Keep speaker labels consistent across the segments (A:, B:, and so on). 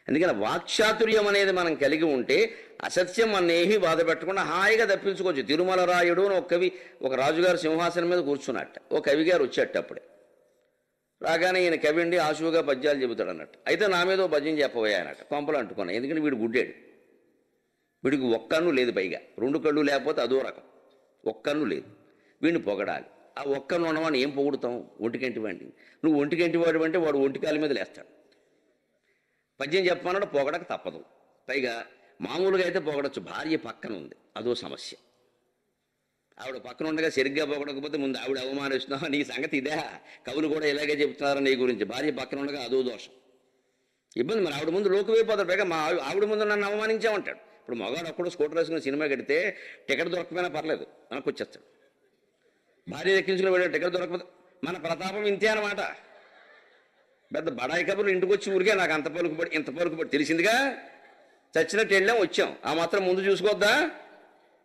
A: అందుకని వాక్చాతుర్యం అనేది మనం కలిగి ఉంటే అసత్యం అన్నేమీ బాధ పెట్టకుండా హాయిగా తప్పించుకోవచ్చు. తిరుమల రాయుడు అని ఒక కవి, ఒక రాజుగారు సింహాసనం మీద కూర్చున్నట్ట. ఓ కవి గారు వచ్చేట అప్పుడే రాగానే ఈయన కవి అండి ఆశువుగా పద్యాలు చెబుతాడు అన్నట్టు. అయితే నా మీద ఓ పద్యం చెప్పబోయా అన్నట్టు. కొంపలు అంటుకున్నాయి. ఎందుకంటే వీడు గుడ్డాడు, వీడికి ఒక్కన్ను లేదు, పైగా 2 కళ్ళు లేకపోతే అదో రకం, ఒక్కన్ను లేదు. వీడిని పొగడాలి. ఆ ఒక్కను ఉన్నవాడిని ఏం పొగుడుతాం? ఒంటికంటి వాడిని. నువ్వు ఒంటికంటి వాడు అంటే వాడు ఒంటికాల మీద లేస్తాడు. పద్యం చెప్పమన్నాడు, పొగడక తప్పదు. పైగా మామూలుగా అయితే పొగడచ్చు, భార్య పక్కన ఉంది, అదో సమస్య. ఆవిడ పక్కన ఉండగా సరిగ్గా పొగడకపోతే ముందు ఆవిడ అవమానిస్తున్నావు, నీ సంగతి ఇదే, కవులు కూడా ఇలాగే చెప్తున్నారు నీ గురించి. భార్య పక్కన ఉండగా అదో దోషం, ఇబ్బంది. మరి ఆవిడ ముందు లోకువైపోతాడు. పైగా మా ఆవిడ ముందు నన్ను అవమానించామంటాడు. ఇప్పుడు మగాడు ఒక్కడు స్కూటర్ వేసుకుని సినిమా కడితే టికెట్ దొరకపోయినా పర్లేదు, మనకు వచ్చేస్తాడు. భార్య ఎక్కించుకుని వెళ్ళాడు, టికెట్ దొరకపోతే మన ప్రతాపం ఇంతే అనమాట. పెద్ద బడాయి కబుర్లు ఇంటికి వచ్చి ఊరికే నాకు అంత పలుకుబడి ఇంత పలుకుబడి తెలిసిందిగా, చచ్చినట్టు వెళ్ళాం వచ్చాం, ఆ మాత్రం ముందు చూసుకోవద్దా?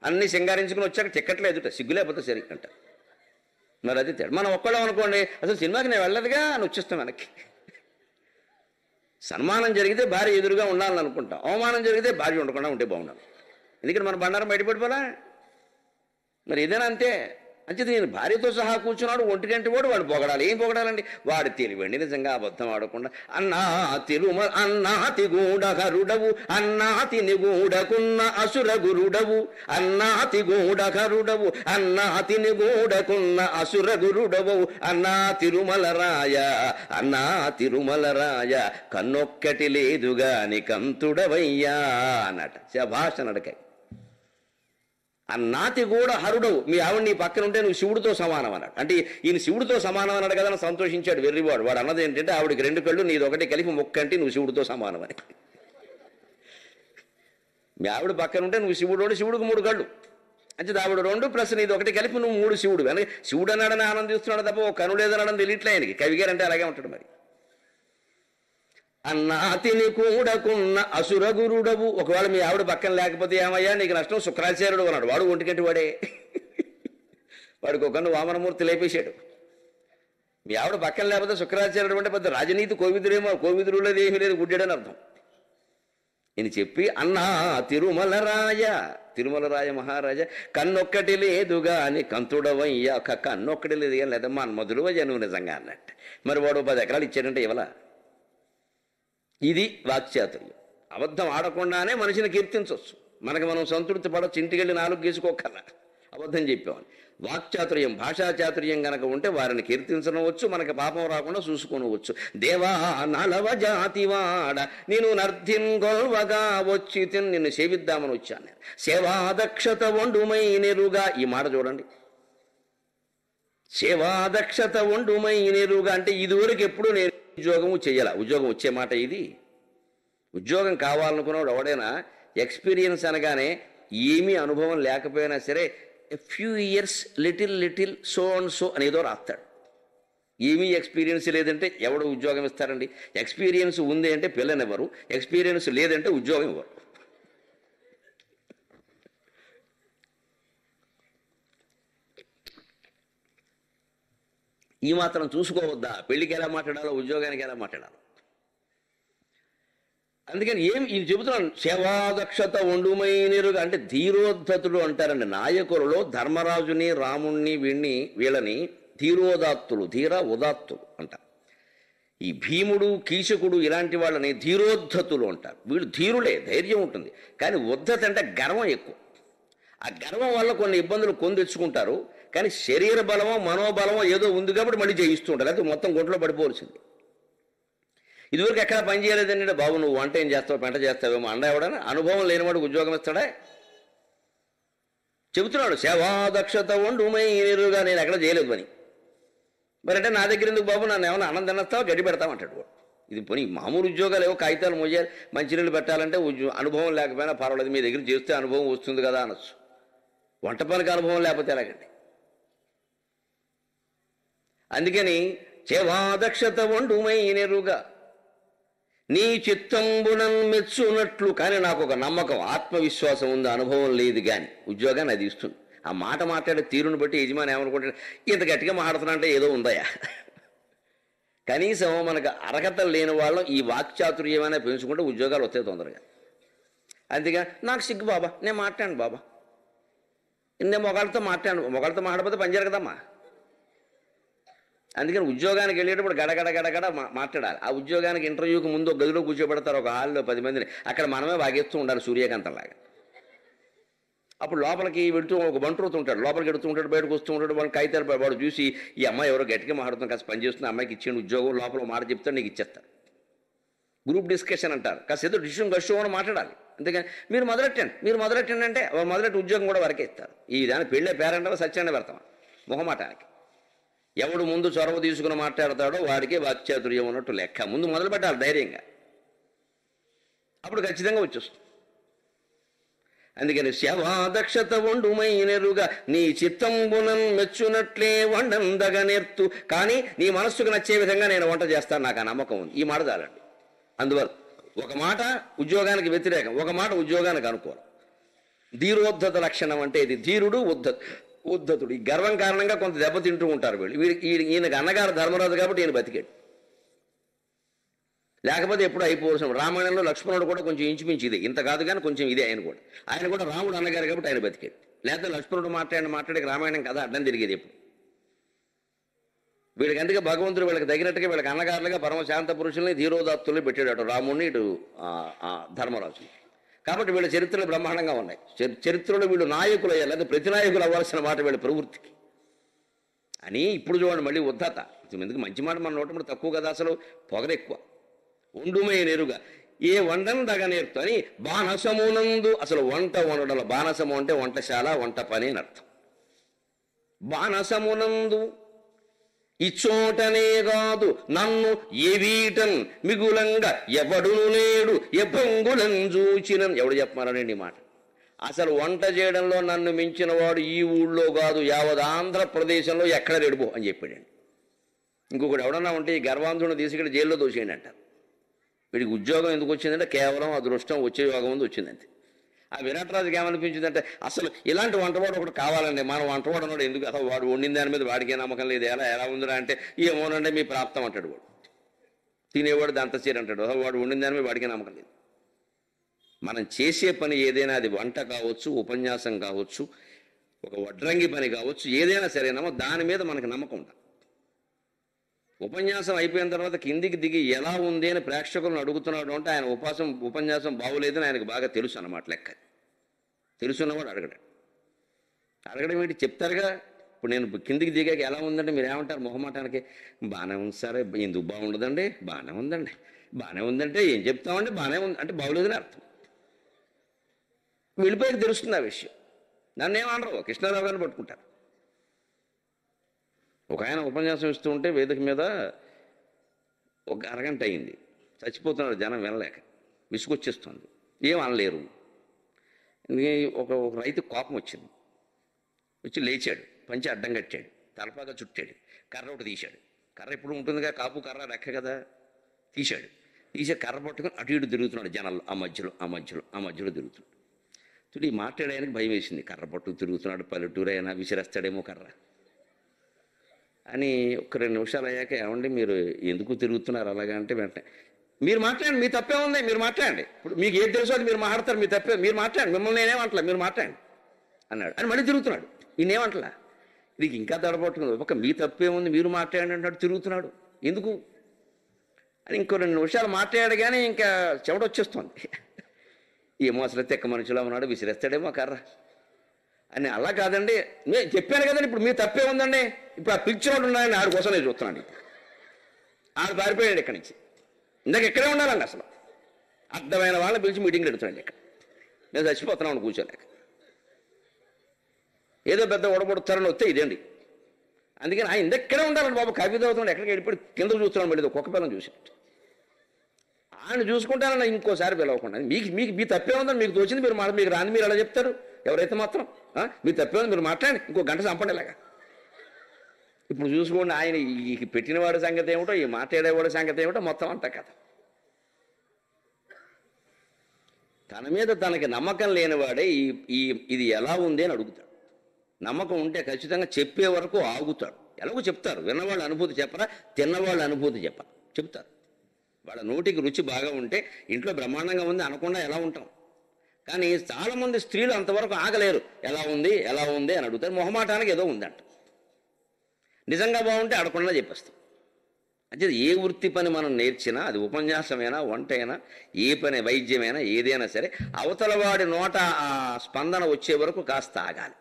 A: అన్నీ సింగారించుకుని వచ్చాక టికెట్లు ఎదుట సిగ్గు లేకపోతే సరి అంట. మరి అది తేడు. మనం ఒక్కళ్ళం అనుకోండి, అసలు సినిమాకి నేను వెళ్ళదుగా అని వచ్చేస్తాం వెనక్కి. సన్మానం జరిగితే భార్య ఎదురుగా ఉండాలని అనుకుంటాం, అవమానం జరిగితే భార్య ఉండకుండా ఉంటే బాగుండాలి. ఎందుకంటే మన బండారం బయటపడిపోలా. మరి ఏదైనా అంతే. అంచేది నేను భార్యతో సహా కూర్చున్నాడు, ఒంటిగంటి వాడు పొగడాలి. ఏం పొగడాలండి? వాడు తెలివండి నిజంగా, అబద్ధం ఆడకుండా. అన్నా తిరుమల అన్నాతి గూఢకరుడవు, అన్నాతి నిగూఢకున్న అసుర గురుడవు, అన్నాతి గూఢకరుడవు, అన్నాతి నిగూఢకున్న అసుర గురుడవు, అన్నా తిరుమల రాయ, అన్నా తిరుమల రాయ, కన్నొక్కటి లేదుగాని కంతుడవయ్యా అన్నట. శభాష నడకాయ. అన్నాతి కూడా హరుడవు, మీ ఆవిడ నీ పక్కన ఉంటే నువ్వు శివుడితో సమానం అన్నాడు. అంటే ఈయన శివుడితో సమానం అన్నాడు కదా అని సంతోషించాడు వెర్రివాడు. వాడు అన్నది ఏంటంటే ఆవిడికి 2 కళ్ళు నీదొకటి కలిపి మొక్కంటే నువ్వు శివుడితో సమానం అని. మీ ఆవిడ పక్కన ఉంటే నువ్వు శివుడు, శివుడికి 3 కళ్ళు. అంటే ఆవిడ 2 ప్లస్ నీదొకటి కలిపి నువ్వు 3 శివుడు. అని శివుడు అన్నాడని ఆనందిస్తున్నాడు తప్ప ఒక కను లేదనడం తెలియట్లే ఆయనకి. కవిగారు అంటే అలాగే ఉంటాడు. మరి అన్నాతిని కూడకున్న అసుర గురుడవు. ఒకవేళ మీ ఆవిడ పక్కన లేకపోతే ఏమయ్యా నీకు నష్టం? శుక్రాచార్యుడు అన్నాడు. వాడు ఒంటికంటి వాడే, వాడికి ఒక వామనమూర్తి లేపేశాడు. మీ ఆవిడ పక్కన లేకపోతే శుక్రాచార్యుడు అంటే పెద్ద రాజనీతి కోవిదుడేమో, కోవిదుడు లేదు ఏమీ లేదు, గుడ్డాడని అర్థం. ఈయన చెప్పి అన్నా తిరుమల రాయ, తిరుమల రాయ మహారాజా, కన్నొక్కటి లేదుగా అని కంతుడవయ్యా, కన్నొక్కటి లేదు కానీ లేదా మన్మధుడువయ్యా నువ్వు నిజంగా అన్నట్టు. మరి వాడు 10 ఎకరాలు ఇచ్చాడంటే ఇవ్వలా. ఇది వాక్చాతుర్యం. అబద్ధం ఆడకుండానే మనిషిని కీర్తించవచ్చు, మనకు మనం సంతృప్తి పడవచ్చు, ఇంటికెళ్ళి 4 గీసుకోకల్లా అబద్ధం చెప్పామని. వాక్చాతుర్యం, భాషాచాతుర్యం కనుక ఉంటే వారిని కీర్తించనవచ్చు, మనకి పాపం రాకుండా చూసుకోనవచ్చు. దేవా నలవ జాతివాడ నేను నర్ధిన్ గొల్వగా వచ్చి నిన్ను సేవిద్దామని వచ్చాను నేను. సేవాదక్షత వండుమై నెరుగా, ఈ మాట చూడండి, సేవాదక్షత వండుమై నెరుగా అంటే ఇదివరకు ఎప్పుడు నేను ఉద్యోగము చెయ్యాల. ఉద్యోగం వచ్చే మాట ఇది. ఉద్యోగం కావాలనుకున్నాడు ఎవడైనా ఎక్స్పీరియన్స్ అనగానే ఏమీ అనుభవం లేకపోయినా సరే few years little so and so అనేదో రాస్తాడు. ఏమీ ఎక్స్పీరియన్స్ లేదంటే ఎవడు ఉద్యోగం ఇస్తారండి? ఎక్స్పీరియన్స్ ఉంది అంటే పిల్లనివ్వరు, ఎక్స్పీరియన్స్ లేదంటే ఉద్యోగం ఇవ్వరు. ఈ మాత్రం చూసుకోవద్దా? పెళ్లికి ఎలా మాట్లాడాలో, ఉద్యోగానికి ఎలా మాట్లాడాలో. అందుకని ఇది చెబుతున్నాను, సేవాదక్షత వండుమైనరుగా అంటే ధీరోద్ధతుడు అంటారండి. నాయకులలో ధర్మరాజుని, రాముణ్ణి, వీళ్ళని ధీరోదాత్తులు, ధీర ఉదాత్తులు అంటారు. ఈ భీముడు, కీచకుడు ఇలాంటి వాళ్ళని ధీరోద్ధతులు అంటారు. వీళ్ళు ధీరులే, ధైర్యం ఉంటుంది, కానీ ఉద్ధత అంటే గర్వం ఎక్కువ. ఆ గర్వం వల్ల కొన్ని ఇబ్బందులు తెచ్చుకుంటారు. కానీ శరీర బలమో మనోబలమో ఏదో ఉంది కాబట్టి మళ్ళీ జయిస్తూ ఉంటారు, లేకపోతే మొత్తం గుంటలో పడిపోవలసింది. ఇదివరకు ఎక్కడ పని చేయలేదండి, బాబు నువ్వు వంట ఏం చేస్తావు, పెంట చేస్తావేమో అండ ఎవడని. అనుభవం లేనివాడు ఉద్యోగం ఇస్తాడా? చెబుతున్నాడు సేవాదక్షత వండుమైనరుగా నేను ఎక్కడ చేయలేదు పని. మరి అంటే నా దగ్గర ఎందుకు బాబు, నన్ను ఏమైనా అన్నం తినేస్తావా, గడ్డి పెడతామంటాడు వాడు. ఇది పోనీ మామూలు ఉద్యోగాలు ఏవో కాగితాలు మోయాలి, మంచినీళ్ళు పెట్టాలంటే అనుభవం లేకపోయినా పర్వాలేదు, మీ దగ్గర చేస్తే అనుభవం వస్తుంది కదా అనొచ్చు. వంట పనికి అనుభవం లేకపోతే ఎలాగండి? అందుకని సేవాదక్షత వండుమైనరుగా నీ చిత్తంబునం మెచ్చునట్లు. కానీ నాకు ఒక నమ్మకం, ఆత్మవిశ్వాసం ఉంది, అనుభవం లేదు, కానీ ఉద్యోగాన్ని అది ఇస్తుంది. ఆ మాట మాట్లాడే తీరుని బట్టి యజమాని ఏమనుకుంటాడు, ఇంత గట్టిగా మాట్లాడుతున్నా అంటే ఏదో ఉందయా. కనీసం మనకు అర్హత లేని వాళ్ళం ఈ వాక్చాతుర్యమైనా పెంచుకుంటే ఉద్యోగాలు వస్తాయి తొందరగా. అందుకే నాకు సిగ్గు బాబా, నేను మాట్లాడను బాబా, నేను మొగాళ్ళతో మాట్లాడకపోతే పని జరగదమ్మా. అందుకని ఉద్యోగానికి వెళ్ళేటప్పుడు గడగడ మాట్లాడాలి. ఆ ఉద్యోగానికి ఇంటర్వ్యూకి ముందు ఒక గదిలో కూర్చోబెడతారు, ఒక హాల్లో 10 మందిని, అక్కడ మనమే వాగేస్తూ ఉండాలి సూర్యకాంతంలాగా. అప్పుడు లోపలికి వెళుతూ ఒక బంట్రోతు ఉంటాడు, లోపలికి వెళుతూ ఉంటాడు, బయటకు వస్తూ ఉంటాడు. వాళ్ళు కాగితాలు వాడు చూసి ఈ అమ్మాయి ఎవరో గట్టిగా మాట్లాడుతుంది, కాస్త పని చేస్తుంది, అమ్మాయికి ఇచ్చేయండి ఉద్యోగం, లోపల మాట చెప్తాడు, నీకు ఇచ్చేస్తారు. గ్రూప్ డిస్కషన్ అంటారు. కాస్త ఏదో డిసిషన్ గషో అని మాట్లాడాలి. అంతేగాని మీరు మొదలెట్టండి అంటే మొదలెట్టి ఉద్యోగం కూడా వరకే ఇస్తారు. ఈ దాని పెళ్ళే పేరంటే సత్యాన్ని పెడతాం మొహమాటానికి. ఎవడు ముందు చొరవ తీసుకుని మాట్లాడతాడో వాడికే వాక్చాతుర్యం ఉన్నట్టు లెక్క. ముందు మొదలు పెట్టాలి ధైర్యంగా, అప్పుడు ఖచ్చితంగా వచ్చేస్తుంది. అందుకని శవాదక్షత వండుమైనరుగా నీ చిత్తంబునం మెచ్చునట్లే వండందగ నేర్తు. కానీ నీ మనస్సుకు నచ్చే విధంగా నేను వంట చేస్తాను, నాకు ఆ నమ్మకం ఉంది. ఈ మాట చాలండి. అందువల్ల ఒక మాట ఉద్యోగానికి వ్యతిరేకం, ఒక మాట ఉద్యోగానికి అనుకూలం. ధీరోద్ధత లక్షణం అంటే ఇది. ధీరుడు ఉద్ధతుడు. ఈ గర్వం కారణంగా కొంత దెబ్బతింటూ ఉంటారు వీళ్ళు. ఈయనకు అన్నగారు ధర్మరాజు కాబట్టి ఈయన బతికాడు, లేకపోతే ఎప్పుడు అయిపోవలసిన. రామాయణంలో లక్ష్మణుడు కూడా కొంచెం ఇంచుమించి ఇదే, ఇంత కాదు కానీ కొంచెం ఇదే. ఆయన కూడా రాముడు అన్నగారు కాబట్టి ఆయన బతికాడు. లేకపోతే లక్ష్మణుడు మాట్లాడి రామాయణం కథ అడ్డం తిరిగేది ఎప్పుడు. వీళ్ళకి అందుకే భగవంతుడు వీళ్ళకి తగినట్టుగా వీళ్ళకి అన్నగారులుగా పరమశాంత పురుషుల్ని ధీరోదాత్తుల్ని పెట్టాడు, రాముడిని ఇటు ధర్మరాజుని. కాబట్టి వీళ్ళ చరిత్రలు బ్రహ్మాండంగా ఉన్నాయి. చరిత్రలో వీళ్ళు నాయకులు అయ్యారు, లేదా ప్రతినాయకులు అవ్వాల్సిన మాట వీళ్ళ ప్రవృత్తికి అని. ఇప్పుడు చూడండి మళ్ళీ ఉద్ధత. ఎందుకు మంచి మాట మన నోట తక్కువ కదా, అసలు పొగరు ఎక్కువ. వండుమే నేరుగా ఏ వండను దగ నేర్తు అని బాణసమునందు. అసలు వంట వండడం, బాణసము అంటే వంటశాల, వంట పని అని అర్థం. బాణసమునందు ఇచ్చోటనే కాదు నన్ను ఏవీటన్ మిగులంగా ఎవడును లేడు ఎభంగులం చూచినన్. ఎవడు చెప్పమారండి ఈ మాట. అసలు వంట చేయడంలో నన్ను మించిన వాడు ఈ ఊళ్ళో కాదు, యావత్ ఆంధ్రప్రదేశంలో ఎక్కడ రెడుబో అని చెప్పాడండి. ఇంకొకటి ఎవడన్నా ఉంటే ఈ గర్వాంధుడిని తీసుకెళ్ళి జైల్లో దోసేయండి అంటారు. వీడికి ఉద్యోగం ఎందుకు వచ్చిందంటే కేవలం అదృష్టం, వచ్చే యోగం ముందు వచ్చిందంతే. ఆ విరాట్రాజుకి ఏమనిపించిందంటే అసలు ఇలాంటి వంటవాడు ఒకటి కావాలండి. మనం వంటవాడు అన్నాడు ఎందుకు, అసలు వాడు వండిన దాని మీద వాడికే నమ్మకం లేదు. ఎలా ఉందిరా అంటే ఏమోనంటే మీ ప్రాప్తం అంటాడు వాడు. తినేవాడు దంతచీర అంటాడు, అసలు వాడు వండిన దాని మీద వాడికే నమ్మకం లేదు. మనం చేసే పని ఏదైనా, అది వంట కావచ్చు, ఉపన్యాసం కావచ్చు, ఒక వడ్రంగి పని కావచ్చు, ఏదైనా సరేనమ్మా దాని మీద మనకు నమ్మకం ఉండాలి. ఉపన్యాసం అయిపోయిన తర్వాత కిందికి దిగి ఎలా ఉంది అని ప్రేక్షకులను అడుగుతున్నాడు అంటే ఆయన ఉపన్యాసం బాగోలేదని ఆయనకు బాగా తెలుసు అన్నమాట. లెక్క తెలుసున్నవాడు అడగడం ఏంటి, చెప్తారుగా. ఇప్పుడు నేను కిందికి దిగాక ఎలా ఉందంటే మీరు ఏమంటారు మొహమాటానికి, బాగానే ఉంది సార్. ఎందుకు బాగుండదండి, బాగానే ఉందంటే ఏం చెప్తామండి, బాగానే ఉంది అంటే బాగోలేదని అర్థం. వెళ్ళిపోయి తెలుస్తుంది ఆ విషయం. నన్ను ఏమనరు, కృష్ణారావు గారిని పట్టుకుంటారు. ఒక ఆయన ఉపన్యాసం ఇస్తూ ఉంటే వేదిక మీద ఒక అరగంట అయింది, చచ్చిపోతున్నాడు జనం వినలేక, విసుగొచ్చేస్తుంది, ఏం అనలేరు. ఒక రైతు కోపం వచ్చింది, వచ్చి లేచాడు, పంచి అడ్డం కట్టాడు, తలపాగా చుట్టాడు, కర్ర ఒకటి తీశాడు. కర్ర ఎప్పుడు ఉంటుందిగా, కాపు కర్ర రెక్క కదా, తీసే కర్ర పట్టుకొని అటు ఇటు తిరుగుతున్నాడు జనాల్లో, ఆ మధ్యలో తిరుగుతున్నాడు. చూడు, ఈ మాట్లాడడానికి భయం వేసింది. కర్ర పట్టుకు తిరుగుతున్నాడు, పల్లెటూరు అయినా విసిరేస్తాడేమో కర్ర అని. ఒక 2 నిమిషాలు అయ్యాక ఏమండి మీరు ఎందుకు తిరుగుతున్నారు అలాగా అంటే, వెంటనే మీరు మాట్లాడండి, మీ తప్పే ఉంది, మీరు మాట్లాడండి, ఇప్పుడు మీకు ఏది తెలుసో అది మీరు మాట్లాడతారు, మీ తప్పే, మీరు మాట్లాడండి, మిమ్మల్ని నేనేమంటలా, మీరు మాట్లాడండి అన్నాడు. అని మళ్ళీ తిరుగుతున్నాడు. ఈయనేమంటలా, ఇది ఇంకా తడబట్టుకుంది. ఒక మీ తప్పే ఉంది, మీరు మాట్లాడండి అంటాడు, తిరుగుతున్నాడు ఎందుకు అని. ఇంకో 2 నిమిషాలు మాట్లాడాడు కానీ ఇంకా చెమట వచ్చేస్తుంది. ఏమో అసలు తెక్క మనుషులు ఉన్నాడు, విసిరేస్తాడేమో కర్ర అని. అలా కాదండి, నేను చెప్పాను కదండి, ఇప్పుడు మీ తప్పే ఉందండి, ఇప్పుడు ఆ పిలిచినోడు ఉన్నాయని ఆడి కోసం నేను చూస్తున్నాను. ఆడు పారిపోయాడు ఇక్కడి నుంచి. ఇందాక ఇక్కడే ఉండాలండి, అసలు అర్థమైన వాళ్ళని పిలిచి మీటింగ్ పెడుతున్నాడు ఇక్కడ. నేను చచ్చిపోతున్నాను కూర్చోలేక, ఏదో పెద్ద ఓడబొడుతారని వస్తే ఇదేండి. అందుకని ఆయన ఇందక్కడే ఉండాలండి బాబు. కాఫీ తాగుతున్నాడు, ఎక్కడికి వెళ్ళిపోయి కింద చూస్తున్నాడు, మళ్ళీ కుక్క పిల్లని చూసినట్టు. ఆయన చూసుకుంటానన్న ఇంకోసారి పిలవకుండా. మీకు మీ తప్పే ఉందని మీకు తోచింది మీకు రాని మీరు అలా చెప్తారు. ఎవరైతే మాత్రం మీ తప్పే ఉంది, మీరు మాట్లాడండి, ఇంకో గంట చంపండిలాగా. ఇప్పుడు చూసుకోండి, ఆయన ఈ పెట్టినవాడి సంగతి ఏమిటో, ఈ మాట్లాడేవాడి సంగతి ఏమిటో, మొత్తం అంతా కదా. తన మీద తనకి నమ్మకం లేనివాడే ఇది ఎలా ఉంది అని అడుగుతాడు. నమ్మకం ఉంటే ఖచ్చితంగా చెప్పే వరకు ఆగుతాడు. ఎలాగో చెప్తారు. విన్నవాళ్ళ అనుభూతి చెప్పరా, తిన్నవాళ్ళ అనుభూతి చెప్తారు. వాళ్ళ నోటికి రుచి బాగా ఉంటే ఇంట్లో బ్రహ్మాండంగా ఉంది అనకుండా ఎలా ఉంటాం. కానీ చాలామంది స్త్రీలు అంతవరకు ఆగలేరు. ఎలా ఉంది అని అడుగుతారు. మొహమాటానికి ఏదో ఉందంట. నిజంగా బాగుంటే అడగకుండా చెప్పేస్తాం. అంటే ఏ వృత్తి పని మనం నేర్చినా, అది ఉపన్యాసమైనా, వంట అయినా, ఏ పని వైద్యమైనా, ఏదైనా సరే అవతల వాడి నోట ఆ స్పందన వచ్చే వరకు కాస్త ఆగాలి.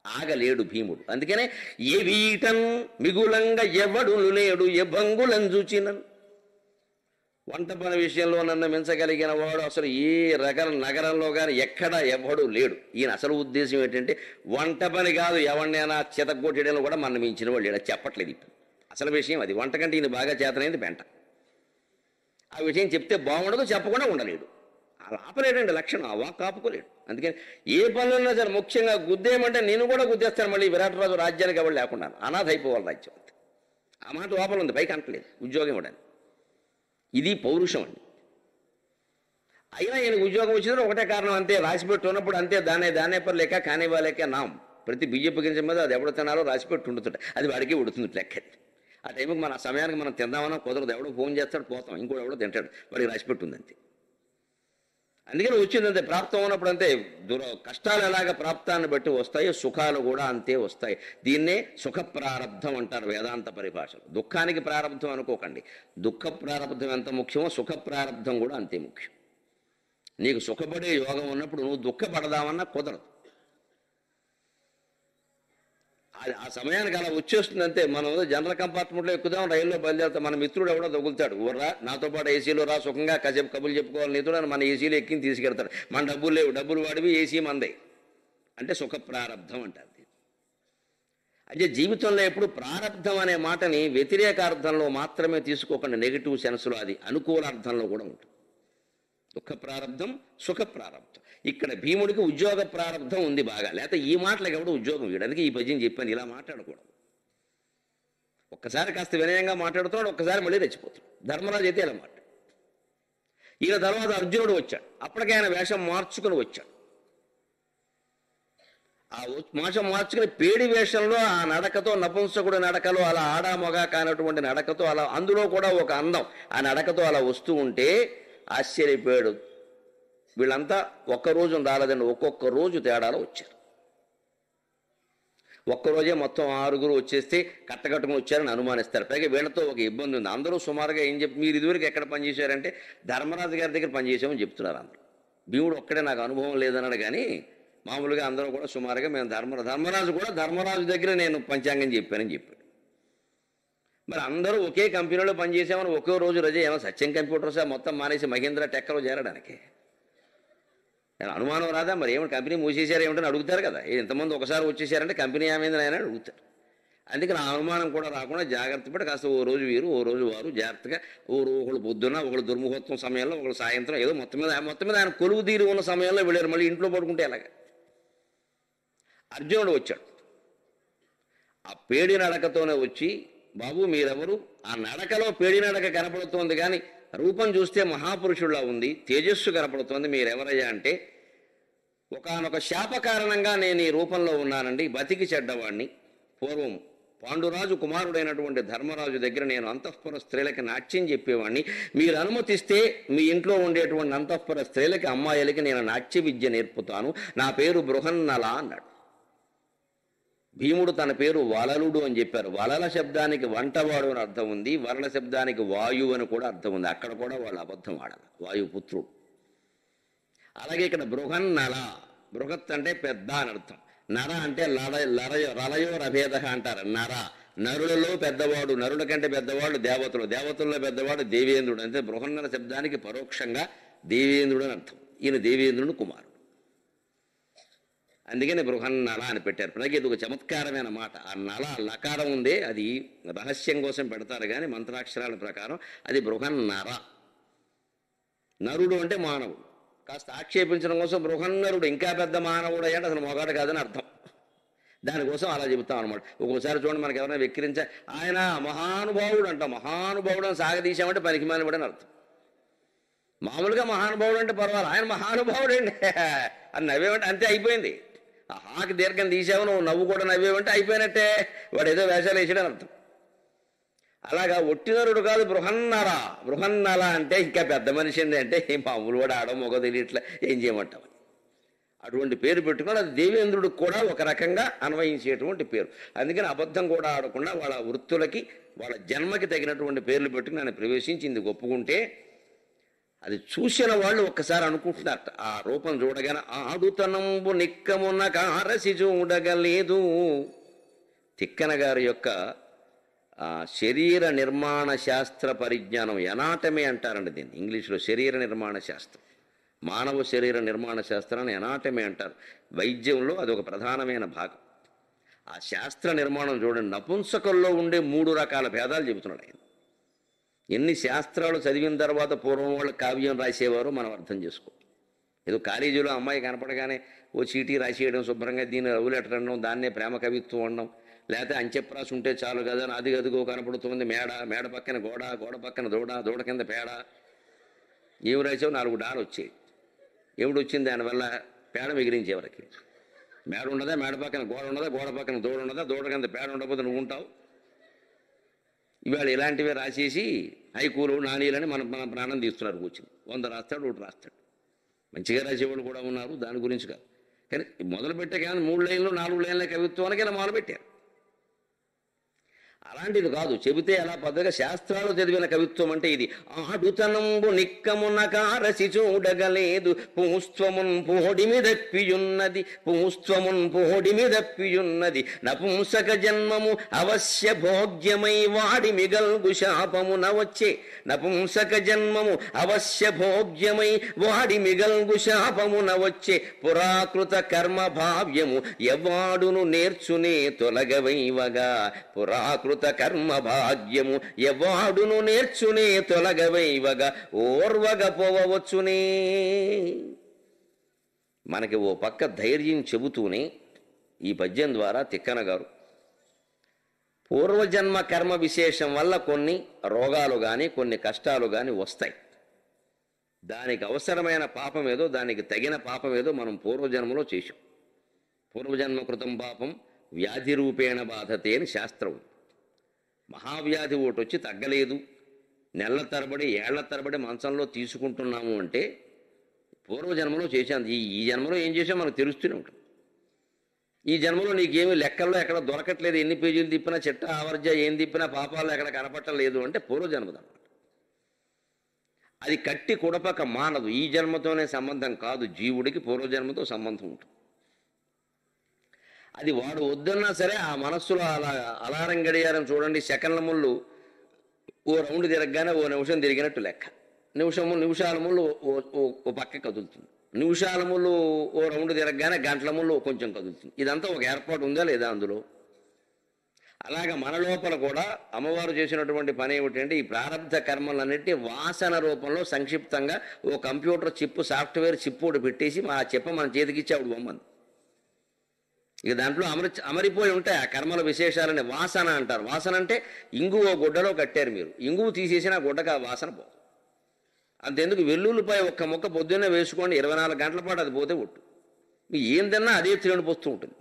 A: ఆగలేడు భీముడు. అందుకనే ఏ వీటన్ మిగులంగా ఎవడు లేడు ఎభంగులం చూచినన్. వంట పని విషయంలో నన్ను మించగలిగిన వాడు అసలు ఏ నగరంలో కానీ ఎక్కడ ఎవడు లేడు. ఈయన అసలు ఉద్దేశం ఏంటంటే వంట పని కాదు, ఎవరినైనా చితగొట్టడంలో కూడా మన మించిన వాడు లేడు. చెప్పట్లేదు ఇప్పుడు. అసలు విషయం అది. వంట కంటే ఈయన బాగా చేతనైంది పెంట. ఆ విషయం చెప్తే బాగుండదు, చెప్పకుండా ఉండలేడు. అలా ఆపలేడండి లక్షణం. ఆ వాక్ ఆపుకోలేడు. అందుకని ఏ పనులున్నా సరే ముఖ్యంగా గుద్దేయమంటే నేను కూడా గుద్దేస్తాను. మళ్ళీ విరాటరాజు రాజ్యానికి ఎవరు లేకుండా అనాథ అయిపోవాలి రాజ్యం. ఆ మాట లోపల ఉంది, పైకి అంటలేదు. ఉద్యోగం ఇవ్వడానికి. ఇది పౌరుషం అండి. అయినా ఈయనకు ఉద్యోగం వచ్చిందో ఒకటే కారణం, అంతే. రాసిపెట్టి ఉన్నప్పుడు అంతే. దానే పని లేక కానివ్వలేక నాం. ప్రతి బియ్యపు గింజ మీద అది ఎవడు తినాలో రాసిపెట్టి ఉండుతుంటాయి. అది వాడికి ఉడుతుంది లెక్క. ఆ టైంకి మన సమయానికి మనం తిందామన్నా కుదరదు. ఎవడో ఫోన్ చేస్తాడు, పోతాం. ఇంకోటి ఎవడో తింటాడు, వాడికి రాసిపెట్టి ఉంది అంతే. అందుకని వచ్చిందంతే. ప్రాప్తం ఉన్నప్పుడు అంతే. కష్టాలు ఎలాగ ప్రాప్తాన్ని బట్టి వస్తాయో సుఖాలు కూడా అంతే వస్తాయి. దీన్నే సుఖ ప్రారబ్ధం అంటారు వేదాంత పరిభాషలో. దుఃఖానికి ప్రారబ్ధం అనుకోకండి. దుఃఖ ప్రారబ్ధం ఎంత ముఖ్యమో సుఖ ప్రారబ్ధం కూడా అంతే ముఖ్యం. నీకు సుఖపడే యోగం ఉన్నప్పుడు నువ్వు దుఃఖపడదామన్నా కుదరదు. ఆ సమయానికి అలా వచ్చేస్తుంది అంతే. మనం జనరల్ కంపార్ట్మెంట్లో ఎక్కుదాం, రైల్లో బయలుదేరుతాం. మన మిత్రుడు ఎవడో తగులుతాడు. ఊర్రా నాతో పాటు ఏసీలో రా, సుఖంగా కాసేపు కబుర్లు చెప్పుకోవాలి నీతుడు అని మన ఏసీలో ఎక్కిని తీసుకెళ్తాడు. మన డబ్బులు లేవు, డబ్బులు వాడివి, ఏసీ మందే. అంటే సుఖ ప్రారబ్ధం అంటారు. అంటే జీవితంలో ఎప్పుడు ప్రారబ్ధం అనే మాటని వ్యతిరేకార్థంలో మాత్రమే తీసుకోకుండా నెగిటివ్ సెన్స్లో అది అనుకూల అర్థంలో కూడా ఉంటుంది. దుఃఖ ప్రారబ్ధం, సుఖ ప్రారబ్ధం. ఇక్కడ భీముడికి ఉద్యోగ ప్రారబ్ధం ఉంది బాగా. లేకపోతే ఈ మాటలకు ఎవడు ఉద్యోగం ఇవ్వడానికి ఈ పద్యం చెప్పాను. ఇలా మాట్లాడకూడదు. ఒక్కసారి కాస్త వినయంగా మాట్లాడుతున్నాడు, ఒక్కసారి మళ్ళీ రెచ్చిపోతాడు. ధర్మరాజు అయితే ఇలా మాట్లాడు. ఈయన తర్వాత అర్జునుడు వచ్చాడు. అప్పటికే ఆయన వేషం మార్చుకుని వచ్చాడు. ఆ వేషం మార్చుకుని పేడి వేషంలో ఆ నడకతో, నపుంసకుడు నడకలో అలా ఆడా మొగ కానటువంటి నడకతో అలా, అందులో కూడా ఒక అందం, ఆ నడకతో అలా వస్తూ ఉంటే ఆశ్చర్యపోయాడు. వీళ్ళంతా ఒక్కరోజు రాలేదండి, ఒక్కొక్క రోజు తేడాలో వచ్చారు. ఒక్కరోజే మొత్తం 6 వచ్చేస్తే కట్టకట్టుకుని వచ్చారని అనుమానిస్తారు. పైగా వీళ్ళతో ఒక ఇబ్బంది ఉంది. అందరూ సుమారుగా ఏం మీరు ఇదివరకు ఎక్కడ పనిచేశారంటే ధర్మరాజు గారి దగ్గర పనిచేసామని చెప్తున్నారు అందరూ. భీముడు ఒక్కడే నాకు అనుభవం లేదన్నాడు. కానీ మామూలుగా అందరూ కూడా సుమారుగా మేము ధర్మరాజు దగ్గర నేను పంచాంగం చెప్పానని చెప్పాడు. మరి అందరూ ఒకే కంపెనీలో పనిచేసామని ఒకే రోజు రజ ఏమో సత్యం కంప్యూటర్స్ మొత్తం మానేసి మహేంద్ర టెక్కలో చేరడానికి అనుమానం రాదా? మరి ఏమైనా కంపెనీ మూసేశారు ఏమిటని అడుగుతారు కదా. ఎంతమంది ఒకసారి వచ్చేసారంటే కంపెనీ ఏమైంది ఆయన అడుగుతారు. అందుకే నా అనుమానం కూడా రాకుండా జాగ్రత్త పడి కాస్త ఓ రోజు వీరు ఓ రోజు వారు జాగ్రత్తగా ఒకళ్ళు పొద్దున్న, ఒకళ్ళు దుర్ముహూర్తం సమయంలో, ఒకళ్ళు సాయంత్రం, ఏదో మొత్తం మీద ఆయన కొలువు తీరి ఉన్న సమయంలో వెళ్ళారు. మళ్ళీ ఇంట్లో పడుకుంటే ఎలాగ? అర్జునుడు వచ్చాడు. ఆ పేడి నడకతోనే వచ్చి, బాబు మీరెవరు? ఆ నడకలో పేడి నడక కనపడుతోంది కానీ రూపం చూస్తే మహాపురుషుల్లా ఉంది, తేజస్సు కనపడుతోంది, మీరెవరయ్యా అంటే ఒకానొక శాప కారణంగా నేను ఈ రూపంలో ఉన్నానండి, బతికి చెడ్డవాడిని. పూర్వం పాండురాజు కుమారుడైనటువంటి ధర్మరాజు దగ్గర నేను అంతఃపుర స్త్రీలకి నాట్యం చెప్పేవాడిని. మీరు అనుమతిస్తే మీ ఇంట్లో ఉండేటువంటి అంతఃపుర స్త్రీలకి, అమ్మాయిలకి నేను నాట్య విద్య నేర్పుతాను. నా పేరు బృహన్నల అన్నాడు. భీముడు తన పేరు వలలుడు అని చెప్పారు. వలల శబ్దానికి వంటవాడు అని అర్థం ఉంది, వరల శబ్దానికి వాయువు అని కూడా అర్థం ఉంది. అక్కడ కూడా వాళ్ళు అబద్ధం ఆడాలి, వాయుపుత్రుడు. అలాగే ఇక్కడ బృహన్నల, బృహత్ అంటే పెద్ద అని అర్థం, నర అంటే రలయో రభేద అంటారు. నరులలో పెద్దవాడు, నరుల కంటే పెద్దవాడు దేవతలు, దేవతల్లో పెద్దవాడు దేవేంద్రుడు. అంటే బృహన్నల శబ్దానికి పరోక్షంగా దేవేంద్రుడు అని అర్థం. ఈయన దేవేంద్రుడు కుమారుడు, అందుకని బృహన్నల అని పెట్టారు. అలాగే ఇది ఒక చమత్కారమైన మాట. ఆ నల లకారం ఉందే అది రహస్యం కోసం పెడతారు కానీ మంత్రాక్షరాల ప్రకారం అది బృహన్నర. నరుడు అంటే మానవుడు. కాస్త ఆక్షేపించడం కోసం బృహన్నరుడు, ఇంకా పెద్ద మానవుడు అయ్యాడు, అసలు మొగాడు కాదని అర్థం. దానికోసం అలా చెబుతాం అనమాట. ఒక్కోసారి చూడండి, మనకి ఎవరైనా వెక్కిరించా, ఆయన మహానుభావుడు అంటాం. మహానుభావుడు అని సాగదీశామంటే పనికి మానివాడు అని అర్థం. మామూలుగా మహానుభావుడు అంటే పర్వాలేదు, ఆయన మహానుభావుడు అండి అని నవ్వేమంటే అంతే అయిపోయింది. ఆ హాకి దీర్ఘం తీసావు, నువ్వు నవ్వు కూడా నవ్వేవంటే అయిపోయినట్టే, వాడు ఏదో వేషాలు వేసాడని అర్థం. అలాగా ఒట్టినరుడు కాదు బృహన్నర. బృహన్నల అంటే ఇంకా పెద్ద మనిషి అంటే మామూలు కూడా ఆడో మొగ తెలియట్లే, ఏం చేయమంటావు. అటువంటి పేరు పెట్టుకుని అది దేవేంద్రుడికి కూడా ఒక రకంగా అన్వయించేటువంటి పేరు. అందుకని అబద్ధం కూడా ఆడకుండా వాళ్ళ వృత్తులకి వాళ్ళ జన్మకి తగినటువంటి పేర్లు పెట్టుకుని ఆయన ప్రవేశించింది ఒప్పుకుంటే అది చూసిన వాళ్ళు ఒక్కసారి అనుకుంటున్నారట, ఆ రూపం చూడగానే ఆడుతనంబు నిక్కమున్న కారసి చూడగలేదు. తిక్కన గారి యొక్క శరీర నిర్మాణ శాస్త్ర పరిజ్ఞానం, ఎనాటమీ అంటారండి దీన్ని ఇంగ్లీష్లో. శరీర నిర్మాణ శాస్త్రం, మానవ శరీర నిర్మాణ శాస్త్రాన్ని ఎనాటమీ అంటారు. వైద్యంలో అది ఒక ప్రధానమైన భాగం. ఆ శాస్త్ర నిర్మాణం చూడండి, నపుంసకుల్లో ఉండే 3 రకాల భేదాలు చెబుతున్నాడు ఆయన. ఎన్ని శాస్త్రాలు చదివిన తర్వాత పూర్వం వాళ్ళు కావ్యం రాసేవారో మనం అర్థం చేసుకో. ఏదో కాలేజీలో అమ్మాయి కనపడగానే ఓ చీటీ రాసేయడం, శుభ్రంగా దీన్ని లవ్ లెటర్ అనడం, దాన్నే ప్రేమ కవిత్వం అనడం, లేకపోతే అంచెప్రాసి ఉంటే చాలు కదా, అది గదిగో కనపడుతుంది మేడ, మేడ పక్కన గోడ, గోడ పక్కన దూడ, దూడ కింద పేడ. ఏమి రాసావు? 4 డాలు వచ్చాయి. ఏమిటి వచ్చింది దానివల్ల? పేడ మిగిలించే వరకు. మేడ ఉండదా, మేడ పక్కన గోడ ఉండదా, గోడ పక్కన దూడ ఉండదా, దూడ కింద పేడ ఉండకపోతే నువ్వు ఉంటావు. ఇవాళ ఇలాంటివే రాసేసి హైకూలు నాణీలని మన ప్రాణం తీస్తున్నారు కూర్చుని. 100 రాస్తాడు, 1 రాస్తాడు. మంచిగా రాసేవాళ్ళు కూడా ఉన్నారు, దాని గురించి కాదు. కానీ మొదలు పెట్టే కానీ 3 లైన్లు 4 లైన్ల కవిత్వానికి ఇలా మొదలుపెట్టారు. అలాంటిది కాదు, చెబితే అలా పద్ధతిగా శాస్త్రాలు చదివిన కవిత్వం అంటే ఇది. ఆడుతనంబు నిక్కమున కారసి చూడగలేదు, పూస్త్వమున్ పోడిమి దప్పియున్నది, పూస్త్వమున్ పోడిమి దప్పియున్నది, నపుంసక జన్మము అవశ్య భోగ్యమై వాడి మిగల్గు శాపమున వచ్చే, నపుంసక జన్మము అవశ్య భోగ్యమై వాడి మిగల్గు శాపమున వచ్చే, పురాకృత కర్మ భావ్యము ఎవ్వాడును నేర్చునే తొలగవైవగా, పురాకృత కర్మ భాగ్యము ఎవ్వాడును నేర్చునే తొలగవైవగా, ఓర్వగ పోవచ్చునే. మనకి ఓ పక్క ధైర్యం చెబుతూనే ఈ పద్యం ద్వారా తిక్కన గారు పూర్వజన్మ కర్మ విశేషం వల్ల కొన్ని రోగాలు కానీ కొన్ని కష్టాలు కానీ వస్తాయి. దానికి అవసరమైన పాపం ఏదో, దానికి తగిన పాపం ఏదో మనం పూర్వజన్మలో చేశాం. పూర్వజన్మ కృతం పాపం వ్యాధి రూపేణ బాధతే అని శాస్త్రం. మహావ్యాధి ఒకటి వచ్చి తగ్గలేదు, నెలల తరబడి ఏళ్ల తరబడి మంచంలో తీసుకుంటున్నాము అంటే పూర్వజన్మలో చేశాను. ఈ జన్మలో ఏం చేసామో మనకు తెలుస్తూనే ఉంటుంది. ఈ జన్మలో నీకేమీ లెక్కల్లో ఎక్కడ దొరకట్లేదు, ఎన్ని పేజీలు తిప్పినా చిట్ట ఆవర్జ ఏం తిప్పినా పాపాలు ఎక్కడ కనపట్టలేదు అంటే పూర్వజన్మదన్నమాట. అది కట్టి కుడపక మానదు. ఈ జన్మతోనే సంబంధం కాదు, జీవుడికి పూర్వజన్మతో సంబంధం ఉంటుంది. అది వాడు వద్దన్నా సరే ఆ మనస్సులో అలారం గడియారం చూడండి, సెకండ్ల ముళ్ళు ఓ రౌండ్ తిరగగానే ఓ నిమిషం తిరిగినట్టు లెక్క. నిమిషాల ముళ్ళు ఓ పక్క కదులుతుంది, నిమిషాల ముళ్ళు ఓ రౌండ్ తిరగగానే గంటల ముళ్ళు కొంచెం కదులుతుంది. ఇదంతా ఒక ఏర్పాటు ఉందా లేదా అందులో? అలాగే మన లోపల కూడా అమ్మవారు చేసినటువంటి పని ఏమిటంటే ఈ ప్రారంభ కర్మలన్నింటినీ వాసన రూపంలో సంక్షిప్తంగా ఓ కంప్యూటర్ చిప్, సాఫ్ట్వేర్ చిప్ ఒకటి పెట్టేసి ఆ చెప్ప మన చేతికిచ్చి ఆవిడ బొమ్మను. ఇక దాంట్లో అమరిపోయి ఉంటాయి ఆ కర్మల విశేషాలని. వాసన అంటారు. వాసన అంటే ఇంగువ గుడ్డలో కట్టారు మీరు, ఇంగువ తీసేసిన గుడ్డకు ఆ వాసన పోదు. అంతెందుకు, వెల్లుల్లిపై ఒక్క మొక్క పొద్దున్నే వేసుకోండి, 24 గంటల పాటు అది పోతే ఒట్టు. మీకు ఏం తిన్నా అదే తిరగని పోస్తూ ఉంటుంది.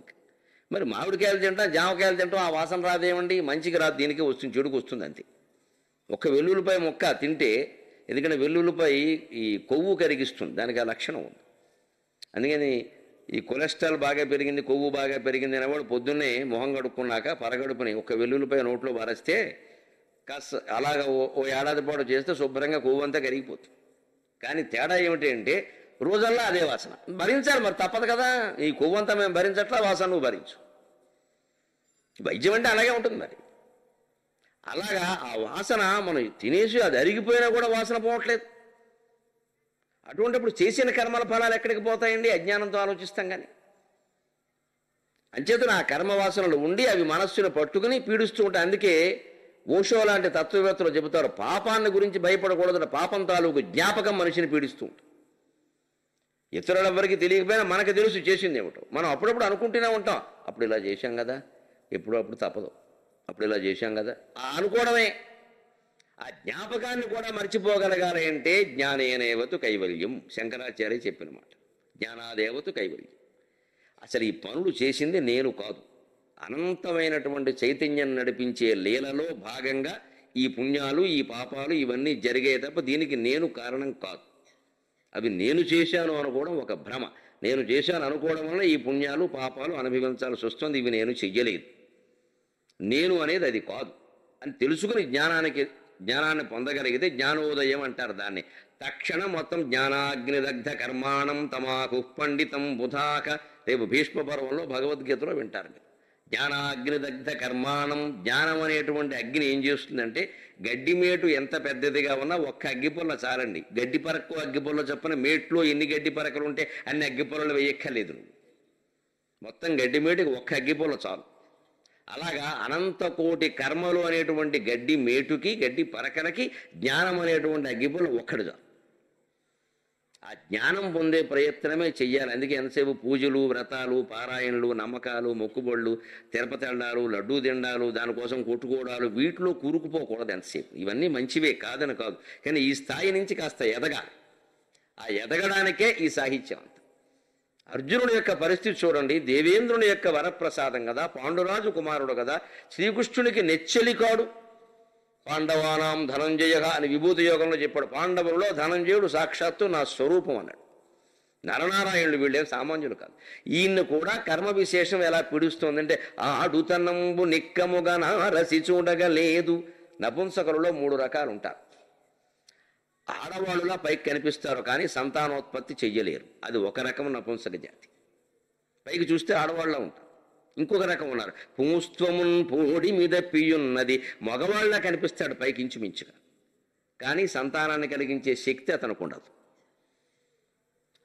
A: మరి మామిడికాయలు తింటాం, జామకాయలు తింటాం, ఆ వాసన రాదేమండి? మంచికి రాదు, దీనికి వస్తుంది, చెడుకు వస్తుంది అంతే. ఒక్క వెల్లుల్లిపై మొక్క తింటే, ఎందుకంటే వెల్లుల్లిపై ఈ కొవ్వు కరిగిస్తుంది, దానికి ఆ లక్షణం ఉంది. అందుకని ఈ కొలెస్ట్రాల్ బాగా పెరిగింది, కొవ్వు బాగా పెరిగింది అనేవాడు పొద్దున్నే మొహం కడుక్కున్నాక పరగడుపుని ఒక వెల్లుల్లిపై నోట్లో వరస్తే కాస్త అలాగ ఓ ఏడాది పాటు చేస్తే శుభ్రంగా కొవ్వు అంతా కరిగిపోతుంది. కానీ తేడా ఏమిటి అంటే రోజల్లా అదే వాసన భరించాలి, మరి తప్పదు కదా. ఈ కొవ్వు అంతా మేము భరించట్లా, వాసన నువ్వు భరించు. వైద్యం అంటే అలాగే ఉంటుంది. మరి అలాగా ఆ వాసన మనం తినేసి అది అరిగిపోయినా కూడా వాసన పోవట్లేదు. అటువంటిప్పుడు చేసిన కర్మల ఫలాలు ఎక్కడికి పోతాయండి? అజ్ఞానంతో ఆలోచిస్తాం. కానీ అంచేతన ఆ కర్మవాసనలు ఉండి అవి మనస్సును పట్టుకుని పీడిస్తూ ఉంటాయి. అందుకే ఓషో లాంటి తత్వవేత్తలు చెబుతారు, పాపాన్ని గురించి భయపడకూడదు, పాపం తాలూకు జ్ఞాపకం మనిషిని పీడిస్తూ ఉంటుంది. ఇతరులెవ్వరికి తెలియకపోయినా మనకు తెలుసు చేసింది ఏమిటో. మనం అప్పుడప్పుడు అనుకుంటూనే ఉంటాం, అప్పుడు ఇలా చేశాం కదా, ఎప్పుడప్పుడు తప్పదు, అప్పుడు ఇలా చేశాం కదా. ఆ అనుకోవడమే. ఆ జ్ఞాపకాన్ని కూడా మర్చిపోగలగాలి అంటే జ్ఞానేనేవతు కైవల్యం, శంకరాచార్య చెప్పిన మాట. జ్ఞానాదేవతు కైవల్యం. అసలు ఈ పనులు చేసింది నేను కాదు, అనంతమైనటువంటి చైతన్యం నడిపించే లీలలో భాగంగా ఈ పుణ్యాలు ఈ పాపాలు ఇవన్నీ జరిగే తప్ప దీనికి నేను కారణం కాదు. అవి నేను చేశాను అనుకోవడం ఒక భ్రమ. నేను చేశాను అనుకోవడం వల్ల ఈ పుణ్యాలు పాపాలు అనుభవించాల్సి వస్తుంది. ఇవి నేను చెయ్యలేదు, నేను అనేది అది కాదు అని తెలుసుకుని జ్ఞానాన్ని పొందగలిగితే జ్ఞానోదయం అంటారు దాన్ని. తక్షణం మొత్తం జ్ఞానాగ్నిదగ్ధ కర్మాణం తమాకు పండితం బుధాక, రేపు భీష్మ పర్వంలో భగవద్గీతలో వింటారు మీరు. జ్ఞానాగ్నిదగ్ధ కర్మాణం, జ్ఞానం అనేటువంటి అగ్ని ఏం చేస్తుందంటే గడ్డిమేటు ఎంత పెద్దదిగా ఉన్నా ఒక్క అగ్గిపుల్ల చాలండి. గడ్డి పరకు అగ్గిపుల్ల చొప్పున మేట్లో ఎన్ని గడ్డి పరకలు ఉంటే అన్ని అగ్గిపుల్లలు వేయక్కర్లేదు. మొత్తం గడ్డిమేటుకి ఒక్క అగ్గిపుల్ల చాలు. అలాగా అనంత కోటి కర్మలు అనేటువంటి గడ్డి మేటుకి గడ్డి పరకలకి జ్ఞానం అనేటువంటి అగ్గిపుల్ల ఒక్కడు చాలు. ఆ జ్ఞానం పొందే ప్రయత్నమే చెయ్యాలి. అందుకే ఎంతసేపు పూజలు వ్రతాలు పారాయణలు నమ్మకాలు మొక్కుబళ్ళు తిరుపతి వెళ్ళాలు లడ్డూ తిండాలు దానికోసం కొట్టుకోవడాలు వీటిలో కూరుకుపోకూడదు ఎంతసేపు. ఇవన్నీ మంచివే కాదని కాదు, కానీ ఈ స్థాయి నుంచి కాస్త ఎదగాలి. ఆ ఎదగడానికే ఈ సాహిత్యం అంత. అర్జునుడి యొక్క పరిస్థితి చూడండి. దేవేంద్రుని యొక్క వరప్రసాదం కదా, పాండురాజు కుమారుడు కదా, శ్రీకృష్ణునికి నెచ్చలికాడు. పాండవానాం ధనంజయ అని విభూతి యోగంలో చెప్పాడు. పాండవులలో ధనంజయుడు సాక్షాత్తు నా స్వరూపం అన్నాడు. నరనారాయణులు వీళ్ళేం సామాన్యులు కాదు. ఈయన్ని కూడా కర్మ విశేషం ఎలా పిడుస్తోందంటే ఆడుతనంబు నిక్కముగా నారసి చూడగలేదు. నపుంసకులలో 3 రకాలు ఉంటారు. ఆడవాళ్ళులా పైకి కనిపిస్తారు కానీ సంతానోత్పత్తి చెయ్యలేరు. అది ఒక రకం నపుంసక జాతి. పైకి చూస్తే ఆడవాళ్ళ ఉంటారు. ఇంకొక రకం ఉన్నారు, పుంస్త్వమున్ పోడి మీద పియున్నది. మగవాళ్ళ కనిపిస్తాడు పైకి ఇంచుమించుగా, కానీ సంతానాన్ని కలిగించే శక్తి అతనికి ఉండదు.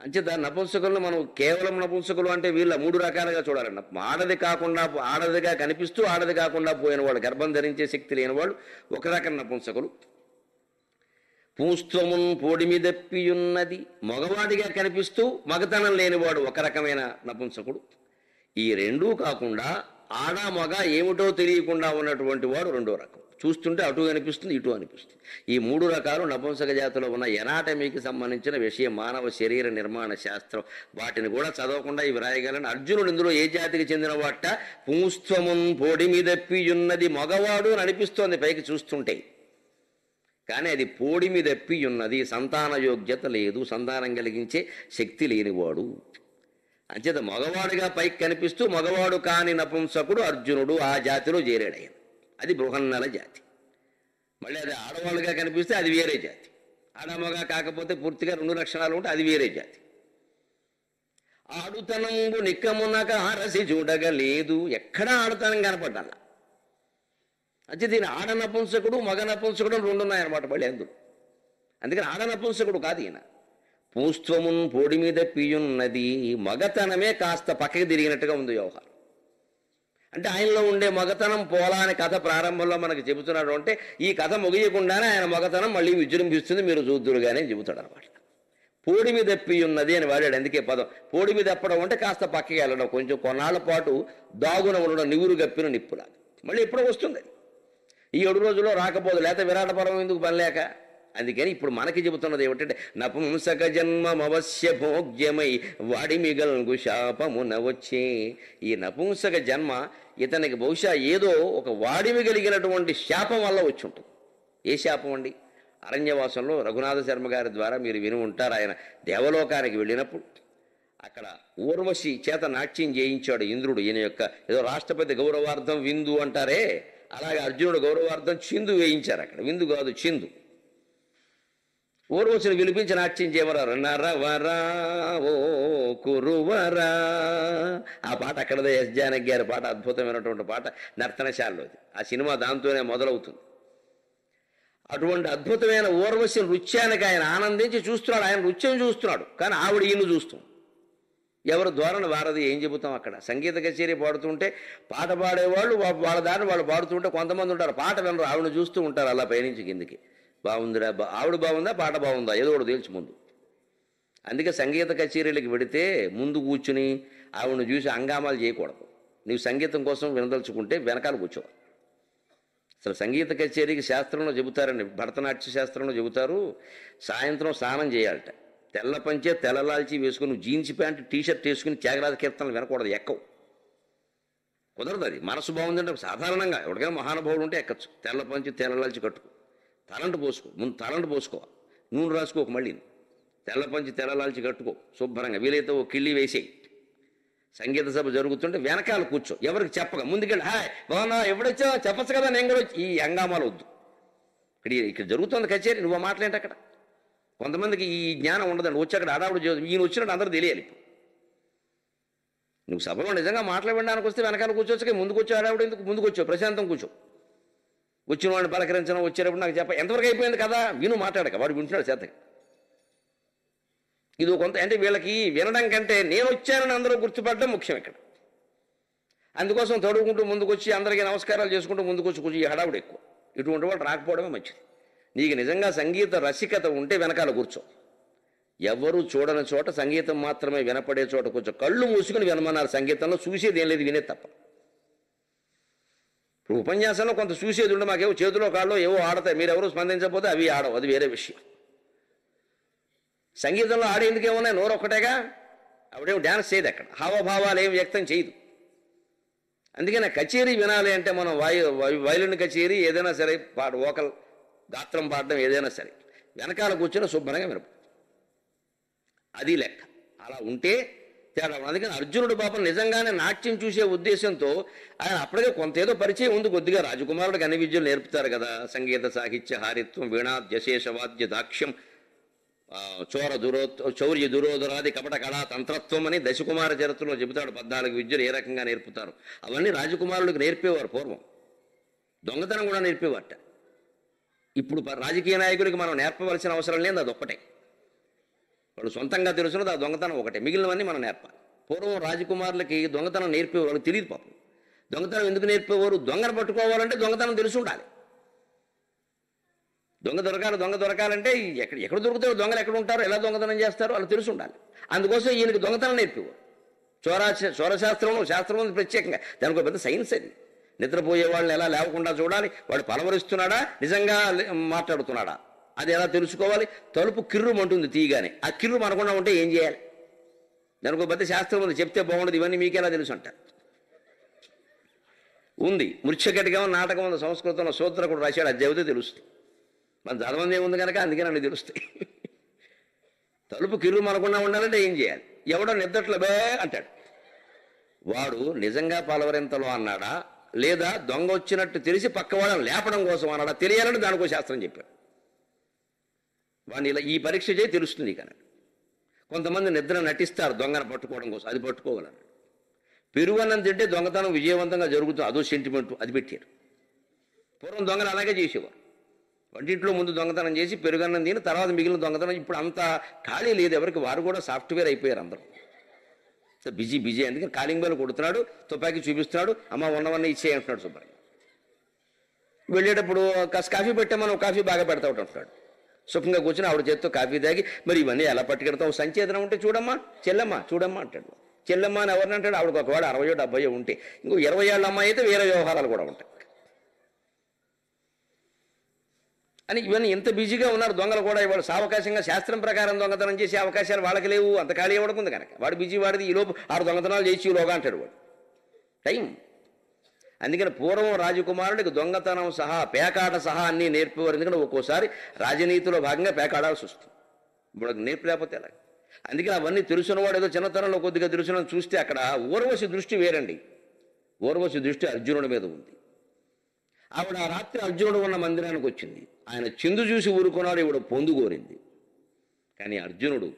A: అంచేత నపుంసకులను మనం కేవలం నపుంసకులు అంటే వీళ్ళ 3 రకాలుగా చూడాలన్న. ఆడది కాకుండా ఆడదిగా కనిపిస్తూ ఆడది కాకుండా పోయిన వాళ్ళు, గర్భం ధరించే శక్తి లేని వాళ్ళు ఒక రకం నపుంసకులు. పూస్త్వమున్ పోడి మీద పియున్నది, మగవాడిగా కనిపిస్తూ మగతనం లేనివాడు ఒక రకమైన నపుంసకుడు. ఈ రెండూ కాకుండా ఆడ మగ ఏమిటో తెలియకుండా ఉన్నటువంటి వాడు రెండో రకం. చూస్తుంటే అటు అనిపిస్తుంది ఇటు అనిపిస్తుంది. ఈ 3 రకాలు నపుంసక జాతిలో ఉన్న ఎనాటమీకి సంబంధించిన విషయం, మానవ శరీర నిర్మాణ శాస్త్రం. వాటిని కూడా చదవకుండా ఇవి రాయగలని. అర్జునుడు ఇందులో ఏ జాతికి చెందిన వాట? పుంస్త్వమున్ పొడి మీద పియున్నది, మగవాడు అని అనిపిస్తోంది పైకి చూస్తుంటే, కానీ అది పోడి మీద ఉన్నది. సంతాన యోగ్యత లేదు, సంతానం కలిగించే శక్తి లేనివాడు. అంచేత మగవాడుగా పైకి కనిపిస్తూ మగవాడు కాని నపుంసకుడు అర్జునుడు ఆ జాతిలో చేరాడయ్య. అది బృహన్నల జాతి. మళ్ళీ అది ఆడవాళ్ళుగా కనిపిస్తే అది వేరే జాతి. ఆడమగ కాకపోతే పూర్తిగా 2 లక్షణాలు ఉంటే అది వేరే జాతి. ఆడుతనంబు నిక్కమునక అరసి చూడగలేదు, ఎక్కడా ఆడుతనం కనపడ్డాల. అంటే దీని ఆడ నపుంసకుడు మగ నపుంసకుడు 2 ఉన్నాయన్నమాట మళ్ళీ అందులో. అందుకని ఆడ నపుంసకుడు కాదు ఈయన. పూస్త్వమున్ పొడి మీద పియున్నది, మగతనమే కాస్త పక్కకి తిరిగినట్టుగా ఉంది వ్యవహారం. అంటే ఆయనలో ఉండే మగతనం పోలా అనే కథ ప్రారంభంలో మనకు చెబుతున్నాడు. అంటే ఈ కథ ముగియకుండానే ఆయన మగతనం మళ్ళీ విజృంభిస్తుంది, మీరు చూద్దురుగానే చెబుతాడు అనమాట. పోడి మీద పియున్నది అని వాడాడు. అందుకే పదం పోడి మీద ఎప్పడం అంటే కాస్త పక్కకి వెళ్ళడం, కొంచెం కొన్నాళ్ల పాటు దాగున ఉండడం, నివురు గప్పిన నిప్పులాగా. మళ్ళీ ఎప్పుడో వస్తుంది. ఈ 7 రోజుల్లో రాకపోదు, లేకపోతే విరాట పర్వం ఎందుకు పని లేక. అందుకని ఇప్పుడు మనకి చెబుతున్నది ఏమిటంటే నపుంసక జన్మమవశ్య భోగ్యమై వాడి మిగల్గు శాపమున వచ్చే. ఈ నపుంసక జన్మ ఇతనికి బహుశా ఏదో ఒక వాడిమి కలిగినటువంటి శాపం వల్ల వచ్చి ఉంటుంది. ఏ శాపం అండి? అరణ్యవాసంలో రఘునాథ శర్మ గారి ద్వారా మీరు విని ఉంటారు. ఆయన దేవలోకానికి వెళ్ళినప్పుడు అక్కడ ఊర్వశి చేత నాట్యం చేయించాడు ఇంద్రుడు. ఈయన యొక్క ఏదో రాష్ట్రపతి గౌరవార్థం విందు అంటారే, అలాగే అర్జునుడు గౌరవార్థం చిందు వేయించారు అక్కడ. విందు కాదు, చిందు. ఊర్వశిని పిలిపించి నాట్యం చేయమన్నారు. నరవరా ఓ కురువరా, ఆ పాట అక్కడదే. ఎస్ జానకి గారి పాట, అద్భుతమైనటువంటి పాట, నర్తనశాలలోది. ఆ సినిమా దాంతోనే మొదలవుతుంది. అటువంటి అద్భుతమైన ఊర్వశి నృత్యానికి ఆయన ఆనందించి చూస్తున్నాడు. ఆయన నృత్యం చూస్తున్నాడు, కానీ ఆవిడ ఈయన చూస్తుంది. ఎవరు ధోరణి వారది, ఏం చెబుతాం అక్కడ. సంగీత కచేరీ పాడుతుంటే పాట పాడేవాళ్ళు వాళ్ళ దారిని వాళ్ళు పాడుతుంటే కొంతమంది ఉంటారు, పాట వినరు, ఆవిడ చూస్తూ ఉంటారు అలా పైనుంచి కిందికి. బాగుందిరా, ఆవిడ బాగుందా పాట బాగుందా ఏదో ఒకటి తెలుసు ముందు. అందుకే సంగీత కచేరీలకు పెడితే ముందు కూర్చుని ఆవిడను చూసి హంగామాలు చేయకూడదు. నీవు సంగీతం కోసం వినదలుచుకుంటే వెనకాల కూర్చోవాలి. అసలు సంగీత కచేరీకి శాస్త్రంలో చెబుతారండి, భరతనాట్య శాస్త్రంలో చెబుతారు, సాయంత్రం స్నానం చేయాలట. తెల్ల పంచే తెల్లలాల్చి వేసుకుని జీన్స్ ప్యాంట్ టీషర్ట్ వేసుకుని త్యాగరాజ కీర్తనలు వినకూడదు, ఎక్కవు. కుదరదు. అది మనసు బాగుందంటే సాధారణంగా ఎవరికైనా మహానుభావుడు ఉంటే ఎక్కచ్చు. తెల్ల పంచి తెల్లలాల్చి కట్టుకో, తలంటు పోసుకో, ముందు తలంటు పోసుకోవాలి, నూనె రాసుకోక, మళ్ళీ తెల్ల పంచి తెల్లలాల్చి కట్టుకో శుభ్రంగా, వీలైతే ఓ కిళ్ళి వేసేయి. సంగీత సభ జరుగుతుంటే వెనకాల కూర్చో, ఎవరికి చెప్పగా ముందుకెళ్ళి హాయ్ బాగున్నా ఎప్పుడొచ్చా చెప్పచ్చు కదా నేను కూడా వచ్చి, ఈ హంగామాలు వద్దు. ఇక్కడ జరుగుతుంది కచేరీ, నువ్వు మాట్లాడేంటి అక్కడ. కొంతమందికి ఈ జ్ఞానం ఉండదండి, వచ్చి అక్కడ ఆడావుడు ఈయన వచ్చినట్టు అందరూ తెలియాలి. నువ్వు సభలో నిజంగా మాట్లాడడానికి వస్తే వెనకాల కూర్చోవచ్చు, ముందుకు వచ్చి ఆడావుడు ఎందుకు, ముందుకు వచ్చావు ప్రశాంతం కూర్చో. వచ్చిన వాడిని పలకరించడం, వచ్చేటప్పుడు నాకు చెప్ప ఎంతవరకు అయిపోయింది కదా, విను మాట్లాడక, వాడు వింటున్నాడు చేతగా. ఇది కొంత అంటే వీళ్ళకి వినడం కంటే నేను వచ్చానని అందరూ గుర్తుపడడం ముఖ్యం ఇక్కడ. అందుకోసం తడుగుకుంటూ ముందుకు వచ్చి అందరికీ నమస్కారాలు చేసుకుంటూ ముందుకు వచ్చి కూర్చో, ఈ హడావుడు ఎక్కువ. ఇటువంటి వాళ్ళు రాకపోవడమే మంచిది. నీకు నిజంగా సంగీత రసికత ఉంటే వెనకాల కూర్చో. ఎవరు చూడని చోట, సంగీతం మాత్రమే వినపడే చోట కొంచెం కళ్ళు మూసుకుని వినమన్నారు. సంగీతంలో చూసేది ఏం లేదు, వినే తప్ప. ఇప్పుడు ఉపన్యాసంలో కొంత చూసేది ఉంటే మాకేవో చేతిలో కాళ్ళు ఏవో ఆడతాయి, మీరు ఎవరు స్పందించకపోతే అవి ఆడవు, అది వేరే విషయం. సంగీతంలో ఆడేందుకు ఏమున్నాయి, నోరు ఒక్కటేగా. ఆవిడేమో డ్యాన్స్ చేయదు, అక్కడ హావభావాలు ఏం వ్యక్తం చేయదు. అందుకని కచేరీ వినాలి అంటే మనం వైలిన్ కచేరీ ఏదైనా సరే, వోకల్ గాత్రం పాడడం ఏదైనా సరే వెనకాల కూర్చొని శుభ్రంగా వినపడు, అది లెక్క. అలా ఉంటే తేడా. అందుకని అర్జునుడు పాపం నిజంగానే నాట్యం చూసే ఉద్దేశంతో ఆయన అప్పటికే కొంత ఏదో పరిచయం ఉంది కొద్దిగా. రాజకుమారుడికి అన్ని విద్యలు నేర్పుతారు కదా, సంగీత సాహిత్య హారిత్వం వీణా జశేషవాద్య దాక్ష్యం చౌర్య దురోధరాది కపట కళా తంత్రత్వం అని దశకుమార చరిత్రలో చెబుతాడు. 14 విద్యలు ఏ రకంగా నేర్పుతారు అవన్నీ రాజకుమారుడికి నేర్పేవారు పూర్వం. దొంగతనం కూడా నేర్పేవారట. ఇప్పుడు రాజకీయ నాయకుడికి మనం నేర్పవలసిన అవసరం లేదు, అది ఒక్కటే. వాళ్ళు సొంతంగా తెలుసున్నది ఆ దొంగతనం ఒకటే, మిగిలినవన్నీ మనం నేర్పాలి. పూర్వం రాజకుమారులకి దొంగతనం నేర్పేవారు, వాళ్ళకి తెలియదు పాపం. దొంగతనం ఎందుకు నేర్పేవారు, దొంగను పట్టుకోవాలంటే దొంగతనం తెలిసి ఉండాలి. దొంగ దొరకాలంటే ఎక్కడ దొరుకుతారో, దొంగలు ఎక్కడ ఉంటారో, ఎలా దొంగతనం చేస్తారో అలా తెలిసి ఉండాలి. అందుకోసం ఈయనకి దొంగతనం నేర్పేవారు. శాస్త్రం ఉంది ప్రత్యేకంగా, దానికి పెద్ద సైన్స్ అది. నిద్రపోయే వాళ్ళని ఎలా లేవకుండా చూడాలి, వాడు పలవరిస్తున్నాడా నిజంగా మాట్లాడుతున్నాడా అది ఎలా తెలుసుకోవాలి. తలుపు కిర్రు అంటుంది తీయగానే, ఆ కిర్రు మనకుండా ఉంటే ఏం చేయాలి, దానికి పెద్ద శాస్త్రం ఉంది, చెప్తే బాగుండదు. ఇవన్నీ మీకెలా తెలుసు అంటారు. ఉంది మృచ్ఛకటిగా నాటకం ఉంది సంస్కృతంలో, సూత్రకుడు రాశాడు, అది చదివితే తెలుస్తుంది. మన చదవంది ఏముంది కనుక అందుకే నన్ను తెలుస్తాయి. తలుపు కిర్రు మనకుండా ఉండాలంటే ఏం చేయాలి, ఎవడో నిద్రట్లో బే అంటాడు, వాడు నిజంగా పలవరింతలో అన్నాడా లేదా దొంగ వచ్చినట్టు తెలిసి పక్కవాడని లేపడం కోసం అన్నాడా తెలియాలని దానికో శాస్త్రం చెప్పాడు. వాడిని ఇలా ఈ పరీక్ష చేయి తెలుస్తుంది. కానీ కొంతమంది నిద్ర నటిస్తారు దొంగను పట్టుకోవడం కోసం, అది పట్టుకోగలరు. పెరుగన్నం తింటే దొంగతనం విజయవంతంగా జరుగుతుంది, అదో సెంటిమెంట్, అది పెట్టారు. పూర్వం దొంగలు అలాగే చేసేవారు. వంటింట్లో ముందు దొంగతనం చేసి పెరుగన్నం తిని తర్వాత మిగిలిన దొంగతనం. ఇప్పుడు అంత ఖాళీ లేదు ఎవరికి, వారు కూడా సాఫ్ట్వేర్ అయిపోయారు అందరూ. బిజీ. అందుకని కాలింగ్ బెల్ కొడుతున్నాడు, తుపాకీ చూపిస్తున్నాడు, అమ్మ ఉన్నవన్నీ ఇచ్చే అంటున్నాడు శుభ్రంగా. వెళ్ళేటప్పుడు కాఫీ పెట్టామని కాఫీ బాగా పెడతా అంటున్నాడు. సుఖంగా కూర్చొని ఆవిడ చేత్తో కాఫీ తాగి, మరి ఇవన్నీ ఎలా పట్టుకెడతావు, సంచేతనం ఉంటే చూడమ్మా చెల్లమ్మా చూడమ్మా అంటాడు. చెల్లమ్మ అని ఎవరిని అంటాడు, ఆవిడకి ఒకవేళ 60 70 ఉంటే, ఇంకో 20 ఏళ్ళ అమ్మాయి అయితే వేరే వ్యవహారాలు కూడా ఉంటాయి అని. ఇవన్నీ ఎంత బిజీగా ఉన్నారు దొంగలు కూడా. ఇవాళ సావకాశంగా శాస్త్రం ప్రకారం దొంగతనం చేసే అవకాశాలు వాళ్ళకి లేవు, అంత ఖాళీ ఇవ్వడుకుంది కనుక. వాడు బిజీ, వాడిది ఈలోపు 6 దొంగతనాలు చేసి ఈలోగా అంటాడు వాడు, టైం. అందుకని పూర్వం రాజకుమారుడికి దొంగతనం సహా పేకాట సహా అన్నీ నేర్పేవారు. ఎందుకంటే ఒక్కోసారి రాజనీతిలో భాగంగా పేకాడాల్సి వస్తుంది, ఇప్పుడు నేర్పలేకపోతే ఎలా. అందుకని అవన్నీ తెలుసున్నవాడు ఏదో చిన్నతనంలో కొద్దిగా తెలుసున్న చూస్తే అక్కడ ఊర్వశి దృష్టి వేరండి. ఊర్వశి దృష్టి అర్జునుడి మీద ఉంది. ఆవిడ ఆ రాత్రి అర్జునుడు ఉన్న మందిరానికి వచ్చింది. ఆయన చిందు చూసి ఊరుకున్నాడు, ఇవిడ పొందుకోరింది. కానీ అర్జునుడు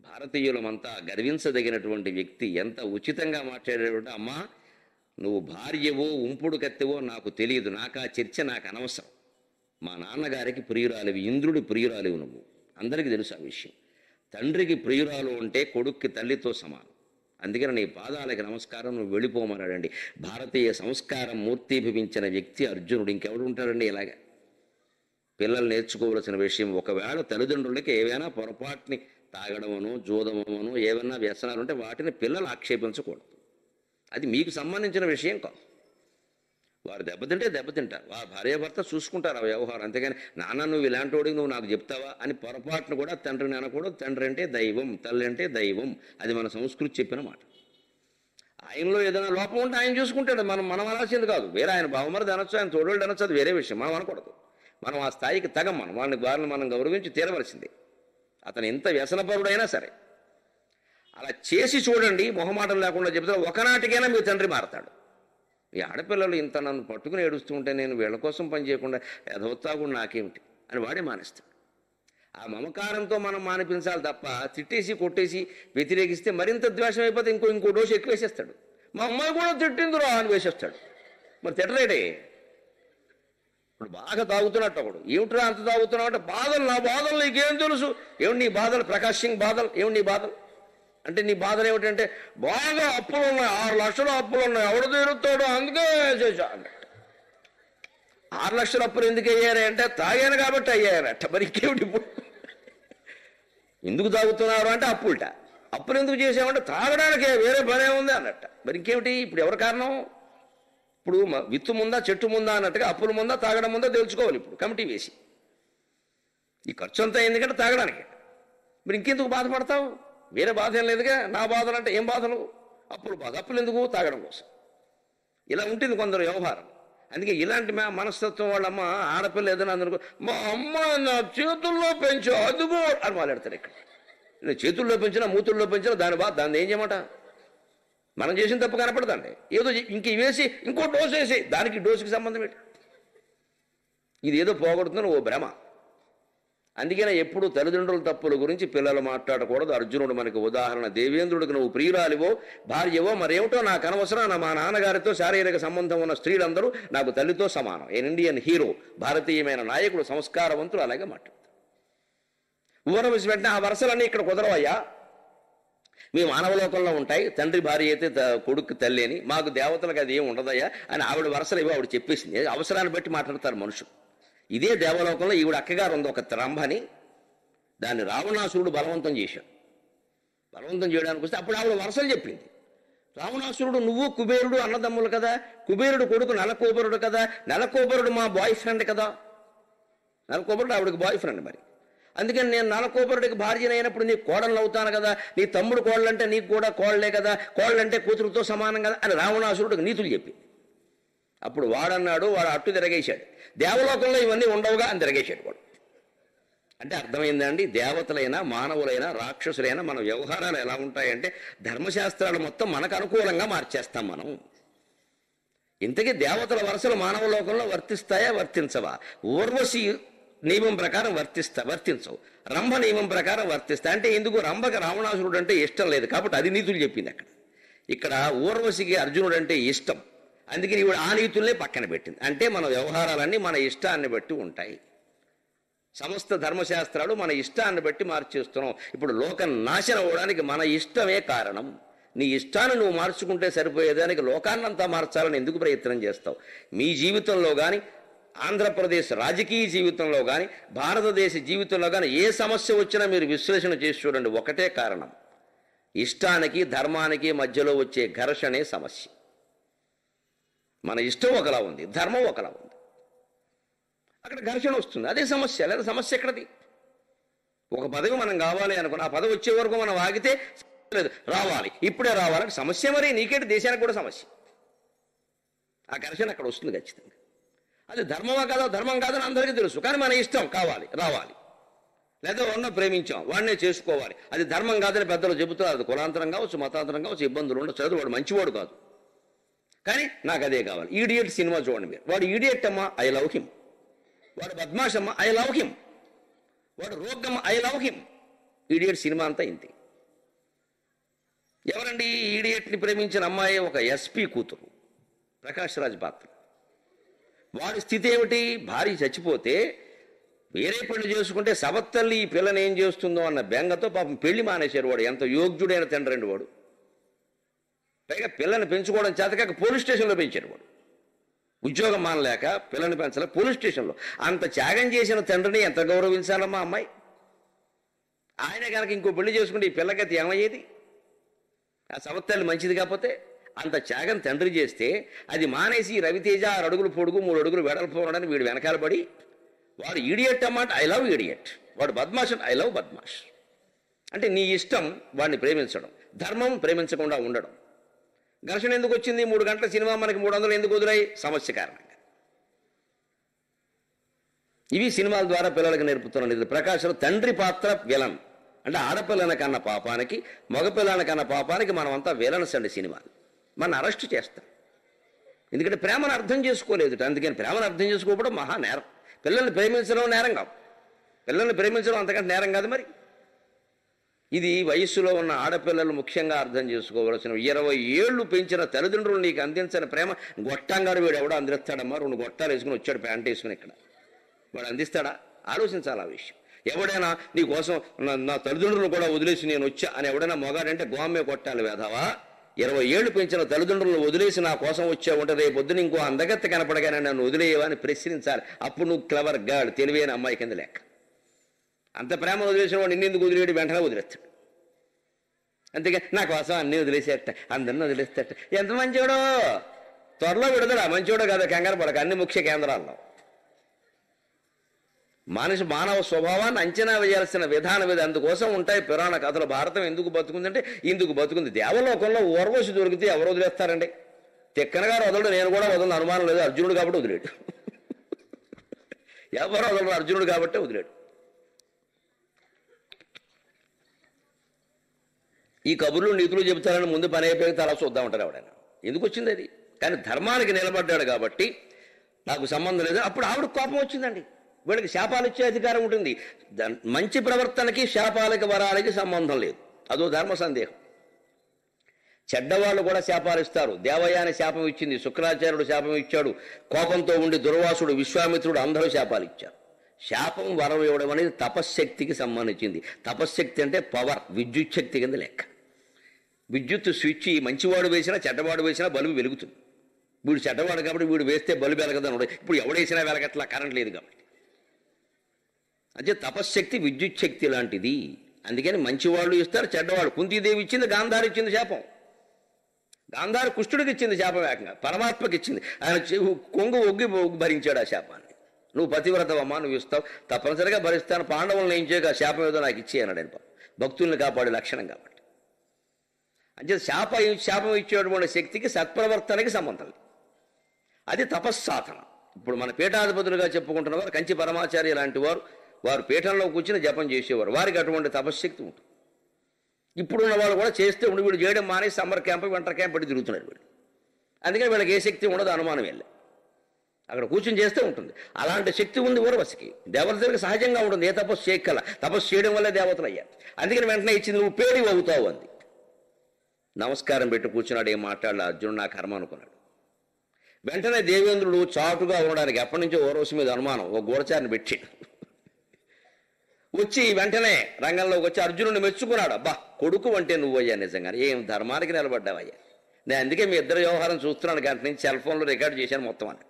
A: భారతీయులమంతా గర్వించదగినటువంటి వ్యక్తి. ఎంత ఉచితంగా మాట్లాడేటువంటి, అమ్మా నువ్వు భార్యవో ఉంపుడు కత్తెవో నాకు తెలియదు, నాకు ఆ చర్చ నాకు అనవసరం. మా నాన్నగారికి ప్రియురాలివి, ఇంద్రుడి ప్రియురాలివి నువ్వు, అందరికీ తెలుసు ఆ విషయం. తండ్రికి ప్రియురాలు అంటే కొడుక్కి తల్లితో సమానం. అందుకని నీ పాదాలకి నమస్కారం, నువ్వు వెళ్ళిపోమన్నాడండి. భారతీయ సంస్కారం మూర్తిభవించిన వ్యక్తి అర్జునుడు. ఇంకెవడు ఉంటాడండి ఇలాగా. పిల్లలు నేర్చుకోవలసిన విషయం, ఒకవేళ తల్లిదండ్రులకి ఏవైనా పొరపాటుని తాగడమనో జోదమనో ఏమైనా వ్యసనాలు ఉంటే వాటిని పిల్లలు ఆక్షేపించకూడదు. అది మీకు సంబంధించిన విషయం కాదు. వారు దెబ్బతింటే దెబ్బతింటారు, వారు భార్యాభర్త చూసుకుంటారు ఆ వ్యవహారం. అంతేగాని నాన్న నువ్వు ఇలాంటి వాడికి నువ్వు నాకు చెప్తావా అని పొరపాటును కూడా తండ్రిని అనకూడదు. తండ్రి అంటే దైవం, తల్లి అంటే దైవం. అది మన సంస్కృతి చెప్పిన మాట. ఆయనలో ఏదైనా లోపం ఉంటే ఆయన చూసుకుంటాడు. మనం అనాల్సింది కాదు. వేరే ఆయన బావమరిది అనొచ్చు, ఆయన తోడోళ్ళు అనొచ్చు, అది వేరే విషయం. మనం అనకూడదు. మనం ఆ స్థాయికి తగం. వారిని మనం గౌరవించి తీరవలసిందే, అతను ఎంత వ్యసనపరుడైనా సరే. అలా చేసి చూడండి, మొహమాటం లేకుండా చెబుతారు. ఒకనాటికైనా మీ తండ్రి మారతాడు. ఈ ఆడపిల్లలు ఇంత నన్ను పట్టుకుని ఏడుస్తూ ఉంటే నేను వీళ్ళ కోసం పని చేయకుండా యథోత్సాహం నాకేమిటి అని వాడే మానేస్తాడు. ఆ మమకారంతో మనం మానిపించాలి తప్ప తిట్టేసి కొట్టేసి వ్యతిరేకిస్తే మరింత ద్వేషం అయిపోతే ఇంకో డోసు ఎక్కువ వేసేస్తాడు. మా అమ్మాయి కూడా తిట్టిందిరా అని వేసేస్తాడు. మరి తిట్టలేడే. ఇప్పుడు బాగా తాగుతున్నట్టు ఒకడు, ఏమిట్రా అంత తాగుతున్నావు అంటే, బాధలు, నా బాధలు నీకేం తెలుసు, ఏమిటి నీ బాధలు, ప్రకాష్ సింగ్ బాధలు, ఏమిటి నీ బాధలు అంటే, నీ బాధలు ఏమిటంటే బాగా అప్పులు ఉన్నాయి, 6 లక్షల అప్పులు ఉన్నాయి, ఎవడు తీరుతాడు అందుకే చేశా అన్నట్టు. 6 లక్షల అప్పులు ఎందుకు అయ్యారు అంటే, తాగాను కాబట్టి అయ్యారట. మరి ఇంకేమిటి ఇప్పుడు, ఎందుకు తాగుతున్నారు అంటే అప్పులు ఎందుకు చేసామంటే తాగడానికే, వేరే పనే ఉంది అన్నట్ట. మరి ఇంకేమిటి ఇప్పుడు, ఎవరి కారణం? ఇప్పుడు విత్తు ముందా చెట్టు ముందా అన్నట్టుగా అప్పుల ముందా తాగడం ముందా తెలుసుకోవాలి. ఇప్పుడు కమిటీ వేసి ఈ ఖర్చు అంతా ఎందుకంటే తాగడానికి. మరి ఇంకెందుకు బాధపడతావు? వేరే బాధ ఏం లేదుగా. నా బాధలు అంటే ఏం బాధలు? అప్పులు బాధ. అప్పులు ఎందుకు? తాగడం కోసం. ఇలా ఉంటుంది కొందరు వ్యవహారం. అందుకే ఇలాంటి మనస్తత్వం వాళ్ళమ్మ ఆడపిల్ల ఏదైనా అందరికీ, మా అమ్మ నా చేతుల్లో పెంచు అదుగో అని మాట్లాడతారు. ఇక్కడ నేను చేతుల్లో పెంచినా మూతుల్లో పెంచినా దాని బాధ, దాన్ని ఏం చేయమాట? మనం చేసిన తప్పు కనపడదండి. ఏదో ఇంక వేసి ఇంకో డోసు వేసి, దానికి డోసుకి సంబంధం ఏంటి? ఇది ఏదో పోగొడుతుందని ఓ భ్రమ. అందుకనే ఎప్పుడు తల్లిదండ్రుల తప్పుల గురించి పిల్లలు మాట్లాడకూడదు. అర్జునుడు మనకి ఉదాహరణ. దేవేంద్రుడికి నువ్వు ప్రియురాలివో భార్యవో మరేమిటో నాకు అనవసరం, మా నాన్నగారితో శారీరక సంబంధం ఉన్న స్త్రీలందరూ నాకు తల్లితో సమానం. ఇండియన్ హీరో, భారతీయమైన నాయకుడు, సంస్కారవంతుడు అలాగే మాట్లాడతారు. ఊరవసి వెంటనే ఆ వరుసలన్నీ ఇక్కడ కుదరవయ్యా, మీ మానవలోకంలో ఉంటాయి, తండ్రి భార్య అయితే కొడుకు తల్లి అని, మాకు దేవతలకు అది ఏం ఉండదయ్యా అని ఆవిడ వరుసలు ఇవ్వ ఆవిడ చెప్పేసింది. అవసరాన్ని బట్టి మాట్లాడతారు మనుషులు. ఇదే దేవలోకంలో ఈవిడ అక్కగారు ఉంది ఒక రంభని, దాన్ని రావణాసురుడు బలవంతం చేశాడు. బలవంతం చేయడానికి వస్తే అప్పుడు ఆవిడ వరుసలు చెప్పింది. రావణాసురుడు నువ్వు కుబేరుడు అన్నదమ్ములు కదా, కుబేరుడు కొడుకు నలకోబరుడు కదా, నలకోబరుడు మా బాయ్ ఫ్రెండ్ కదా. నలకోబరుడు ఆవిడకి బాయ్ ఫ్రెండ్. మరి అందుకని నేను నలకోబరుడికి భార్యనైనప్పుడు నీకు కోడలు అవుతాను కదా, నీ తమ్ముడు కోళ్ళంటే నీకు కూడా కోళ్లే కదా, కోళ్ళంటే కూతురుతో సమానం కదా అని రావణాసురుడికి నీతులు చెప్పి, అప్పుడు వాడన్నాడు, వాడు అట్టు తిరగేశాడు. దేవలోకంలో ఇవన్నీ ఉండవుగా అని తిరగేశాడు వాడు. అంటే అర్థమైందండి, దేవతలైనా మానవులైనా రాక్షసులైనా మన వ్యవహారాలు ఎలా ఉంటాయంటే ధర్మశాస్త్రాలు మొత్తం మనకు అనుకూలంగా మార్చేస్తాం మనం. ఇంతకీ దేవతల వరుసలు మానవ లోకంలో వర్తిస్తాయా వర్తించవా? ఊర్వశి నియమం ప్రకారం వర్తించవు, రంభ నియమం ప్రకారం వర్తిస్తాయి. అంటే ఎందుకు? రంభకి రావణాసురుడు అంటే ఇష్టం లేదు కాబట్టి అది నీతులు చెప్పింది అక్కడ. ఇక్కడ ఊర్వశికి అర్జునుడు అంటే ఇష్టం, అందుకని ఇవి ఆ నీతుల్నే పక్కన పెట్టింది. అంటే మన వ్యవహారాలన్నీ మన ఇష్టాన్ని బట్టి ఉంటాయి. సమస్త ధర్మశాస్త్రాలు మన ఇష్టాన్ని బట్టి మార్చేస్తున్నాం. ఇప్పుడు లోకం నాశనం అవ్వడానికి మన ఇష్టమే కారణం. నీ ఇష్టాన్ని నువ్వు మార్చుకుంటే సరిపోయేదానికి లోకాన్నంతా మార్చాలని ఎందుకు ప్రయత్నం చేస్తావు? మీ జీవితంలో కానీ, ఆంధ్రప్రదేశ్ రాజకీయ జీవితంలో కానీ, భారతదేశ జీవితంలో కానీ ఏ సమస్య వచ్చినా మీరు విశ్లేషణ చేసి చూడండి, ఒకటే కారణం, ఇష్టానికి ధర్మానికి మధ్యలో వచ్చే ఘర్షణే సమస్య. మన ఇష్టం ఒకలా ఉంది, ధర్మం ఒకలా ఉంది, అక్కడ ఘర్షణ వస్తుంది, అదే సమస్య. లేదా సమస్య ఎక్కడది? ఒక పదవి మనం కావాలి అనుకున్న ఆ పదవి వచ్చే వరకు మనం ఆగితే లేదు, రావాలి ఇప్పుడే రావాలంటే సమస్య. మరి నీకేంటి, దేశానికి కూడా సమస్య. ఆ ఘర్షణ అక్కడ వస్తుంది ఖచ్చితంగా. అది ధర్మమా కాదో, ధర్మం కాదని అందరికీ తెలుసు, కానీ మన ఇష్టం కావాలి, రావాలి. లేదా వాడిని ప్రేమించాం, వాడినే చేసుకోవాలి, అది ధర్మం కాదని పెద్దలు చెబుతారు. అది కులాంతరం కావచ్చు, మతాంతరం కావచ్చు, ఇబ్బందులు ఉండొచ్చు, చదువు వాడు మంచివాడు కాదు, కానీ నాకు అదే కావాలి. ఈడియట్ సినిమా చూడండి మీరు. వాడు ఈడియట్ అమ్మా, ఐ లవ్ హిమ్. వాడు బద్మాష్ అమ్మ, ఐ లవ్ హిమ్. వాడు రోగమ్మ, ఐ లవ్ హిమ్. ఈడియట్ సినిమా అంతా ఇంతే. ఎవరండి ఈడియట్ని ప్రేమించిన అమ్మాయి? ఒక ఎస్పీ కూతురు, ప్రకాష్ రాజ్ పాత్ర. వాడి స్థితి ఏమిటి? భార్య చచ్చిపోతే వేరే పెళ్లి చేసుకుంటే సవత్తల్లి ఈ పిల్లని ఏం చేస్తుందో అన్న బెంగతో పాపం పెళ్లి మానేశారు. వాడు ఎంత యోగ్యుడైన తండ్రి వాడు. పైగా పిల్లని పెంచుకోవడం చేతకాక పోలీస్ స్టేషన్లో పెంచాడు వాడు. ఉద్యోగం మానలేక పిల్లని పెంచలే, పోలీస్ స్టేషన్లో. అంత త్యాగం చేసిన తండ్రిని ఎంత గౌరవించాలమ్మా అమ్మాయి? ఆయన కనుక ఇంకో పెళ్లి చేసుకుంటే ఈ పిల్లగతి ఏమయ్యేది? ఆ సవత్తల్లి మంచిది కాకపోతే అంత త్యాగం తండ్రి చేస్తే అది మానేసి రవితేజ 6 అడుగులు పొడుగు 3 అడుగులు వెడల్పు ఉండని వీడు వెనకాల పడి వాడు ఈడియట్ అన్నమాట, ఐ లవ్ ఈడియట్, వాడు బద్మాష్ అంటే ఐ లవ్ బద్మాష్. అంటే నీ ఇష్టం వాడిని ప్రేమించడం, ధర్మం ప్రేమించకుండా ఉండడం. ఘర్షణ ఎందుకు వచ్చింది? 3 గంటల సినిమా మనకి 300 ఎందుకు వదిలాయి? సమస్య కారణంగా. ఇవి సినిమాల ద్వారా పిల్లలకు నేర్పుతున్న ప్రకాశం తండ్రి పాత్ర విలన్. అంటే ఆడపిల్లన కన్న పాపానికి మగపిల్లన కన్న పాపానికి మనమంతా విలన్స్ అండి. సినిమాలు మన అరెస్ట్ చేస్తాం, ఎందుకంటే ప్రేమను అర్థం చేసుకోలేదు. అందుకని ప్రేమను అర్థం చేసుకోవడం మహా నేరం. పిల్లల్ని ప్రేమించడం నేరం కాదు, పిల్లల్ని ప్రేమించడం అంతకంటే నేరం కాదు. మరి ఇది వయస్సులో ఉన్న ఆడపిల్లలు ముఖ్యంగా అర్థం చేసుకోవలసిన. 20 ఏళ్ళు పెంచిన తల్లిదండ్రులు నీకు అందించిన ప్రేమ గొట్టంగాడు వీడు ఎవడో అందిస్తాడమ్మా. 2 గొట్టాలు వేసుకుని వచ్చాడు, ప్యాంట్ వేసుకుని, ఇక్కడ వాడు అందిస్తాడా? ఆలోచించాలి ఆ విషయం. ఎవడైనా నీ కోసం నా తల్లిదండ్రులు కూడా వదిలేసి నేను వచ్చా అని ఎవడైనా మొగాడంటే గోమే కొట్టాలి వేధవా. 20 ఏళ్ళు పెంచిన తల్లిదండ్రులను వదిలేసి నా కోసం వచ్చావుంటే రేపు పొద్దున ఇంకో అందగత్తి కనపడగానే నన్ను వదిలేయవని ప్రశ్నించాలి. అప్పుడు నువ్వు క్లవర్ గాడ్, తెలివైన అమ్మాయి కింద లెక్క. అంత ప్రేమ వదిలేసిన వాడు నిన్నెందుకు వదిలేడు? వెంటనే వదిలేస్తాడు. అంతేగా నా కోసం అన్నీ వదిలేసేట, అందరిని వదిలేస్తాట. ఎంత మంచోడో! త్వరలో విడదడా మంచోడో కాదు, కంగారు పడక. అన్ని ముఖ్య కేంద్రాల్లో మానవ స్వభావాన్ని అంచనా వేయాల్సిన విధానం ఇది. అందుకోసం ఉంటాయి పురాణ కథలు. భారతం ఎందుకు బతుకుందంటే ఇందుకు బతుకుంది. దేవలోకంలో ఊర్వశి దొరికితే ఎవరు వదిలేస్తారండి? తిక్కనగారు వదలడు, నేను కూడా వదలను, అనుమానం లేదు. అర్జునుడు కాబట్టి వదిలేడు. ఎవరు వదలడు, అర్జునుడు కాబట్టి వదిలేడు. ఈ కబుర్లు నీతులు చెబుతారని ముందు పని అయిపోయి అలా చూద్దామంటారు ఎవడైనా. ఎందుకు వచ్చింది అది? కానీ ధర్మానికి నిలబడ్డాడు కాబట్టి నాకు సంబంధం లేదు. అప్పుడు ఆవిడ కోపం వచ్చిందండి. వీళ్ళకి శాపాలు ఇచ్చే అధికారం ఉంటుంది. మంచి ప్రవర్తనకి శాపాలకి వరాలకి సంబంధం లేదు. అదో ధర్మ సందేహం. చెడ్డవాళ్ళు కూడా శాపాలు ఇస్తారు. దేవయాని శాపం ఇచ్చింది, శుక్రాచార్యుడు శాపం ఇచ్చాడు, కోపంతో ఉండి దుర్వాసుడు, విశ్వామిత్రుడు అందరూ శాపాలు ఇచ్చారు. శాపం వరం ఇవ్వడం అనేది తపశ్శక్తికి సంబంధించింది. తపశ్శక్తి అంటే పవర్, విద్యుత్ శక్తి కింద లెక్క. విద్యుత్ స్విచ్ మంచివాడు వేసినా చెడ్డవాడు వేసినా బల్బు వెలుగుతుంది. వీడు చెడ్డవాడు కాబట్టి వీడు వేస్తే బల్బు వెలగదని. ఇప్పుడు ఎవడేసినా వెలగట్లా, కరెంట్ లేదు కాబట్టి. అంటే తపశ్శక్తి విద్యుత్ శక్తి లాంటిది. అందుకని మంచివాళ్ళు ఇస్తారు, చెడ్డవాళ్ళు. కుంతీదేవి ఇచ్చింది, గాంధారి ఇచ్చింది శాపం. గాంధారి కుష్ఠుడికి ఇచ్చింది శాపం, ఏకంగా పరమాత్మకి ఇచ్చింది. ఆయన కొంగు ఒగ్గి భరించాడు ఆ శాపాన్ని. నువ్వు పతివ్రతవమ్మా, నువ్వు ఇస్తావు, తప్పనిసరిగా భరిస్తాను, పాండవులను ఏం చేయక శాపం ఏదో నాకు ఇచ్చే అన్నాడు ఆయన. భక్తుల్ని కాపాడే లక్షణం కాబట్టి. అంటే శాపం ఇచ్చేటువంటి శక్తికి సత్ప్రవర్తనకి సంబంధం లేదు. అది తపస్సాధన. ఇప్పుడు మన పీఠాధిపతులుగా చెప్పుకుంటున్న వారు కంచి పరమాచార్య లాంటి వారు పీఠంలో కూర్చుని జపం చేసేవారు. వారికి అటువంటి తపశ్శక్తి ఉంటుంది. ఇప్పుడున్న వాళ్ళు కూడా చేస్తే ఉండి వీడు చేయడం మానేసి సమ్మర్ క్యాంప్, వింటర్ క్యాంప్ పెట్టి తిరుగుతున్నాడు వీడు. అందుకని వీళ్ళకి ఏ శక్తి ఉండదు, అనుమానం వెళ్ళే. అక్కడ కూర్చొని చేస్తే ఉంటుంది. అలాంటి శక్తి ఉంది ఊర్వశికి. దేవతలకు సహజంగా ఉంటుంది. ఏ తపస్సు చేయగల, తపస్సు చేయడం వల్లే దేవతలు అయ్యారు. అందుకని వెంటనే ఇచ్చింది, నువ్వు పేడి అవుతావు అంది. నమస్కారం పెట్టి కూర్చున్నాడు, ఏం మాట్లాడలే. అర్జునుడు నా కర్మ అనుకున్నాడు. వెంటనే దేవేంద్రుడు చాటుగా ఉండడానికి ఎప్పటి నుంచో ఊర్వశి మీద అనుమానం, ఒక గూఢచారిని పెట్టి వచ్చి వెంటనే రంగంలోకి వచ్చి అర్జునుడిని మెచ్చుకున్నాడు. అబ్బా, కొడుకు అంటే నువ్వయ్యా, నిజంగా ఏం ధర్మానికి నిలబడ్డావయ్యా. నేను అందుకే మీ ఇద్దరు వ్యవహారం చూస్తున్నాను, గంట నుంచి సెల్ ఫోన్లో రికార్డు చేశాను మొత్తం అని.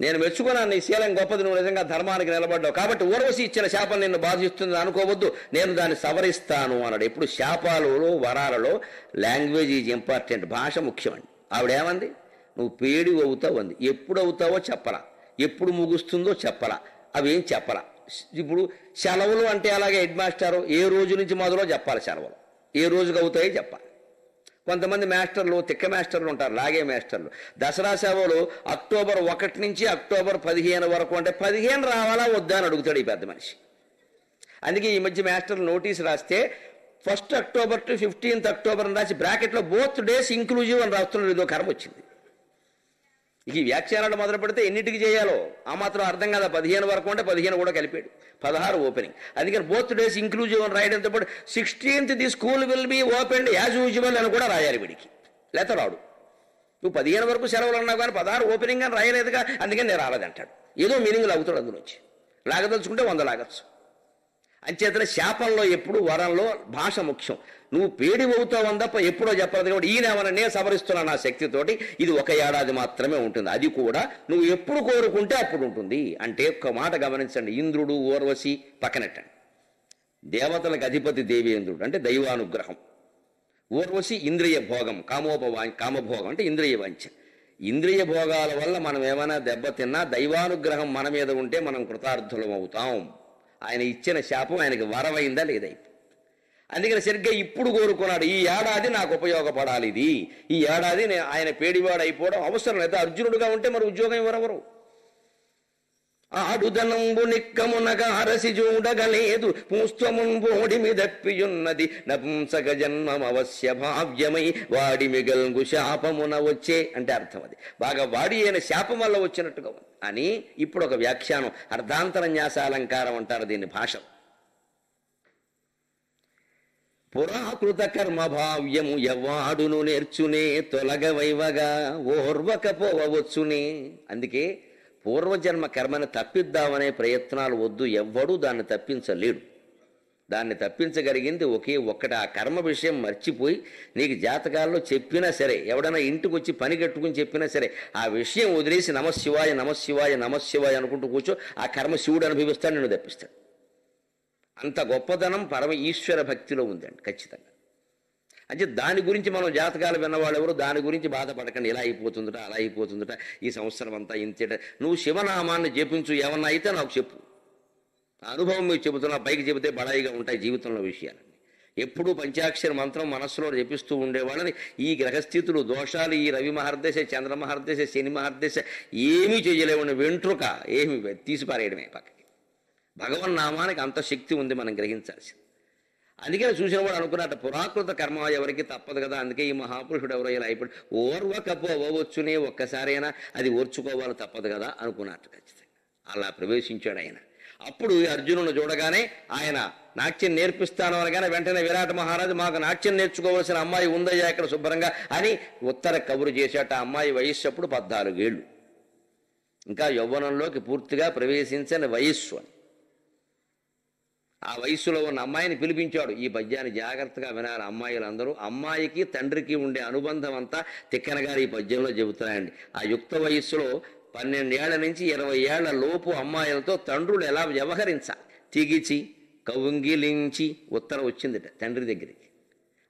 A: నేను మెచ్చుకున్నాను, నీ శీలం గొప్పది, నువ్వు నిజంగా ధర్మానికి నిలబడ్డావు. కాబట్టి ఊర్వశి ఇచ్చిన శాపం నిన్ను బాధిస్తుంది అనుకోవద్దు, నేను దాన్ని సవరిస్తాను అన్నాడు. ఎప్పుడు శాపాలలో వరాలలో లాంగ్వేజ్ ఈజ్ ఇంపార్టెంట్, భాష ముఖ్యమండి. ఆవిడేమంది? నువ్వు పేడి అవుతావు అంది. ఎప్పుడు అవుతావో చెప్పలా, ఎప్పుడు ముగుస్తుందో చెప్పలా, అవేం చెప్పలా. ఇప్పుడు సెలవులు అంటే అలాగే హెడ్ మాస్టారు ఏ రోజు నుంచి మొదలో చెప్పాలి, సెలవులు ఏ రోజుకి అవుతాయో చెప్పాలి. కొంతమంది మాస్టర్లు, తిక్క మాస్టర్లు ఉంటారు, లాగే మాస్టర్లు. దసరా సెలవులు అక్టోబర్ 1 నుంచి అక్టోబర్ 15 వరకు అంటే 15 రావాలా వద్దా అని అడుగుతాడు ఈ పెద్ద మనిషి. అందుకే ఈ మధ్య మాస్టర్లు నోటీస్ రాస్తే 1 అక్టోబర్ టు 15 అక్టోబర్ అని రాసి బ్రాకెట్లో బోత్ డేస్ ఇంక్లూజివ్ అని రాస్తున్నాడు. ఏదో కర్మ వచ్చింది. ఈ వ్యాఖ్యానాలు మొదలు పెడితే ఎన్నిటికి చేయాలో ఆ మాత్రం అర్థం కదా. 15 వరకు అంటే 15 కూడా కలిపాడు, 16 ఓపెనింగ్. అందుకని బోత్ డేస్ ఇంక్లూజివ్ అని రాయడంతో పాటు 16th the school will be opened as usual అని కూడా రాయాలి వీడికి, లేకపోతే రాడు. నువ్వు 15 వరకు సెలవులు అన్నావు కానీ 16 ఓపెనింగ్ అని రాయలేదుగా, అందుకని నేను రాలేదంటాడు. ఏదో మీనింగ్ లాగుతాడు అందులోంచి. లాగదలుచుకుంటే 100 లాగచ్చు. అంచేతనే శాపంలో ఎప్పుడు వరంలో భాష ముఖ్యం. నువ్వు పేడి అవుతావు తప్ప ఎప్పుడో చెప్పలేదు. కాబట్టి ఈయనేమన్నా సవరిస్తున్నా నా శక్తితోటి, ఇది 1 ఏడాది మాత్రమే ఉంటుంది. అది కూడా నువ్వు ఎప్పుడు కోరుకుంటే అప్పుడు ఉంటుంది. అంటే ఒక్క మాట గమనించండి, ఇంద్రుడు ఊర్వశి పక్కనెట్టండి. దేవతలకు అధిపతి దేవేంద్రుడు అంటే దైవానుగ్రహం. ఊర్వశి ఇంద్రియ భోగం, కామభోగం అంటే ఇంద్రియ వాంఛ. ఇంద్రియ భోగాల వల్ల మనం ఏమైనా దెబ్బతిన్నా దైవానుగ్రహం మన మీద ఉంటే మనం కృతార్థులం అవుతాం. ఆయన ఇచ్చిన శాపం ఆయనకి వరమైందా లేదా? అందుకని సరిగ్గా ఇప్పుడు కోరుకున్నాడు, ఈ ఏడాది నాకు ఉపయోగపడాలి, ఈ ఏడాది ఆయన పేడివాడు అయిపోవడం అవసరం లేదు. అర్జునుడుగా ఉంటే మరి ఉద్యోగం ఎవరెవరు? ఆడుదనంబు నిక్కమునగా అరసి చూడగలేదు, పూస్తముంబోడి మిదప్పియున్నది నపుంసక జన్మం అవశ్య భావ్యమై వాడి మిగల్గు శాపమున వచ్చే అంటే అర్థం అది. బాగా వాడి అయిన శాపం వల్ల వచ్చినట్టుగా అని ఇప్పుడు ఒక వ్యాఖ్యానం, అర్ధాంతరన్యాసాలంకారం అంటారు దీన్ని భాష. పురాకృత కర్మ భావ్యము ఎవ్వాడును నేర్చునే తొలగవైవగా ఓర్వకపోవచ్చునే. అందుకే పూర్వజన్మ కర్మను తప్పిద్దామనే ప్రయత్నాలు వద్దు, ఎవ్వడూ దాన్ని తప్పించలేడు. దాన్ని తప్పించగలిగింది ఒకే ఒక్కటి, ఆ కర్మ విషయం మర్చిపోయి నీకు జాతకాల్లో చెప్పినా సరే, ఎవడైనా ఇంటికి వచ్చి పని కట్టుకుని చెప్పినా సరే, ఆ విషయం వదిలేసి నమశివాయ నమశివాయ నమశివాయ అనుకుంటూ కూర్చో, ఆ కర్మ శివుడు అనుభవిస్తాడు, నిన్ను తప్పిస్తాడు. అంత గొప్పదనం పరమ ఈశ్వర భక్తిలో ఉందండి ఖచ్చితంగా. అంటే దాని గురించి మనం జాతకాలు విన్నవాళ్ళు ఎవరు దాని గురించి బాధపడకండి, ఇలా అయిపోతుందట అలా అయిపోతుందట ఈ సంవత్సరం అంతా ఇంతేట. నువ్వు శివనామాన్ని జపించు, ఏమన్నా అయితే నాకు చెప్పు, అనుభవం మీకు చెబుతున్నా. పైకి చెబితే బడాయిగా ఉంటాయి జీవితంలో విషయాలన్నీ. ఎప్పుడూ పంచాక్షర మంత్రం మనస్సులో జపిస్తూ ఉండేవాళ్ళని ఈ గ్రహస్థితులు దోషాలు, ఈ రవి మహర్దశ చంద్ర మహర్దశ శని మహర్దశ ఏమీ చేయలేవని వెంట్రుక ఏమి తీసిపారేయడమే పక్కకి. భగవన్నామానికి అంత శక్తి ఉంది, మనం గ్రహించాల్సింది. అందుకని చూసిన వాడు అనుకున్నట్టు పురాకృత కర్మ ఎవరికి తప్పదు కదా, అందుకే ఈ మహాపురుషుడు ఎవరో ఇలా అయిపోయి ఓర్వకపోవచ్చునే, ఒక్కసారైనా అది ఓర్చుకోవాలి తప్పదు కదా అనుకున్నట్టు. ఖచ్చితంగా అలా ప్రవేశించాడు ఆయన. అప్పుడు అర్జునుడు చూడగానే ఆయన నాట్యం నేర్పిస్తాను అనగానే వెంటనే విరాట మహారాజు మాకు నాట్యం నేర్చుకోవాల్సిన అమ్మాయి ఉందయ్యా ఇక్కడ శుభ్రంగా అని ఉత్తర కబురు చేశాట. ఆ అమ్మాయి వయస్సు అప్పుడు 14 ఏళ్ళు, ఇంకా యవ్వనంలోకి పూర్తిగా ప్రవేశించని వయస్సు అని. ఆ వయస్సులో ఉన్న అమ్మాయిని పిలిపించాడు. ఈ పద్యాన్ని జాగ్రత్తగా వినాలి అమ్మాయిలందరూ. అమ్మాయికి తండ్రికి ఉండే అనుబంధం అంతా తిక్కన గారు ఈ పద్యంలో చెబుతున్నాయండి. ఆ యుక్త వయస్సులో 12 ఏళ్ల నుంచి 20 ఏళ్ల లోపు అమ్మాయిలతో తండ్రులు ఎలా వ్యవహరించాలి, తిగిచి కౌంగిలించి ఉత్తరం వచ్చిందిట తండ్రి దగ్గరికి.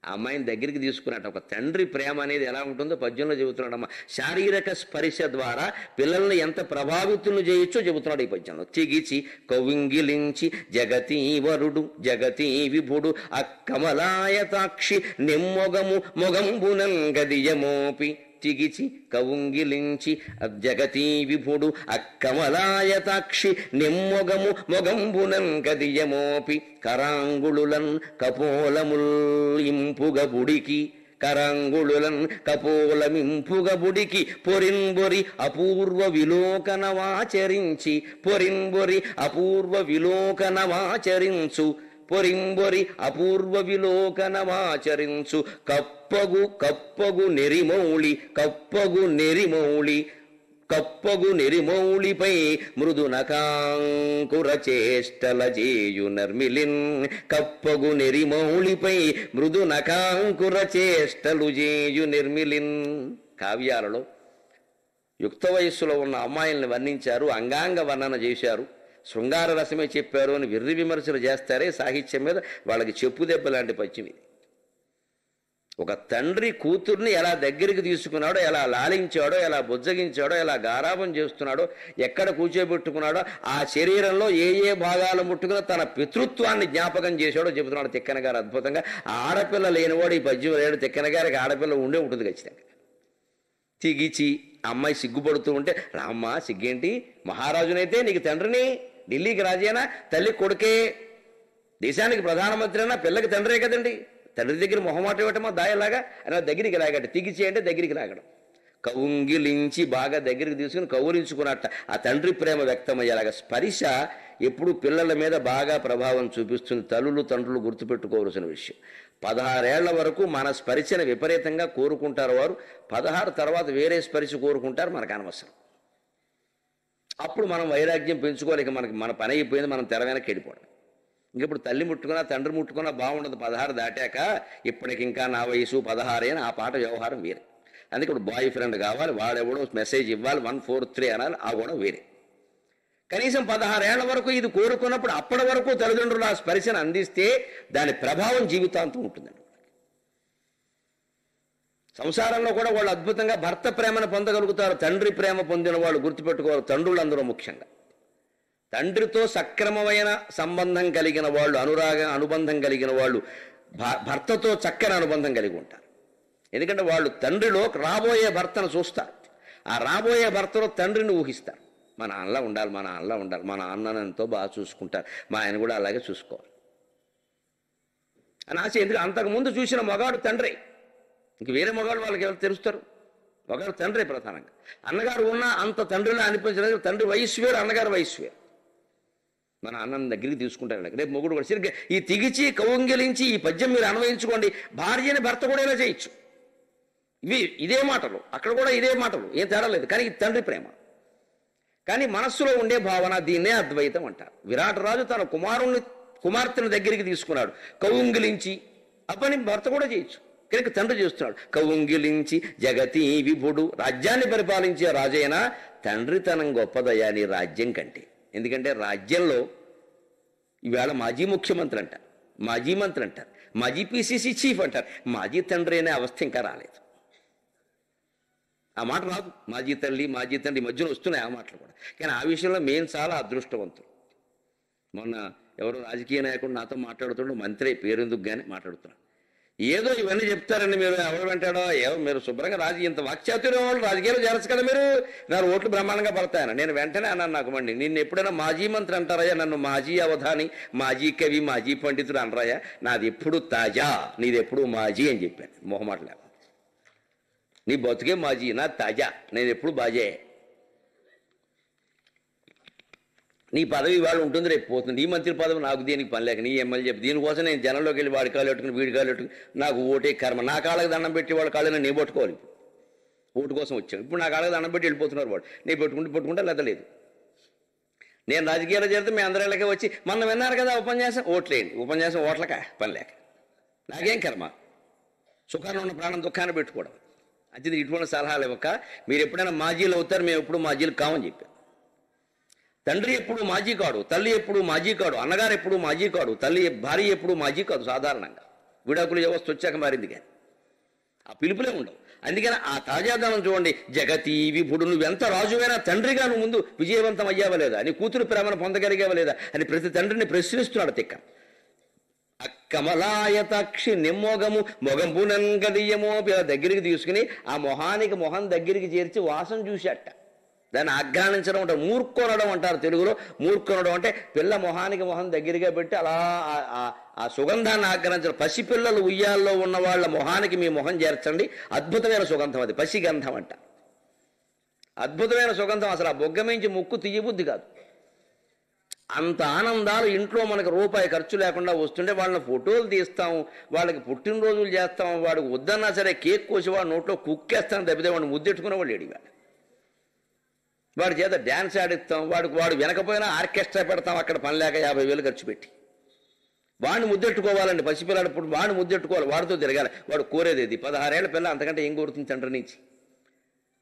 A: ఆ అమ్మాయిని దగ్గరికి తీసుకున్నట్టు ఒక తండ్రి ప్రేమ అనేది ఎలా ఉంటుందో పద్యంలో చెబుతున్నాడమ్మా. శారీరక స్పర్శ ద్వారా పిల్లల్ని ఎంత ప్రభావితులు చేయొచ్చో చెబుతున్నాడు ఈ పద్యంలో. తిగిచి కౌంగిలించి జగతీ వరుడు జగతీ విభుడు అక్కమలాయతాక్షి నిమ్మొగము మొగంబునం గదియమోపి. తిగిచి కౌంగిలించి జగతీ విభుడు అక్కమలాయతాక్షి నిమ్మొగము మొగంబునం గదియమోపి. కరాంగుళులన్ కపోలముల్ ఇంపుగబుడికి కరాంగుళులన్ కపోలమింపుగబుడికి పొరింబొరి అపూర్వ విలోకనవాచరించి పొరింబొరి అపూర్వ విలోకనవాచరించు పొరింబొరి అపూర్వ విలోకనమాచరించు. కప్పగు నెరిమౌళి కప్పగు నెరిమౌళిపై మృదు నకాంకుర చేష్టల జేయు నర్మిలిన్. కప్పగు నెరిమౌళిపై మృదు నకాంకుర చేష్టలు జేయు నిర్మిలిన్. కావ్యాలలో యుక్త వయస్సులో ఉన్న అమ్మాయిల్ని వర్ణించారు, అంగాంగ వర్ణన చేశారు, శృంగార రసమే చెప్పారు అని విర్రి విమర్శలు చేస్తారే సాహిత్యం మీద, వాళ్ళకి చెప్పు దెబ్బ లాంటి పద్యం ఇది. ఒక తండ్రి కూతుర్ని ఎలా దగ్గరికి తీసుకున్నాడో, ఎలా లాలించాడో, ఎలా బుజ్జగించాడో, ఎలా గారాబం చేస్తున్నాడో, ఎక్కడ కూర్చోబెట్టుకున్నాడో, ఆ శరీరంలో ఏ ఏ భాగాలు ముట్టుకున్నా తన పితృత్వాన్ని జ్ఞాపకం చేశాడో చెబుతున్నాడు తిక్కన గారు అద్భుతంగా. ఆడపిల్ల లేనివాడు ఈ పద్యం లేడు. తిక్కన గారికి ఆడపిల్ల ఉండే ఉంటుంది ఖచ్చితంగా. తిగిచి అమ్మాయి సిగ్గుపడుతూ ఉంటే, రామ్మ సిగ్గేంటి, మహారాజునైతే నీకు తండ్రిని, ఢిల్లీకి రాజేనా, తల్లి కొడుకే, దేశానికి ప్రధానమంత్రి అయినా పిల్లకి తండ్రే కదండి. తండ్రి దగ్గర మొహమాట ఇవ్వటమా దాయలాగా అయినా దగ్గరికి లాగట. తిగిచి అంటే దగ్గరికి లాగడం. కౌంగిలించి బాగా దగ్గరికి తీసుకుని కౌరించుకున్నట్ట ఆ తండ్రి ప్రేమ వ్యక్తమయ్యేలాగా. స్పర్శ ఎప్పుడు పిల్లల మీద బాగా ప్రభావం చూపిస్తుంది. తల్లులు తండ్రులు గుర్తుపెట్టుకోవాల్సిన విషయం. 16 ఏళ్ల వరకు మన స్పర్శను విపరీతంగా కోరుకుంటారు వారు. 16 తర్వాత వేరే స్పర్శ కోరుకుంటారు, మనకు అనవసరం. అప్పుడు మనం వైరాగ్యం పెంచుకోలేక మన పని అయిపోయింది, మనం తెర వెనక్కి వెళ్ళిపోవడం. ఇంకప్పుడు తల్లి ముట్టుకున్నా తండ్రి ముట్టుకున్నా బాగుండదు. 16 దాటాక ఇప్పటికి ఇంకా నా వయసు 16 అని ఆ పాట వ్యవహారం వేరే. అందుకే ఇప్పుడు బాయ్ ఫ్రెండ్ కావాలి, వాడెవడో మెసేజ్ ఇవ్వాలి, 143 అనాలి, ఆ కూడా వేరే. కనీసం 16 ఏళ్ల వరకు ఇది కోరుకున్నప్పుడు అప్పటి వరకు తల్లిదండ్రులు ఆ స్పర్శను అందిస్తే దాని ప్రభావం జీవితాంతం ఉంటుందండి. సంసారంలో కూడా వాళ్ళు అద్భుతంగా భర్త ప్రేమను పొందగలుగుతారు. తండ్రి ప్రేమ పొందిన వాళ్ళు గుర్తుపెట్టుకోవాలి, తండ్రులందరూ ముఖ్యంగా. తండ్రితో సక్రమమైన సంబంధం కలిగిన వాళ్ళు, అనుబంధం కలిగిన వాళ్ళు భర్తతో చక్కని అనుబంధం కలిగి ఉంటారు. ఎందుకంటే వాళ్ళు తండ్రిలో రాబోయే భర్తను చూస్తారు. ఆ రాబోయే భర్తలో తండ్రిని ఊహిస్తారు. మా నాన్నలా ఉండాలి, మా నాన్నలా ఉండాలి, మా నాన్నను ఎంతో బాగా చూసుకుంటారు, మా ఆయన కూడా అలాగే చూసుకోవాలి అని ఆశ. ఎందుకు అంతకుముందు చూసిన మగాడు తండ్రి, ఇంక వేరే మగాడు వాళ్ళకి ఎవరు తెలుస్తారు? మగాడు తండ్రి ప్రధానంగా. అన్నగారు ఉన్న అంత తండ్రిలా అనిపించలేదు. తండ్రి వయస్సు వేరు, అన్నగారు వయస్సు వేరు. మన అన్నం దగ్గరికి తీసుకుంటారు. రేపు మొగుడు కూడా సరిగ్గా ఈ తిగిచి కౌంగిలించి ఈ పద్యం మీరు అన్వయించుకోండి. భార్యని భర్త కూడా ఇలా చేయొచ్చు. ఇదే మాటలు, అక్కడ కూడా ఇదే మాటలు, ఏం తేడా లేదు. కానీ ఇది తండ్రి ప్రేమ. కానీ మనస్సులో ఉండే భావన, దీన్నే అద్వైతం అంటారు. విరాట్ రాజు తన కుమార్తెను దగ్గరికి తీసుకున్నాడు, కౌంగిలించి. ఆ పని భర్త కూడా చేయొచ్చు, కనుక తండ్రి చేస్తున్నాడు. కౌంగిలించి జగతి విభుడు, రాజ్యాన్ని పరిపాలించే రాజైనా తండ్రితనం గొప్పదయ్యా నీ రాజ్యం కంటే. ఎందుకంటే రాజ్యంలో ఈవేళ మాజీ ముఖ్యమంత్రి అంటారు, మాజీ మంత్రి అంటారు, మాజీ పిసిసి చీఫ్ అంటారు. మాజీ తండ్రి అనే అవస్థ ఇంకా రాలేదు. ఆ మాట రాదు. మాజీ తల్లి, మాజీ తండ్రి మధ్యలో వస్తున్నాయి ఆ మాటలు కూడా. కానీ ఆ విషయంలో మేము చాలా అదృష్టవంతులు. మొన్న ఎవరో రాజకీయ నాయకుడు నాతో మాట్లాడుతుండో, మంత్రి పేరెందుకు కానీ మాట్లాడుతున్నాడు. ఏదో ఇవన్నీ చెప్తారండి మీరు, ఎవరు వెంటాడో మీరు శుభ్రంగా ఇంత వాక్చాతుర్యం వాళ్ళు రాజకీయాలు చేరచ్చు కదా మీరు, నా ఓట్లు బ్రహ్మాండంగా పడతాయని. నేను వెంటనే అన్నాను, నాకు మండి, నిన్ను ఎప్పుడైనా మాజీ మంత్రి అంటారయ్యా, నన్ను మాజీ అవధాని, మాజీ కవి, మాజీ పండితుడు అనరాయా, నాది ఎప్పుడు తాజా, నీది ఎప్పుడు మాజీ అని చెప్పాను మొహమాటలే. నీ బతుకే మాజీ, నా తాజా, నేను ఎప్పుడు బాజే. నీ పదవి ఇవాళ ఉంటుంది, రేపు పోతుంది. నీ మంత్రి పదవి నాకు దేనికి పని లేక, నీ ఎమ్మెల్యే చెప్పి దీనికోసం నేను జనంలోకి వెళ్ళి వాడి కాళ్ళు పెట్టుకుని వీడి కాళ్ళు పెట్టుకుని నాకు ఓటే కర్మ. నా కాళ్ళకి దండం పెట్టి వాళ్ళ కాళ్ళని నేను పట్టుకోవాలి. ఓటు కోసం వచ్చాను. ఇప్పుడు నా కాళ్ళకి దండం పెట్టి వెళ్ళిపోతున్నారు వాడు. నేను పట్టుకుంటే లేదా లేదు. నేను రాజకీయాలు చేరితే మీ అందరి ఇళ్ళకే వచ్చి మొన్న విన్నారు కదా ఉపన్యాసం, ఓట్లేయండి. ఉపన్యాసం ఓట్లక పని లేక నాకేం కర్మ. సుఖాన్ని ఉన్న ప్రాణం దుఃఖాన్ని పెట్టుకోవడం. అంతే. ఇటువంటి సలహాలు ఇవ్వక మీరు ఎప్పుడైనా మాజీలు అవుతారు, మేము ఎప్పుడు మాజీలు కామని చెప్పాను. తండ్రి ఎప్పుడు మాజీ కాడు, తల్లి ఎప్పుడు మాజీ కాడు, అన్నగారు ఎప్పుడు మాజీ కాడు, భార్య ఎప్పుడు మాజీ కాదు. సాధారణంగా విడాకుల వ్యవస్థ వచ్చాక మారింది, కానీ ఆ పిలుపులే ఉండవు. అందుకని ఆ తాజాదనం చూడండి. జగతి విభుడు, నువ్వెంత రాజువైనా తండ్రిగా నువ్వు ముందు విజయవంతం అయ్యావా లేదా, నీ కూతురు ప్రేమను పొందగలిగావా లేదా అని ప్రతి తండ్రిని ప్రశ్నిస్తున్నాడు తిక్క. కమలాయతాక్షి నిమ్మోగము మొగంపునంగదీయమో దగ్గరికి తీసుకుని ఆ మొహం దగ్గరికి చేర్చి వాసన చూశాట. దాన్ని ఆఘ్రానించడం అంటారు, మూర్కొనడం అంటారు తెలుగులో. మూర్కొనడం అంటే పిల్ల మొహం దగ్గరగా పెట్టి అలా ఆ సుగంధాన్ని ఆఘ్రానించడం. పసిపిల్లలు ఉయ్యాల్లో ఉన్న వాళ్ళ మొహానికి మీ మొహం చేర్చండి, అద్భుతమైన సుగంధం అది, పసిగంధం అంట. అద్భుతమైన సుగంధం. అసలు ఆ బొగ్గ మించి ముక్కు తీయబుద్ధి కాదు. అంత ఆనందాలు ఇంట్లో మనకు రూపాయి ఖర్చు లేకుండా వస్తుంటే వాళ్ళని ఫోటోలు తీస్తాం, వాళ్ళకి పుట్టినరోజులు చేస్తాం. వాడికి వద్దన్నా సరే కేక్ కోసి వాడు నోట్లో కుక్కేస్తాను తప్పితే వాడిని ముద్దెట్టుకునే వాళ్ళు ఏడివాడు. వాడి చేత డ్యాన్స్ ఆడిస్తాం, వాడు వెనకపోయినా ఆర్కెస్ట్రా పెడతాం అక్కడ పని లేక 50,000 ఖర్చు పెట్టి. వాడిని ముద్దెట్టుకోవాలండి, పసిపిల్లాడు ఇప్పుడు వాడిని ముద్దెట్టుకోవాలి, వాడితో తిరగాలి. వాడు కోరేది ఇది 16 ఏళ్ల పిల్ల, అంతకంటే ఏం కోరుతుంది తండ్రి నుంచి.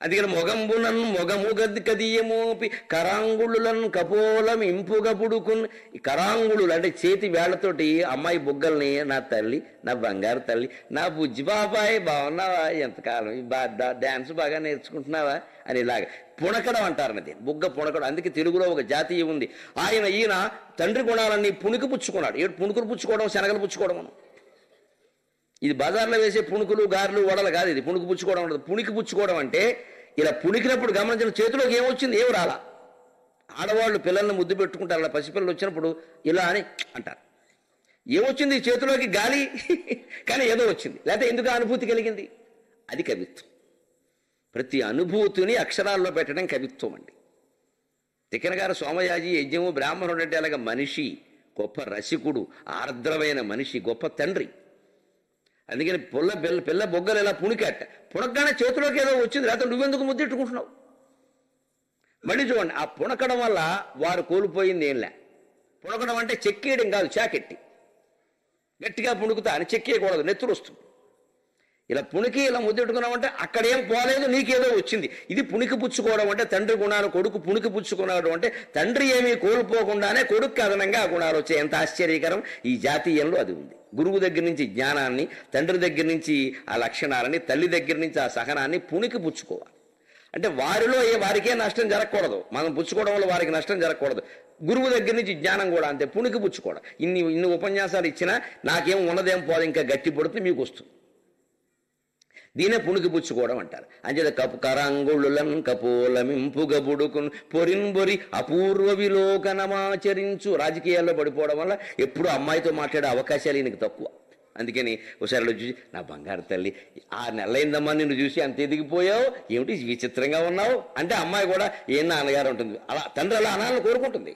A: అందుకని మొగంబునన్ను మొగము గద్ది కదియమోపి కరాంగుళ్ళను కపోలం ఇంపుగా పుడుకుని. ఈ కరాంగుళ్ళు అంటే చేతి వేళ్లతోటి అమ్మాయి బుగ్గల్ని, నా తల్లి, నా బంగారు తల్లి, నా బుజ్జి బాబాయ్ బాగున్నావా, ఎంతకాలం డ్యాన్స్ బాగా నేర్చుకుంటున్నావా అని ఇలాగ పుణకడం అంటారన్నది, బుగ్గ పుణకడం. అందుకే తెలుగులో ఒక జాతీయం ఉంది. ఈయన తండ్రి గుణాలన్నీ పుణికి పుచ్చుకున్నాడు. పుణుకులు పుచ్చుకోవడం, శనగలు పుచ్చుకోవడం. ఇది బజార్లో వేసే పుణుకులు, గారెలు, వడలు కాదు. ఇది పుణుకు పుచ్చుకోవడం ఉండదు. పుణికి పుచ్చుకోవడం అంటే ఇలా పుణికినప్పుడు గమనించిన చేతిలోకి ఏమొచ్చింది, ఏం రాలా. ఆడవాళ్ళు పిల్లల్ని ముద్దు పెట్టుకుంటారు, అలా పసిపిల్లలు వచ్చినప్పుడు ఇలా అని అంటారు. ఏమొచ్చింది చేతిలోకి, గాలి, కానీ ఏదో వచ్చింది. లేకపోతే ఎందుకు అనుభూతి కలిగింది, అది కవిత్వం. ప్రతి అనుభూతిని అక్షరాల్లో పెట్టడం కవిత్వం అండి. తిక్కన గారు సోమయాజి యజ్ఞము బ్రాహ్మణుడు అంటే అలాగ మనిషి, గొప్ప రసికుడు, ఆర్ద్రమైన మనిషి, గొప్ప తండ్రి. అందుకని పిల్ల బొగ్గలు ఇలా పుణికట్ట, పుణకగానే చేతిలోకి ఏదో వచ్చింది, లేకపోతే నువ్వెందుకు ముద్దెట్టుకుంటున్నావు. మళ్ళీ చూడండి, ఆ పుణకడం వల్ల వారు కోల్పోయింది ఏంలే. పుణకడం అంటే చెక్కేయడం కాదు, చాకెట్టి గట్టిగా పుణుకుతా అని చెక్కేయకూడదు, నెత్తురు వస్తుంది. ఇలా పుణికి ఇలా ముద్దెట్టుకున్నామంటే అక్కడేం పోలేదు, నీకేదో వచ్చింది. ఇది పుణికి పుచ్చుకోవడం అంటే తండ్రి గుణాలు కొడుకు పుణికి పుచ్చుకున్నాడు అంటే తండ్రి ఏమీ కోల్పోకుండానే కొడుకు అదనంగా ఆ గుణాలు వచ్చాయి. ఎంత ఆశ్చర్యకరం! ఈ జాతీయంలో అది ఉంది. గురువు దగ్గర నుంచి జ్ఞానాన్ని, తండ్రి దగ్గర నుంచి ఆ లక్షణాలని, తల్లి దగ్గర నుంచి ఆ సహనాన్ని పుణికి పుచ్చుకోవాలి. అంటే వారిలో వారికే నష్టం జరగకూడదు, మనం పుచ్చుకోవడం వల్ల వారికి నష్టం జరగకూడదు. గురువు దగ్గర నుంచి జ్ఞానం కూడా అంతే, పుణికి పుచ్చుకోవడం. ఇన్ని ఉపన్యాసాలు ఇచ్చినా నాకేం ఉన్నదేం పోదు, ఇంకా గట్టి పడితే మీకు వస్తుంది. దీనే పుణికి పుచ్చుకోవడం అంటారు. అంచేత కరాంగుళులన్ కపోలమింపుగబుడుకున్ పొరిన్బొరి అపూర్వ విలోకనమాచరించు. రాజకీయాల్లో పడిపోవడం వల్ల ఎప్పుడు అమ్మాయితో మాట్లాడే అవకాశాలు ఈయనకి తక్కువ. అందుకని ఒకసారిలో చూసి, నా బంగారు తల్లి 6 నెలలైందమ్మా నిన్ను చూసి అంత ఎదిగిపోయావు, ఏమిటి విచిత్రంగా ఉన్నావు అంటే అమ్మాయి కూడా ఏం నాన్నగారు ఉంటుంది. అలా తండ్రి అలా అనాలని కోరుకుంటుంది.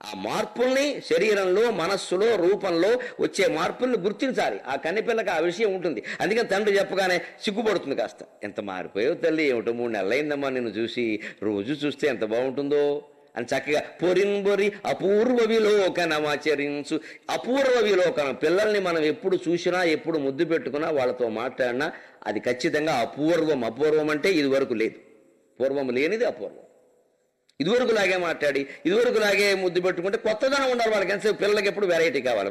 A: ఆ మార్పుల్ని శరీరంలో, మనస్సులో, రూపంలో వచ్చే మార్పుల్ని గుర్తించాలి. ఆ కన్నెపిల్లకి ఆ విషయం ఉంటుంది. అందుకని తండ్రి చెప్పగానే సిగ్గుపడుతుంది కాస్త. ఎంత మారిపోయావు తల్లి, ఏమిటో 3 నెలలైందమ్మా నిన్ను చూసి, రోజు చూస్తే ఎంత బాగుంటుందో అని చక్కగా పొరిన్బొరి అపూర్వ విలోకనమాచరించు. అపూర్వ విలోకనం, పిల్లల్ని మనం ఎప్పుడు చూసినా, ఎప్పుడు ముద్దు పెట్టుకున్నా, వాళ్ళతో మాట్లాడినా అది ఖచ్చితంగా అపూర్వం. అపూర్వం అంటే ఇదివరకు లేదు, పూర్వం లేనిది అపూర్వం. ఇదివరకు లాగే మాట్లాడి, ఇదివరకు లాగే ముద్దు పెట్టుకుంటే కొత్తదనం ఉండాలి వాళ్ళకి. ఎంతసేపు పిల్లలకి ఎప్పుడు వెరైటీ కావాలి,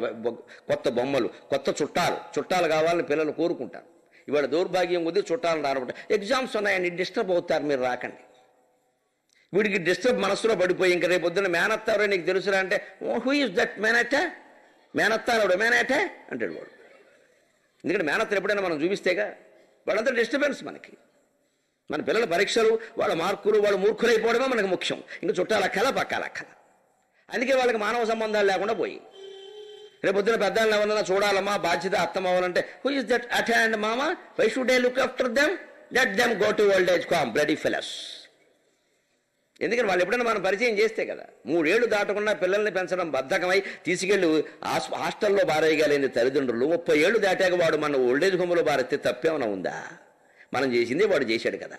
A: కొత్త బొమ్మలు, కొత్త చుట్టాలు కావాలని పిల్లలు కోరుకుంటారు. ఇవాళ దౌర్భాగ్యం కొద్దీ చుట్టాలు రానమాట. ఎగ్జామ్స్ ఉన్నాయండి, డిస్టర్బ్ అవుతారు, మీరు రాకండి. వీడికి డిస్టర్బ్ మనసులో పడిపోయి ఇంకా రేపు పొద్దున్న మేనత్తారో నీకు తెలుసురా అంటే, హూ ఈజ్ దట్ మేనట్ట, మేనత్తారోడు మేనట్ట అంటాడు వాడు. ఎందుకంటే మేనత్తలు ఎప్పుడైనా మనం చూపిస్తేగా, వాళ్ళంతా డిస్టర్బెన్స్ మనకి. మన పిల్లల పరీక్షలు, వాళ్ళ మార్కులు, వాళ్ళు మూర్ఖులైపోవడమే మనకు ముఖ్యం. ఇంకా చుట్టాల కళ పక్కాల కళ. అందుకే వాళ్ళకి మానవ సంబంధాలు లేకుండా పోయి రేపు పొద్దున పెద్దలను ఎవరన్నా చూడాలమ్మా, బాధ్యత అర్థం అవ్వాలంటే, who is that at hand మామా, why should I look after them, let them go to old age home bloody fellows. ఎందుకని వాళ్ళు ఎప్పుడైనా మనం పరిచయం చేస్తే కదా. 3 ఏళ్ళు దాటకుండా పిల్లల్ని పెంచడం బద్ధకమై తీసుకెళ్ళి హాస్టల్లో బారేయగలిగింది తల్లిదండ్రులు. 30 ఏళ్ళు దాటాక వాడు మన ఓల్డేజ్ హోమ్లో బారెత్తే తప్పేమైనా ఉందా? మనం చేసిందే వాడు చేశాడు కదా.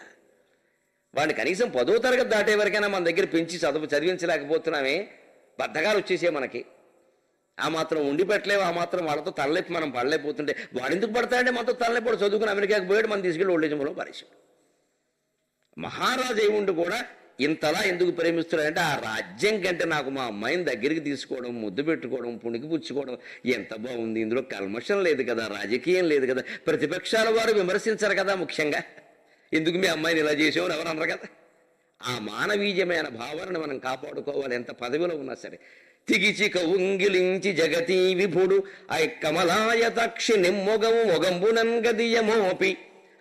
A: వాడిని కనీసం 10వ తరగతి దాటే వరకైనా మన దగ్గర పెంచి చదివించలేకపోతున్నామే. బద్ధకాలు వచ్చేసే మనకి. ఆ మాత్రం ఉండి పెట్టలేవు, ఆ మాత్రం వాళ్ళతో తలనొప్పి మనం పడలేకపోతుంటే వాడు ఎందుకు పడతాడంటే మనతో తలనొప్పి చదువుకుని అమెరికాకి పోయాడు, మనం తీసుకెళ్ళి ఓల్డేజ్ హోమ్లో పారేసాడు. మహారాజు అయి ఉండి కూడా ఇంతలా ఎందుకు ప్రేమిస్తున్నాడంటే, ఆ రాజ్యం కంటే నాకు మా అమ్మాయిని దగ్గరికి తీసుకోవడం, ముద్దు పెట్టుకోవడం, పుణికి పుచ్చుకోవడం ఎంత బాగుంది. ఇందులో కల్మషం లేదు కదా, రాజకీయం లేదు కదా, ప్రతిపక్షాల వారు విమర్శించరు కదా. ముఖ్యంగా ఎందుకు మీ అమ్మాయిని ఇలా చేసామని ఎవరు అనరు కదా. ఆ మానవీయమైన భావనను మనం కాపాడుకోవాలి, ఎంత పదవిలో ఉన్నా సరే. తిగిచిక ఉంగిలించి జగతీ విభుడు ఐ కమలాయతక్షి నిమ్మొగము మొగంబునన్ గదియమోపి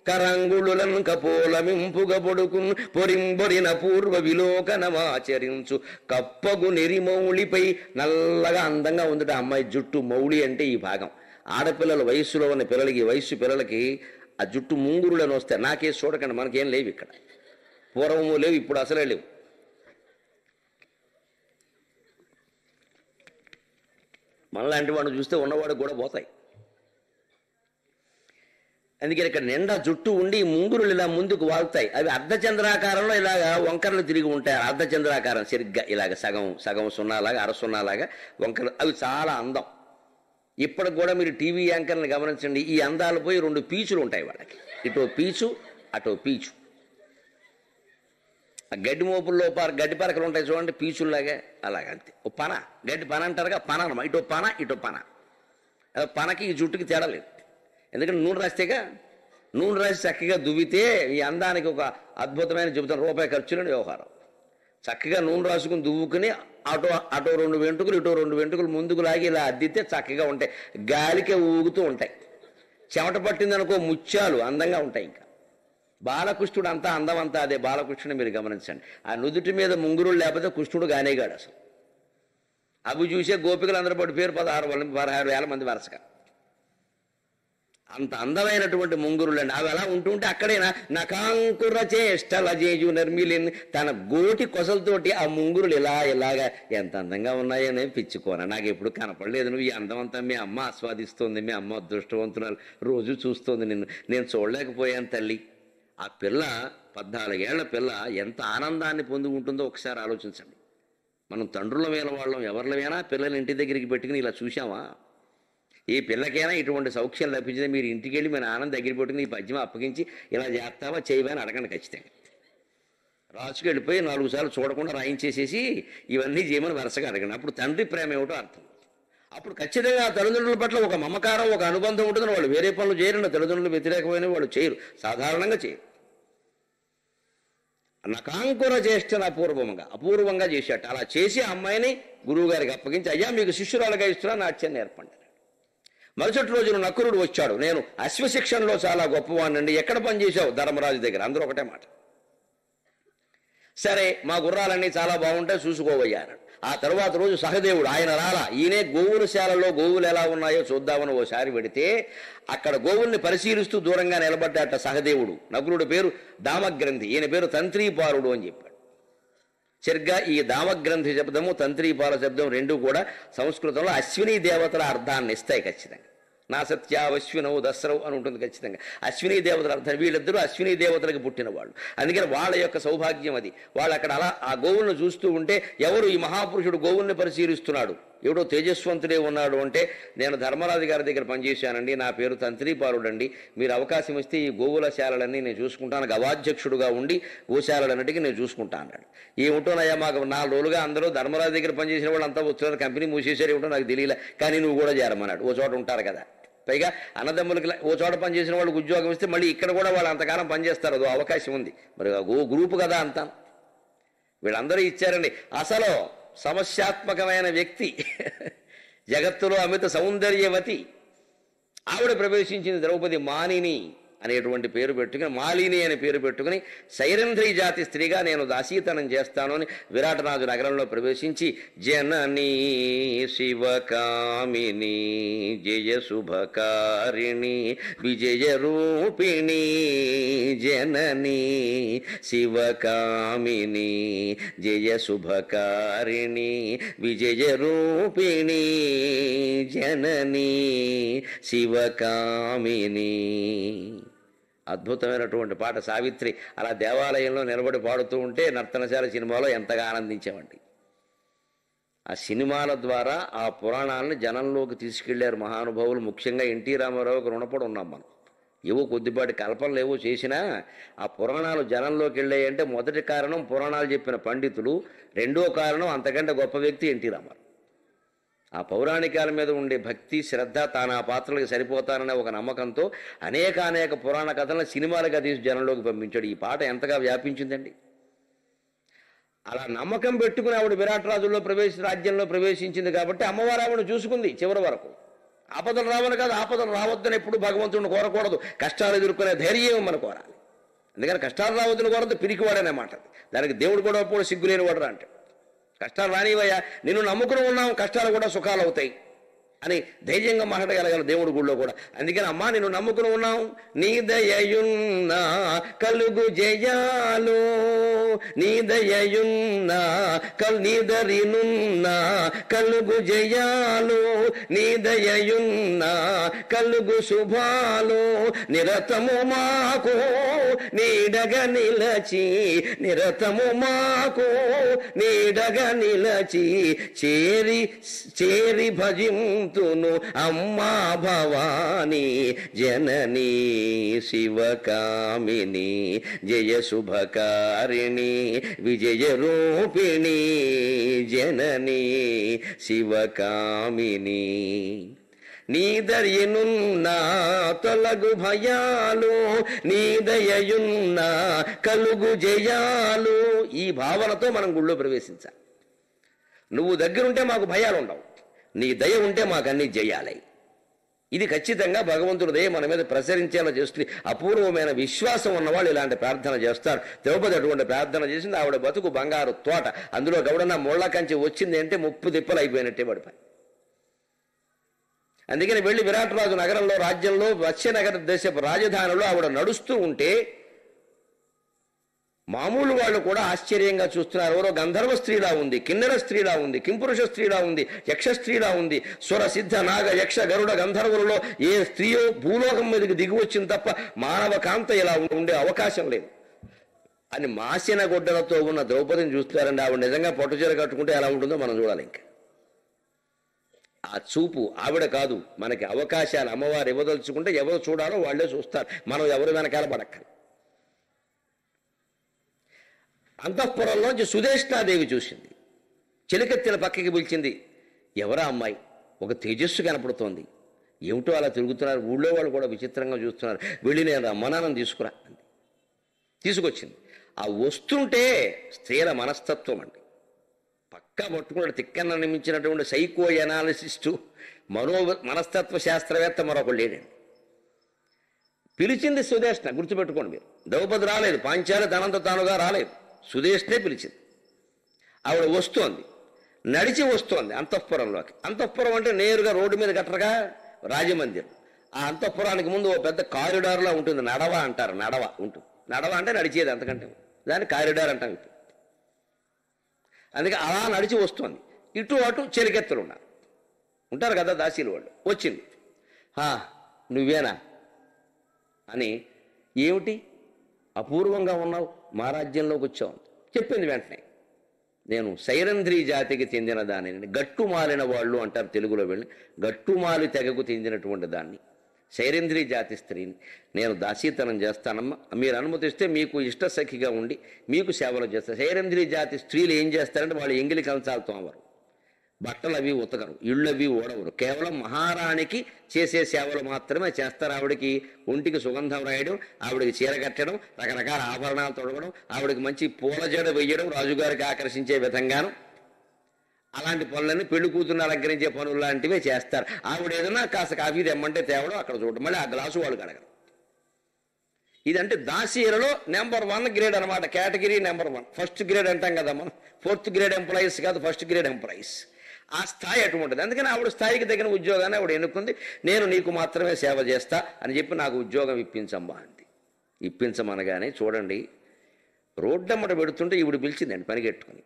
A: కరంగుళులను కపోలమింపుగబొడుకున్ పొరింబొరిన పూర్వ విలోకనమాచరించు. కప్పగు నెరిమౌళిపై నల్లగా అందంగా ఉందట అమ్మాయి జుట్టు. మౌళి అంటే ఈ భాగం. ఆడపిల్లల వయస్సులో ఉన్న పిల్లలకి, వయస్సు పిల్లలకి ఆ జుట్టు ముంగురులను వస్తాయి. నాకేసి చూడకండి, మనకేం లేవు ఇక్కడ. పూర్వము లేవు, ఇప్పుడు అసలే లేవు. మనలాంటి వాడిని చూస్తే ఉన్నవాడు కూడా పోతాయి. అందుకని ఇక్కడ నిండా జుట్టు ఉండి ముంగురులు ఇలా ముందుకు వాళ్తాయి. అవి అర్ధచంద్రాకారంలో ఇలాగా వంకరలు తిరిగి ఉంటాయి. అర్ధచంద్రాకారం సరిగ్గా ఇలాగ సగం సున్నాలాగా, అరసున్నాలాగా వంకరలు. అవి చాలా అందం. ఇప్పటికి కూడా మీరు టీవీ యాంకర్ని గమనించండి, ఈ అందాలు పోయి 2 పీచులు ఉంటాయి వాళ్ళకి. ఇటో పీచు, అటో పీచు. ఆ గడ్డి మోపుల్లో గడ్డి పరకలు ఉంటాయి చూడండి, పీచుల్లాగా, అలాగ అంతే. ఓ పన, గడ్డి పన అంటారుగా, పన అనమాట. ఇటో పన, ఇటో పన. పనకి ఈ జుట్టుకి తేడా లేదు. ఎందుకంటే నూనె రాస్తేగా, నూనె రాసి చక్కగా దువ్వితే ఈ అందానికి ఒక అద్భుతమైన చెబుతాను, రూపాయి ఖర్చులేని వ్యవహారం. చక్కగా నూనె రాసుకుని దువ్వుకుని అటో 2 వెంట్రుకలు, ఇటో 2 వెంట్రుకలు ముందుకు లాగి ఇలా అద్దితే చక్కగా ఉంటాయి. గాలికే ఊగుతూ ఉంటాయి. చెమట పట్టిందనుకో ముత్యాలు అందంగా ఉంటాయి. ఇంకా బాలకృష్ణుడు అంతా అందం అంతా అదే. బాలకృష్ణుని మీరు గమనించండి, ఆ నుదుటి మీద ముంగురులు లేకపోతే కృష్ణుడు గానేగాడు అసలు. అవి చూసే గోపికలు అందరూ పడిపోయారు 16,000 మంది వరుసగా. అంత అందమైనటువంటి ముంగురులండి. అవి అలా ఉంటుంటే అక్కడైనా నకాంకుర చేష్టల జేజు నిర్మిలిన్ తన గోటి కొసలతోటి ఆ ముంగురులు ఇలాగా ఎంత అందంగా ఉన్నాయని పిచ్చుకోన. నాకు ఎప్పుడు కనపడలేదు. నువ్వు ఈ అందం అంతా మీ అమ్మ ఆస్వాదిస్తోంది, మీ అమ్మ అదృష్టవంతురాలు, రోజు చూస్తోంది నిన్ను, నేను చూడలేకపోయాను తల్లి. ఆ పిల్ల 14 ఏళ్ల పిల్ల ఎంత ఆనందాన్ని పొంది ఉంటుందో ఒకసారి ఆలోచించండి. మనం తండ్రుల మీద వాళ్ళం ఎవరిమైనా పిల్లలు ఇంటి దగ్గరికి పెట్టుకుని ఇలా చూసామా? ఈ పిల్లకైనా ఇటువంటి సౌఖ్యం లభించింది, మీరు ఇంటికి వెళ్ళి మీ నాన్న దగ్గర పెట్టుకుని ఈ పద్యం అప్పగించి ఇలా చేస్తావా చేయవా అని అడగండి ఖచ్చితంగా. రాసుకు వెళ్ళిపోయి 4 సార్లు చూడకుండా రాయించేసేసి ఇవన్నీ చేయమని వరుసగా అడగండి. అప్పుడు తండ్రి ప్రేమ ఏమిటో అర్థం. అప్పుడు ఖచ్చితంగా తల్లిదండ్రుల పట్ల ఒక మమకారం, ఒక అనుబంధం ఉంటుందని వాళ్ళు వేరే పనులు చేయరు. తల్లిదండ్రులు వ్యతిరేకమైన వాళ్ళు చేయరు, సాధారణంగా చేయరు. నకాంకుర చేష్టను అపూర్వంగా చేశాట. అలా చేసి ఆ అమ్మాయిని గురువు గారికి అప్పగించి, అయ్యా మీకు శిష్యురాలుగా ఇస్తున్నా, నాట్యం నేర్పండి. మరుసటి రోజున నకులుడు వచ్చాడు. నేను అశ్వశిక్షణలో చాలా గొప్పవాడినండి. ఎక్కడ పనిచేశావు? ధర్మరాజు దగ్గర. అందరూ ఒకటే మాట. సరే, మా గుర్రాలన్నీ చాలా బాగుంటాయి, చూసుకోవయ్యా అన్నాడు. ఆ తర్వాత రోజు సహదేవుడు, ఆయన రాలా, ఈయనే గోవుల శాలలో గోవులు ఎలా ఉన్నాయో చూద్దామని ఓసారి పెడితే అక్కడ గోవుల్ని పరిశీలిస్తూ దూరంగా నిలబడ్డాట సహదేవుడు. నకులుడి పేరు దామగ్రంథి, ఈయన పేరు తంత్రీపాలుడు అని చెప్పాడు. సరిగ్గా ఈ దామగ్రంథి శబ్దము, తంత్రీపాల శబ్దం రెండు కూడా సంస్కృతంలో అశ్విని దేవతల అర్థాన్ని ఇస్తాయి ఖచ్చితంగా. నా సత్యావశ్వినవు దసరవు అని ఉంటుంది ఖచ్చితంగా. అశ్విని దేవతల అర్థం, వీళ్ళిద్దరూ అశ్విని దేవతలకు పుట్టిన వాళ్ళు. అందుకని వాళ్ళ యొక్క సౌభాగ్యం అది. వాళ్ళు అక్కడ అలా ఆ గోవులను చూస్తూ ఉంటే, ఎవరు ఈ మహాపురుషుడు గోవుల్ని పరిశీలిస్తున్నాడు, ఎవడో తేజస్వంతుడే ఉన్నాడు అంటే, నేను ధర్మరాజు గారి దగ్గర పనిచేశానండి, నా పేరు తంత్రీపాలుడు అండి, మీరు అవకాశం ఇస్తే ఈ గోవుల శాలలన్నీ నేను చూసుకుంటాను, గవాధ్యక్షుడుగా ఉండి గోశాలన్నిటికీ నేను చూసుకుంటా అన్నాడు. ఏమిటోనయ్యా, మాకు 4 రోజులుగా అందరూ ధర్మరాజు దగ్గర పనిచేసిన వాళ్ళు అంతా వచ్చారు, కంపెనీ మూసేశారు, ఏమిటో నాకు తెలియలే, కానీ నువ్వు కూడా చేరమన్నాడు. ఓ చోట ఉంటారు కదా, పైగా అన్నదమ్ములకి ఓ చోట పనిచేసిన వాళ్ళకి ఉద్యోగం ఇస్తే మళ్ళీ ఇక్కడ కూడా వాళ్ళు అంతకాలం పనిచేస్తారు, అదో అవకాశం ఉంది. మరి గ్రూపు కదా అంతా, వీళ్ళందరూ ఇచ్చారండి. అసలు సమస్యాత్మకమైన వ్యక్తి, జగత్తులో అమిత సౌందర్యవతి ఆవిడ ప్రవేశించింది. ద్రౌపది మానిని అనేటువంటి పేరు పెట్టుకుని, మాలిని అనే పేరు పెట్టుకుని, సైరంధ్రీ జాతి స్త్రీగా నేను దాసీతనం చేస్తాను అని విరాటరాజు నగరంలో ప్రవేశించి, జననీ శివకామిని జయ శుభకారిణి విజయ రూపిణి, జననీ శివకామిని జయ శుభకారిణి విజయ రూపిణి, జననీ శివకామిని. అద్భుతమైనటువంటి పాట సావిత్రి అలా దేవాలయంలో నిలబడి పాడుతూ ఉంటే నర్తనశాల సినిమాలో ఎంతగా ఆనందించామండి. ఆ సినిమాల ద్వారా ఆ పురాణాలను జనంలోకి తీసుకెళ్లారు మహానుభావులు. ముఖ్యంగా ఎన్టీ రామారావుకి రుణపడి ఉన్నాం మనం. ఏవో కొద్దిపాటి కల్పనలు ఏవో చేసినా ఆ పురాణాలు జనంలోకి వెళ్ళాయంటే మొదటి కారణం పురాణాలు చెప్పిన పండితులు, రెండో కారణం అంతకంటే గొప్ప వ్యక్తి ఎన్టీ రామారావు. ఆ పౌరాణికాల మీద ఉండే భక్తి శ్రద్ధ, తాను ఆ పాత్రలకు సరిపోతాననే ఒక నమ్మకంతో అనేక పురాణ కథలను సినిమాలుగా తీసి జనంలోకి పంపించాడు. ఈ పాట ఎంతగా వ్యాపించిందండి. అలా నమ్మకం పెట్టుకుని ఆవిడ విరాట్ రాజ్యంలో ప్రవేశించింది కాబట్టి అమ్మవారు ఆవిడ చూసుకుంది చివరి వరకు. ఆపదలు రావని కాదు, ఆపదలు రావద్దని ఎప్పుడు భగవంతుడిని కోరకూడదు. కష్టాలు ఎదుర్కొనే ధైర్యం మనం కోరాలి. అందుకని కష్టాలు రావద్దని కోరద్దు, పిరికివాడనే మాట. దానికి దేవుడు కూడా ఎప్పుడు సిగ్గులేని వాడరా అంటే, కష్టాలు రానివయ్యా, నిన్ను నమ్ముకుని ఉన్నాం, కష్టాలు కూడా సుఖాలు అవుతాయి అని ధైర్యంగా మాట్లాడగలగాలి దేవుడి గుళ్ళో కూడా. అందుకని అమ్మా నిన్ను నమ్ముకుని ఉన్నాం, నీ దయయున్నా కలుగు జయాలు, నీ దయయున్నా నీదరినున్నా కలుగు జయాలు, నీ దయయున్నా కలుగు శుభాలు, నిరతము మాకు నీడగా నిలచి, నిరతము మాకు నీడగా నిలచి, చేరి చేరి భజింతును అమ్మా భవాని, జననీ శివకామిని జయ శుభకారిణి విజయ రూపిణి, జననీ శివకామిని. నీదర్యనున్నా తొలగు భయాలు, నీదయయున్నా కలుగు జయాలు. ఈ భావనతో మనం గుళ్ళో ప్రవేశించాలి. నువ్వు దగ్గరుంటే మాకు భయాలు ఉండవు, నీ దయ ఉంటే మాకు అన్ని జయాలై. ఇది ఖచ్చితంగా భగవంతుడి దయ మన మీద ప్రసరించేలా చేస్తుంది. అపూర్వమైన విశ్వాసం ఉన్నవాళ్ళు ఇలాంటి ప్రార్థన చేస్తారు. ద్రౌపది అటువంటి ప్రార్థన చేసింది. ఆవిడ బతుకు బంగారు తోట. అందులో గౌడన్న ముళ్ళ కంచి వచ్చింది అంటే 30 తిప్పలు అయిపోయినట్టే పడిపోయి. అందుకని వెళ్ళి విరాటరాజు నగరంలో, రాజ్యంలో, వత్స్యనగర దేశపు రాజధానిలో ఆవిడ నడుస్తూ ఉంటే మామూలు వాళ్ళు కూడా ఆశ్చర్యంగా చూస్తున్నారు. ఎవరో గంధర్వ స్త్రీలా ఉంది, కిన్నెర స్త్రీలా ఉంది, కింపురుష స్త్రీలా ఉంది, యక్ష స్త్రీలా ఉంది. సుర సిద్ధ నాగ యక్ష గరుడ గంధర్వులలో ఏ స్త్రీయో భూలోకం మీదకి దిగి వచ్చింది తప్ప మానవ కాంత ఇలా ఉండే అవకాశం లేదు అని మాసిన గొడ్డలతో ఉన్న ద్రౌపదిని చూస్తున్నారండి. ఆవిడ నిజంగా పట్టుచీర కట్టుకుంటే ఎలా ఉంటుందో మనం చూడాలి. ఇంకా ఆ చూపు ఆవిడ కాదు, మనకి అవకాశాలు అమ్మవారు ఇవ్వదలుచుకుంటే ఎవరు చూడాలో వాళ్ళే చూస్తారు, మనం ఎవరు వెనకాల పడక్కర్లేదు. అంతఃపురంలోంచి సుదేష్ణాదేవి చూసింది, చెలికెత్తిన పక్కకి పిలిచింది. ఎవరా అమ్మాయి? ఒక తేజస్సు కనపడుతోంది, ఏమిటో అలా తిరుగుతున్నారు, ఊళ్ళో వాళ్ళు కూడా విచిత్రంగా చూస్తున్నారు, వెళ్ళి నేను రమ్మనానం తీసుకురా అంది. తీసుకొచ్చింది. ఆ వస్తుంటే స్త్రీల మనస్తత్వం అండి, పక్కా పట్టుకున్నాడు. తిక్కన్న నిర్మించినటువంటి సైకో ఎనాలిసిస్టు మనస్తత్వ శాస్త్రవేత్త మరొకడు లేడండి. పిలిచింది సుదేష్ణ, గుర్తుపెట్టుకోండి మీరు. ద్రౌపది రాలేదు, పాంచాలి తనంత తానుగా రాలేదు, సుదేష్నే పిలిచింది. ఆవిడ వస్తోంది, నడిచి వస్తోంది అంతఃపురంలోకి. అంతఃపురం అంటే నేరుగా రోడ్డు మీద గట్టరగా రాజమందిరం. ఆ అంతఃపురానికి ముందు ఓ పెద్ద కారిడార్లా ఉంటుంది, నడవ అంటారు, నడవ ఉంటుంది. నడవ అంటే నడిచేది, అంతకంటే దాన్ని కారిడార్ అంటాం ఇప్పుడు. అందుకే అలా నడిచి వస్తోంది. ఇటు అటు చెలికెత్తులు ఉంటారు కదా దాసీలు వాళ్ళు. వచ్చింది. నువ్వేనా అని. ఏమిటి అపూర్వంగా ఉన్నావు, మా రాజ్యంలోకి వచ్చావు చెప్పింది. వెంటనే నేను సైరంధ్రీ జాతికి చెందిన దానిని, గట్టుమాలిన వాళ్ళు అంటారు తెలుగులో, వెళ్ళి గట్టుమాలి తెగకు చెందినటువంటి దాన్ని, సైరంధ్రీ జాతి స్త్రీని. నేను దాసీతనం చేస్తానమ్మా, మీరు అనుమతిస్తే మీకు ఇష్టసఖిగా ఉండి మీకు సేవలు చేస్తారు. సైరంధ్రీ జాతి స్త్రీలు ఏం చేస్తారంటే వాళ్ళు ఎంగిలి కంచాలతో అవ్వరు, బట్టలు అవి ఉతకరు, ఇళ్ళు అవి ఓడవరు, కేవలం మహారాణికి చేసే సేవలు మాత్రమే చేస్తారు. ఆవిడకి ఒంటికి సుగంధం రాయడం, ఆవిడకి చీర కట్టడం, రకరకాల ఆభరణాలు తొడగడం, ఆవిడకి మంచి పూల జడ వెయ్యడం, రాజుగారికి ఆకర్షించే విధంగాను అలాంటి పనులన్నీ పెళ్లి కూతుర్ని అలంకరించే పనులు లాంటివే చేస్తారు. ఆవిడ ఏదన్నా కాస్త కాఫీ తెమ్మంటే తేవడం, అక్కడ చూడడం, మళ్ళీ ఆ గ్లాసు వాళ్ళు కడగడం. ఇదంటే దాసీలలో నెంబర్ 1 గ్రేడ్ అనమాట, కేటగిరీ నెంబర్ 1. ఫస్ట్ గ్రేడ్ అంటాం కదా మనం, 4th గ్రేడ్ ఎంప్లాయీస్ కాదు, ఫస్ట్ గ్రేడ్ ఎంప్లాయీస్. ఆ స్థాయి అటువంటిది. అందుకని ఆవిడ స్థాయికి తగిన ఉద్యోగాన్ని ఆవిడ ఎన్నుకుంది. నేను నీకు మాత్రమే సేవ చేస్తా అని చెప్పి నాకు ఉద్యోగం ఇప్పించమ్మా అంది. ఇప్పించమనగానే చూడండి, రోడ్డమ్మట పెడుతుంటే ఈవిడ పిలిచిందండి పరిగెట్టుకుని.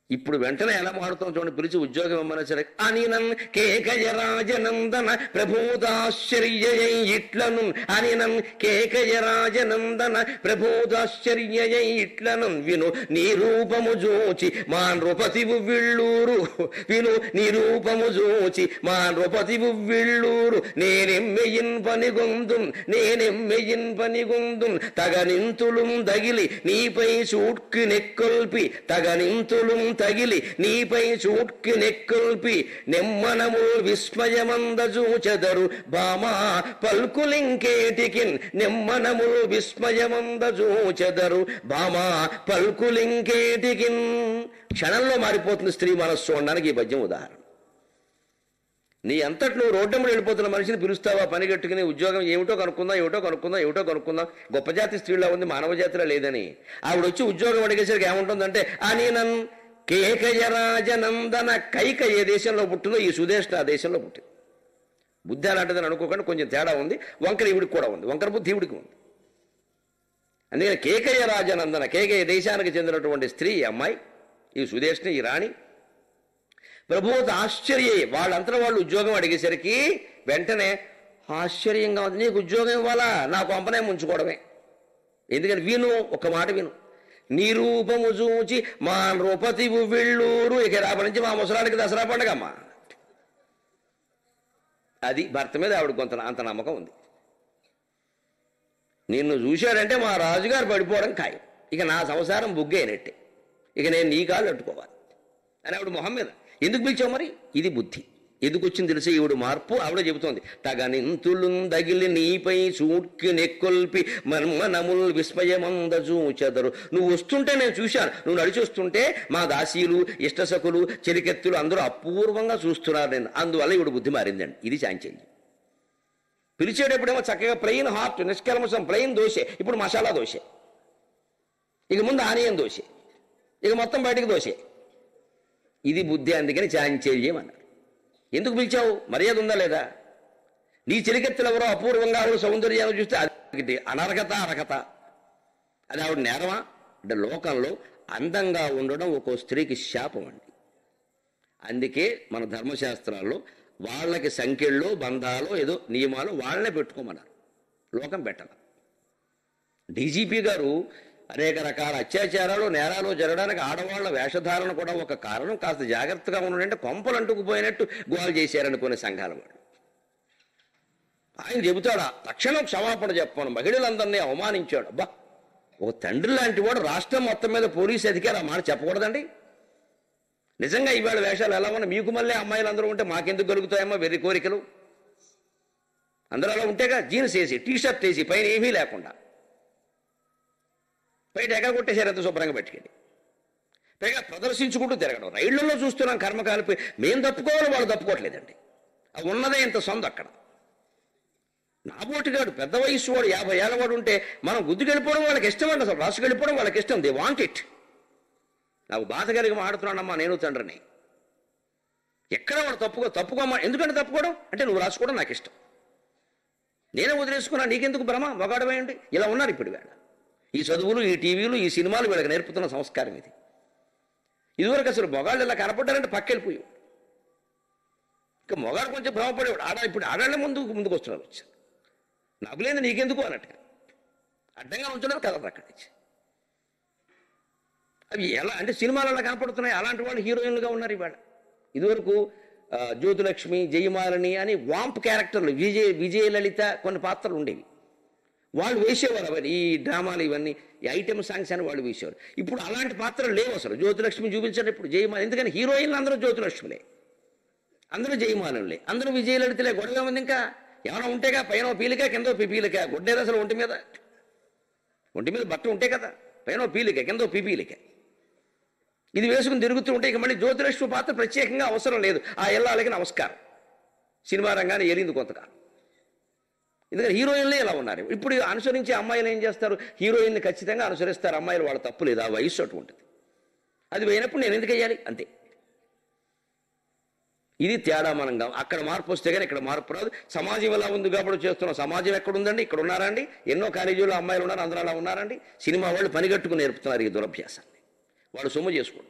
A: ఇప్పుడు వెంటనే ఎలా మారుతాం చూడండి, పిలిచి ఉద్యోగం ఇవ్వమని సరే. అనినన్ కేకయరాజనందన ప్రభూతాశ్చర్యయై ఇట్లను, అనినన్ కేకయరాజనందన ప్రభూతాశ్చర్యయై ఇట్లను, విను నీ రూపము జూచి మా నృపతివు విళ్ళూరు, విను నీ రూపము జూచి మా నృపతివు విళ్ళూరు, నేనెమ్మెయిన్ పనిగొందుం, నేనెమ్మెయిన్ పనిగొందుం, తగనింతులు దగిలి నీపై చూట్కి నెక్కొల్పి, తగనింతులు తగిలి నీపై చూట్కి నెక్కొల్పి, నెమ్మనము విస్మయమందజూచెదరు బామా పల్కులింకేటికిన్, నెమ్మనము విస్మయమందజూచెదరు బామా పల్కులింకేటికిన్. క్షణంలో మారిపోతుంది స్త్రీ మనస్సు చూడడానికి ఈ పద్యం ఉదాహరణ. నీ అంతటి నువ్వు రోడ్డమ్మడి వెళ్ళిపోతున్న మనిషిని పిలుస్తావా పని కట్టుకుని, ఉద్యోగం ఏమిటో కనుక్కుందాం, ఏమిటో కనుక్కుందాం, గొప్ప జాతి స్త్రీలా ఉంది, మానవ జాతిలో లేదని. ఆవిడ వచ్చి ఉద్యోగం అడిగేసరికి ఏముంటుందంటే, అని నన్ కేకయరాజనందన. కైక ఏ దేశంలో పుట్టిందో ఈ సుదేష్ణ ఆ దేశంలో పుట్టింది. బుద్ధి అలాంటిదని అనుకోకుండా కొంచెం తేడా ఉంది, వంకర ఈవిడికి కూడా ఉంది, వంకర బుద్ధి ఈవిడికి ఉంది. అందుకని కేకయరాజనందన, కేకయ దేశానికి చెందినటువంటి స్త్రీ ఈ అమ్మాయి, ఈ సుదేష్ణ, ఈ రాణి. ప్రభువుత ఆశ్చర్య, వాళ్ళంతా వాళ్ళు ఉద్యోగం అడిగేసరికి వెంటనే ఆశ్చర్యంగా ఉంది. నీకు ఉద్యోగం ఇవ్వాలా, నాకు పంపనే ముంచుకోవడమే. ఎందుకని విను, ఒక మాట విను. నీ రూపము చూచి మా నృపతివు విళ్ళూరు, ఇక రేపటి నుంచి మా ముసలాడికి దసరా పండుగమ్మా. అది భర్త మీద ఆవిడ కొంత అంత నమ్మకం ఉంది. నిన్ను చూశాడంటే మా రాజుగారు పడిపోవడం ఖాయం, ఇక నా సంసారం బుగ్గైనట్టే, ఇక నేను నీ కాళ్ళు అట్టుకోవాలి అని ఆవిడ మొహం మీద. ఎందుకు పిలిచావు మరి? ఇది బుద్ధి. ఎందుకు వచ్చింది తెలిసి ఈవిడ మార్పు ఆవిడ చెబుతోంది. తగనింతులు దగిలి నీపై చూట్కి నెక్కొల్పి మన్మనముల్ విస్మయమందజూచెదరు. నువ్వు వస్తుంటే నేను చూశాను, నువ్వు నడిచి వస్తుంటే మా దాసీలు, ఇష్టసకులు, చెలికెత్తులు అందరూ అపూర్వంగా చూస్తున్నారు నేను, అందువల్ల ఈవిడ బుద్ధి మారిందండి. ఇది చాంచల్యం. పిలిచేటప్పుడేమో చక్కగా ప్లెయిన్ హార్ట్, నిష్కల్మషం, ప్లెయిన్ దోశే, ఇప్పుడు మసాలా దోశ, ఇక ముందు ఆనియన్ దోశ, ఇక మొత్తం బయటికి దోశే. ఇది బుద్ధి. అందుకని చాంచల్యం అన్నారు. ఎందుకు పిలిచావు? మర్యాద ఉందా లేదా? నీ చెలికెత్తులు ఎవరో అపూర్వంగా ఆవిడ సౌందర్యాన్ని చూస్తే అది అనర్హత, అర్హత, అది ఆవిడ నేరమా అంటే లోకంలో అందంగా ఉండడం ఒక్కో స్త్రీకి శాపం అండి. అందుకే మన ధర్మశాస్త్రాల్లో వాళ్ళకి సంఖ్యల్లో బంధాలు ఏదో నియమాలు వాళ్ళనే పెట్టుకోమన్నారు, లోకం పెట్టాలి. డీజీపీ గారు అనేక రకాల అత్యాచారాలు నేరాలు జరగడానికి ఆడవాళ్ల వేషధారణ కూడా ఒక కారణం. కాస్త జాగ్రత్తగా ఉండంటే కొంపలు అంటుకుపోయినట్టు గోలు చేశారనుకునే సంఘాల వాళ్ళు. ఆయన చెబుతాడా తక్షణం క్షమాపణ చెప్పను, మహిళలందరినీ అవమానించాడు. అబ్బా, ఒక తండ్రి లాంటి వాడు రాష్ట్రం మొత్తం మీద పోలీసు అధికారి ఆ మాట చెప్పకూడదండి? నిజంగా ఇవాళ వేషాలు ఎలా ఉన్నా మీకు మళ్ళీ అమ్మాయిలు అందరూ ఉంటే మాకెందుకు కలుగుతాయమ్మా వెర్రి కోరికలు? అందరూ అలా ఉంటేగా జీన్స్ వేసి టీషర్ట్ వేసి పైన ఏమీ లేకుండా బయట ఎగ కొట్టేశారు ఎంత శుభ్రంగా పెట్టుకెళ్ళి, పైగా ప్రదర్శించుకుంటూ తిరగడం. రైళ్లలో చూస్తున్నాం కర్మకాలిపోయి. మేము తప్పుకోవాలి, వాళ్ళు తప్పుకోవట్లేదండి. అది ఉన్నదే ఇంత సొంత అక్కడ. నాబోటిగాడు పెద్ద వయసు వాడు 50 ఏళ్ళ వాడు ఉంటే మనం గుద్దుకెళ్ళిపోవడం వాళ్ళకి ఇష్టం అండి. అసలు రాసుకెళ్ళిపోవడం వాళ్ళకి ఇష్టం. They want it. నాకు బాధ కలిగి మాడుతున్నానమ్మా నేను తండ్రిని. ఎక్కడ వాడు తప్పుకోమా. ఎందుకంటే తప్పుకోవడం అంటే నువ్వు రాసుకోవడం నాకు ఇష్టం, నేనే వదిలేసుకున్నా, నీకెందుకు భ్రమ, మగాడమేయండి. ఇలా ఉన్నారు ఇప్పుడు వేళ. ఈ చదువులు, ఈ టీవీలు, ఈ సినిమాలు వీళ్ళకి నేర్పుతున్న సంస్కారం ఇది. ఇదివరకు అసలు మొగాళ్ళు ఇలా కనపడ్డారంటే పక్కెళ్ళిపోయావు. ఇంకా మొగాడు కొంచెం భ్రమపడేవాడు. ఇప్పుడు ఆడాళ్ళే ముందుకు వస్తున్నారు. వచ్చి నాకు లేదు నీకెందుకు అన్నట్టుగా అడ్డంగా ఉంటున్నారు కదా అక్కడి నుంచి. అవి ఎలా అంటే సినిమాలలో కనపడుతున్నాయి. అలాంటి వాళ్ళు హీరోయిన్లుగా ఉన్నారు ఇవాళ. ఇదివరకు జ్యోతిలక్ష్మి, జయమాలిని అని వాంప్ క్యారెక్టర్లు, విజయలలిత కొన్ని పాత్రలు ఉండేవి. వాళ్ళు వేసేవారు అవన్నీ, ఈ డ్రామాలు ఇవన్నీ, ఈ ఐటెమ్ సాంగ్స్ అని వాళ్ళు వేసేవారు. ఇప్పుడు అలాంటి పాత్రలు లేవు అసలు. జ్యోతిలక్ష్మి చూపించారు ఇప్పుడు జయమాలి. ఎందుకని హీరోయిన్లు అందరూ జ్యోతిలక్ష్మిలే, అందరూ జయమాలినులే, అందరూ విజయలలితలే. గొడవ ఉంది. ఇంకా ఏమైనా ఉంటేగా పైన పీలిక కింద పీలిక. గుడ్డేది అసలు ఒంటి మీద బట్ట ఉంటే కదా, పైన పీలిక కింద పీలిక. ఇది వేసుకుని తిరుగుతూ ఉంటే ఇక మళ్ళీ జ్యోతిలక్ష్మి పాత్ర ప్రత్యేకంగా అవసరం లేదు. ఆ ఎల్లాలకి నమస్కారం. సినిమా రంగాన్ని ఎలింది కొంతకాలం. ఎందుకంటే హీరోయిన్లే ఇలా ఉన్నారు. ఇప్పుడు అనుసరించే అమ్మాయిలు ఏం చేస్తారు? హీరోయిన్ని ఖచ్చితంగా అనుసరిస్తారు అమ్మాయిలు. వాళ్ళ తప్పు లేదు, ఆ వయస్సు అటువంటిది. అది పోయినప్పుడు నేను ఎందుకు వేయాలి అంతే. ఇది తేడా. మనంగా అక్కడ మార్పు వస్తే కానీ ఇక్కడ మార్పు రాదు. సమాజం ఎలా ఉంది కాబట్టి చేస్తున్నాం. సమాజం ఎక్కడుందండి? ఇక్కడ ఉన్నారండి. ఎన్నో కాలేజీలో అమ్మాయిలు ఉన్నారు, అందరూ అలా ఉన్నారండి. సినిమా వాళ్ళు పనిగట్టుకుని నేర్పుతున్నారు ఈ దురభ్యాసాన్ని. వాళ్ళు సొమ్ము చేసుకోవడం.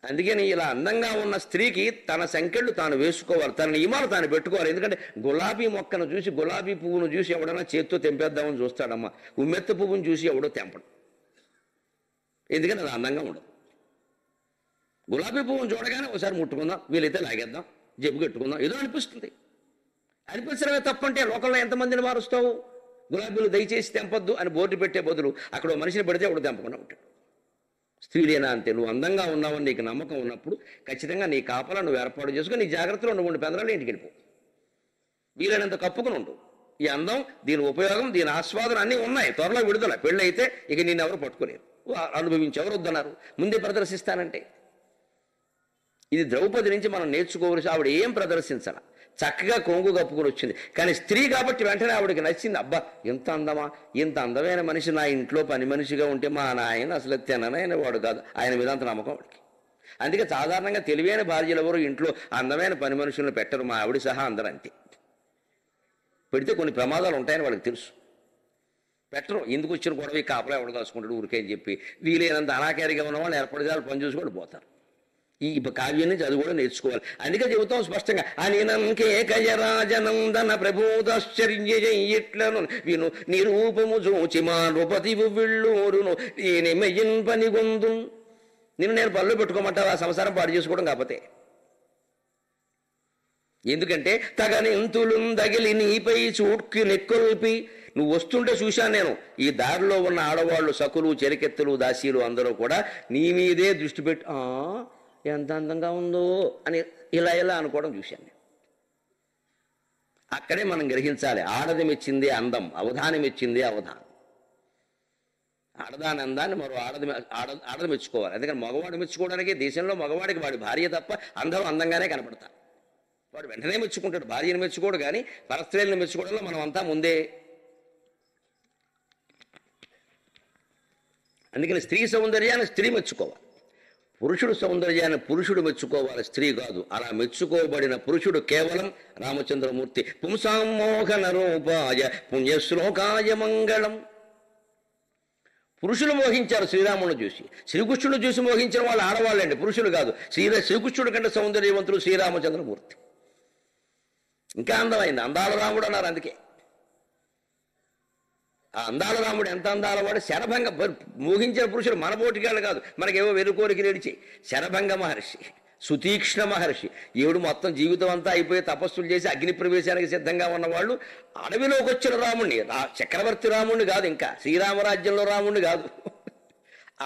A: అందుకని ఇలా అందంగా ఉన్న స్త్రీకి తన సంఖ్యలు తాను వేసుకోవాలి, తన నియమాలు తాను పెట్టుకోవాలి. ఎందుకంటే గులాబీ మొక్కను చూసి, గులాబీ పువ్వును చూసి ఎవడన్నా చేత్తో తెంపేద్దామని చూస్తాడమ్మా. ఉమ్మెత్త పువ్వును చూసి ఎవడో తెంపడు. ఎందుకంటే అది అందంగా ఉండదు. గులాబీ పువ్వును చూడగానే ఒకసారి ముట్టుకుందాం, వీలైతే లాగేద్దాం, జబ్బు కట్టుకుందాం, ఏదో అనిపిస్తుంది. అనిపించడమే తప్పంటే లోకంలో ఎంతమందిని మారుస్తావు? గులాబీలు దయచేసి తెంపొద్దు అని బోర్డు పెట్టే బదులు అక్కడ మనిషిని పెడితే ఎవడు తెంపకుండా ఉంటాడు. స్త్రీలేనా అంతే. నువ్వు అందంగా ఉన్నావని నీకు నమ్మకం ఉన్నప్పుడు ఖచ్చితంగా నీ కాపలా నువ్వు ఏర్పాటు చేసుకుని నీ జాగ్రత్తలో నువ్వు ఉండి పెందరాలు ఇంటికి వెళ్ళిపో. వీలైనంత కప్పుకుని ఉండు. ఈ అందం, దీని ఉపయోగం, దీని ఆస్వాదన అన్నీ ఉన్నాయి. త్వరలో విడుదల. పెళ్ళి అయితే ఇక నేను ఎవరు పట్టుకోలేరు, అనుభవించి ఎవరు వద్దన్నారు. ముందే ప్రదర్శిస్తానంటే ఇది ద్రౌపది నుంచి మనం నేర్చుకోవలసి. ఆవిడ ఏం ప్రదర్శించాల, చక్కగా కొంగు కప్పుకొని వచ్చింది. కానీ స్త్రీ కాబట్టి వెంటనే ఆవిడకి నచ్చింది. అబ్బా ఇంత అందమా, ఇంత అందమైన మనిషి నా ఇంట్లో పని మనిషిగా ఉంటే మా నాయన అసలు తిననైన వాడు కాదు. ఆయన మీద అంత నమ్మకం ఆవిడకి. అందుకే సాధారణంగా తెలివైన భార్యలు ఎవరు ఇంట్లో అందమైన పని మనుషులను పెట్టరు. మా ఆవిడ సహా అందరూ అంతే. పెడితే కొన్ని ప్రమాదాలు ఉంటాయని వాళ్ళకి తెలుసు, పెట్టరు. ఎందుకు వచ్చిన గొడవ కాపలా ఎవడు కాసుకుంటాడు ఊరికే అని చెప్పి వీలైనంత అనాకారిగా ఉన్న వాళ్ళు ఏర్పడిదాలు పని చూసుకొని పోతారు. ఈ కావ్యం నుంచి అది కూడా నేర్చుకోవాలి. అందుకే చెబుతాం స్పష్టంగా, అనినంకేకయరాజనందన ప్రబోధాశ్చర్యట్లను విను నిరూపము చూచి మా నృపతి విళ్ళూరును నేనెమయ్యన్ పని గొందు. నేను పనులు పెట్టుకోమంటావా సంసారం పాడు చేసుకోవడం కాకపోతే? ఎందుకంటే తగనింతులు దగిలి నీపై చూడ్కి నెక్కొల్పి. నువ్వు వస్తుంటే చూశాను నేను, ఈ దారిలో ఉన్న ఆడవాళ్ళు, సకులు, చెరికెత్తులు, దాసీలు అందరూ కూడా నీ మీదే దృష్టి పెట్టి ఎంత అందంగా ఉందో అని ఇలా అనుకోవడం చూశాను. అక్కడే మనం గ్రహించాలి, ఆడది మెచ్చిందే అందం, అవధాని మెచ్చిందే అవధానం. ఆడదాని అందాన్ని మరో ఆడది మెచ్చుకోవాలి. అందుకని మగవాడు మెచ్చుకోవడానికి దేశంలో మగవాడికి వాడి భార్య తప్ప అందరూ అందంగానే కనపడతారు. వాడు వెంటనే మెచ్చుకుంటాడు, భార్యను మెచ్చుకోడు. కానీ పరస్త్రీలను మెచ్చుకోవడంలో మనం అంతా ముందే. అందుకని స్త్రీ సౌందర్యాన్ని స్త్రీ మెచ్చుకోవాలి, పురుషుడు సౌందర్యాన్ని పురుషుడు మెచ్చుకోవాలి, స్త్రీ కాదు. అలా మెచ్చుకోబడిన పురుషుడు కేవలం రామచంద్రమూర్తి. పుంసామోహన రూపాయ పుణ్యశ్లోకాయ మంగళం. పురుషులు మోహించారు శ్రీరామును చూసి. శ్రీకృష్ణుడు చూసి మోహించిన వాళ్ళు ఆడవాళ్ళండి, పురుషులు కాదు. శ్రీకృష్ణుడి కంటే సౌందర్యవంతుడు శ్రీరామచంద్రమూర్తి. ఇంకా అందమైంది, అందాల రాముడు అన్నారు. అందుకే ఆ అందాల రాముడు ఎంత అందాల వాడు. శరభంగ మోగించిన పురుషులు మన పోటీగాళ్ళు కాదు, మనకేవో వెనుకోరికి నడిచి. శరభంగ మహర్షి, సుతీక్ష్ణ మహర్షి, ఏడు మొత్తం జీవితం అంతా అయిపోయి తపస్సులు చేసి అగ్ని ప్రవేశానికి సిద్ధంగా ఉన్నవాళ్ళు అడవిలోకి వచ్చిన రాముణ్ణి, చక్రవర్తి రాముణ్ణి కాదు, ఇంకా శ్రీరామరాజ్యంలో రాముణ్ణి కాదు,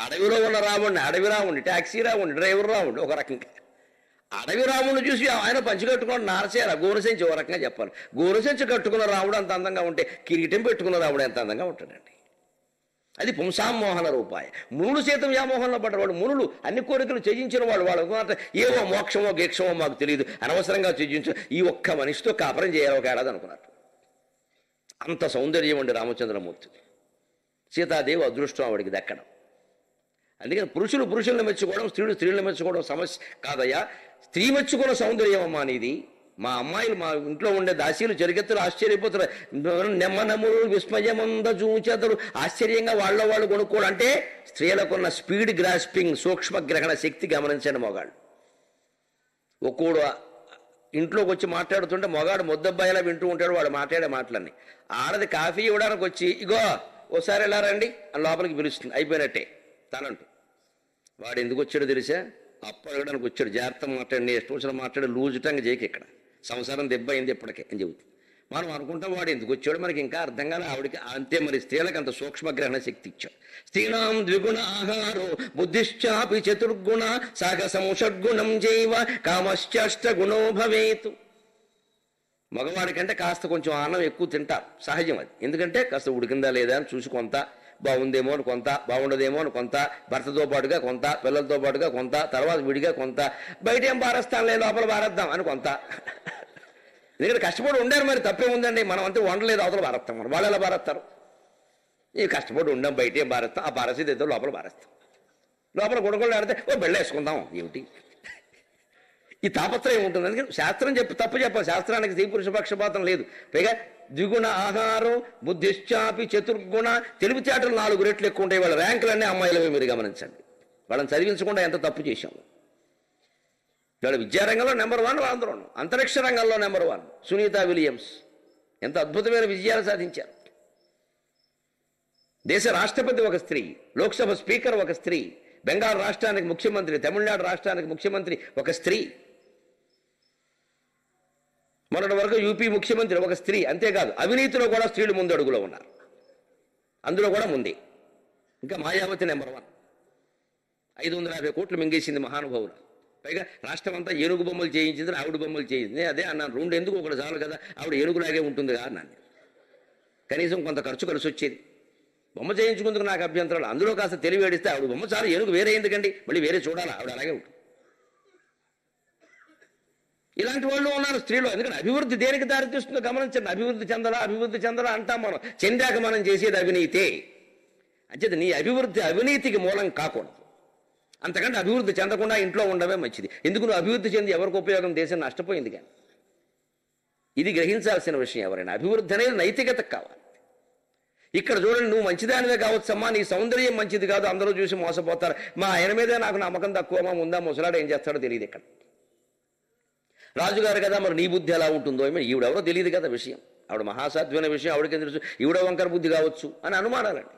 A: అడవిలో ఉన్న రాముణ్ణి, అడవి రాముణ్ణి, ట్యాక్సీ రాముణ్ణి, డ్రైవర్ రాముణ్ణి, ఒక రకంగా అడవి రాముడిని చూసి ఆయన పంచి కట్టుకున్న నారసేన గోరసెంచి ఒక రకంగా చెప్పాలి. గోరసెంచి కట్టుకున్న రాముడు అంత అందంగా ఉంటే కిరీటం పెట్టుకున్న రాముడు ఎంత అందంగా ఉంటాడండి. అది పుంసామోహన రూపాయ. మునులు సైతం వ్యామోహంలో పడ్డవాడు. మునులు అన్ని కోరికలు త్యజించిన వాళ్ళు. వాళ్ళు ఏవో మోక్షమో గేక్షమో మాకు తెలియదు, అనవసరంగా త్యజించు, ఈ ఒక్క మనిషితో కాపురం చేయాలి ఒక ఏడాది అనుకున్నారు. అంత సౌందర్యం ఉండి రామచంద్రమూర్తి. సీతాదేవి అదృష్టం ఆవిడికి దక్కడం. అందుకని పురుషులను మెచ్చుకోవడం, స్త్రీలను మెచ్చుకోవడం సమస్య కాదయ్యా. స్త్రీ మెచ్చుకున్న సౌందర్యం అమ్మా నీది. మా అమ్మాయిలు, మా ఇంట్లో ఉండే దాసీలు చెరికెత్తులు ఆశ్చర్యపోతారు. నెమ్మనములు విస్మయమంద చూచెదరు, ఆశ్చర్యంగా వాళ్ళు కొనుక్కోవడం. అంటే స్త్రీలకున్న స్పీడ్ గ్రాస్పింగ్, సూక్ష్మగ్రహణ శక్తి గమనించండి మొగాళ్ళు. ఒక్కోడు ఇంట్లోకి వచ్చి మాట్లాడుతుంటే మొగాడు ముద్దబ్బాయిలా వింటూ ఉంటాడు వాడు మాట్లాడే మాటలన్నీ. ఆడది కాఫీ ఇవ్వడానికి వచ్చి ఇగో ఓసారి ఎలా రండి అని లోపలికి పిలుస్తుంది, అయిపోయినట్టే తనంటూ. వాడు ఎందుకు వచ్చాడో తెలిసా? అప్పు అడగడానికి వచ్చాడు. జాగ్రత్త మాట్లాడి, ఇష్టం వచ్చిన మాట్లాడి, లూజుటంగా చేయక ఇక్కడ సంసారం దెబ్బ అయింది ఇప్పటికే అని చెబుతుంది. మనం అనుకుంటాం వాడు ఎందుకు వచ్చాడో మనకి ఇంకా అర్థం కాదు. ఆవిడికి అంతే. మరి స్త్రీలకు అంత సూక్ష్మగ్రహణ శక్తి ఇచ్చాడు. స్త్రీణాం ద్విగుణ ఆహారో బుద్ధిశ్చాపి చతుర్గుణ సాగసం షడ్గుణం జైవ కామశ్చాష్టగుణో భవేతు. మగవాడికంటే కాస్త కొంచెం అన్నం ఎక్కువ తింటారు, సహజం అది. ఎందుకంటే కాస్త ఉడికిందా లేదా అని చూసి కొంత, బాగుందేమో అని కొంత, బాగుండదేమో అని కొంత, భర్తతో పాటుగా కొంత, పిల్లలతో పాటుగా కొంత, తర్వాత విడిగా కొంత, బయట ఏం బారేస్తాంలే లోపల బారేద్దాం అని కొంత. ఎందుకంటే కష్టపడి ఉండారు, మరి తప్పే ఉందండి. మనం అంతా వండలేదు, అవతల బారేస్తాం. మనం వాళ్ళు ఎలా బారేస్తారు? ఈ కష్టపడి ఉండాం, బయట ఏం బారేస్తాం, ఆ బారేసేది ఏదో లోపల బారేస్తాం. లోపల గుడగొళ్ళు ఆడితే ఓ బెళ్ళ వేసుకుందాం ఏమిటి, ఈ తాపత్రయం ఉంటుంది. అందుకని శాస్త్రం తప్పు చెప్పాలి. శాస్త్రానికి స్త్రీ పురుష పక్షపాతం లేదు. పైగా ద్విగుణ ఆహారం బుద్ధిశ్చాపి చతుర్గుణ, తెలివితేటలు 4 రెట్లు ఎక్కువ ఉంటాయి. వాళ్ళ ర్యాంకులన్నీ అమ్మాయిలవే. మీరు గమనించండి, వాళ్ళని చదివించకుండా ఎంత తప్పు చేశాము. వాళ్ళ విద్యారంగంలో నెంబర్ 1 వాళ్ళందరూ. అంతరిక్ష రంగంలో నెంబర్ 1 సునీతా విలియమ్స్ ఎంత అద్భుతమైన విజయాలు సాధించారు. దేశ రాష్ట్రపతి ఒక స్త్రీ, లోక్సభ స్పీకర్ ఒక స్త్రీ, బెంగాల్ రాష్ట్రానికి ముఖ్యమంత్రి, తమిళనాడు రాష్ట్రానికి ముఖ్యమంత్రి ఒక స్త్రీ, మొన్నటి వరకు యూపీ ముఖ్యమంత్రి ఒక స్త్రీ. అంతేకాదు అవినీతిలో కూడా స్త్రీలు ముందు అడుగులో ఉన్నారు, అందులో కూడా ముందే. ఇంకా మాయావతి నెంబర్ 1, 550 కోట్లు మింగేసింది మహానుభావులు. పైగా రాష్ట్రం అంతా ఏనుగు బొమ్మలు చేయించింది, ఆవిడ బొమ్మలు చేయించింది. అదే అన్నాను, 2 ఎందుకు, ఒకటి చాలు కదా, ఆవిడ ఏనుగులాగే ఉంటుంది కదా అన్నాను. కనీసం కొంత ఖర్చు కలిసి వచ్చేది. బొమ్మ చేయించుకుందుకు నాకు అభ్యంతరాలు, అందులో కాస్త తెలివేడిస్తే ఆవిడ బొమ్మ చాలు, ఏనుగు వేరే ఎందుకండి, మళ్ళీ వేరే చూడాలా, ఆవిడ అలాగే ఉంటుంది. ఇలాంటి వాళ్ళు ఉన్నారు స్త్రీలో. ఎందుకంటే అభివృద్ధి దేనికి దారితీస్తుందో గమనించండి. అభివృద్ధి చెందలా అంటాం మనం, చెందాక మనం చేసేది అవినీతే. అంచేది నీ అభివృద్ధి అవినీతికి మూలం కాకూడదు. అంతకంటే అభివృద్ధి చెందకుండా ఇంట్లో ఉండవే మంచిది. ఎందుకు నువ్వు అభివృద్ధి చెంది ఎవరికి ఉపయోగం, దేశం నష్టపోయింది. కానీ ఇది గ్రహించాల్సిన విషయం. ఎవరైనా అభివృద్ధి అనేది నైతికతకు కావాలి. ఇక్కడ చూడండి, నువ్వు మంచిదానివే కావచ్చమ్మా, నీ సౌందర్యం మంచిది కాదు, అందరూ చూసి మోసపోతారు. మా ఆయన మీదే నాకు నమ్మకం తక్కువ, ఉందా ముసలాడు ఏం చేస్తాడో తెలియదు. ఇక్కడ రాజుగారు కదా, మరి నీ బుద్ధి ఎలా ఉంటుందో ఏమో, ఈవిడెవరో తెలియదు కదా విషయం. ఆవిడ మహాసాధ్యమైన విషయం ఆవిడకేం తెలుసు, ఈవిడ వంకర బుద్ధి కావచ్చు అని అనుమానాలండి.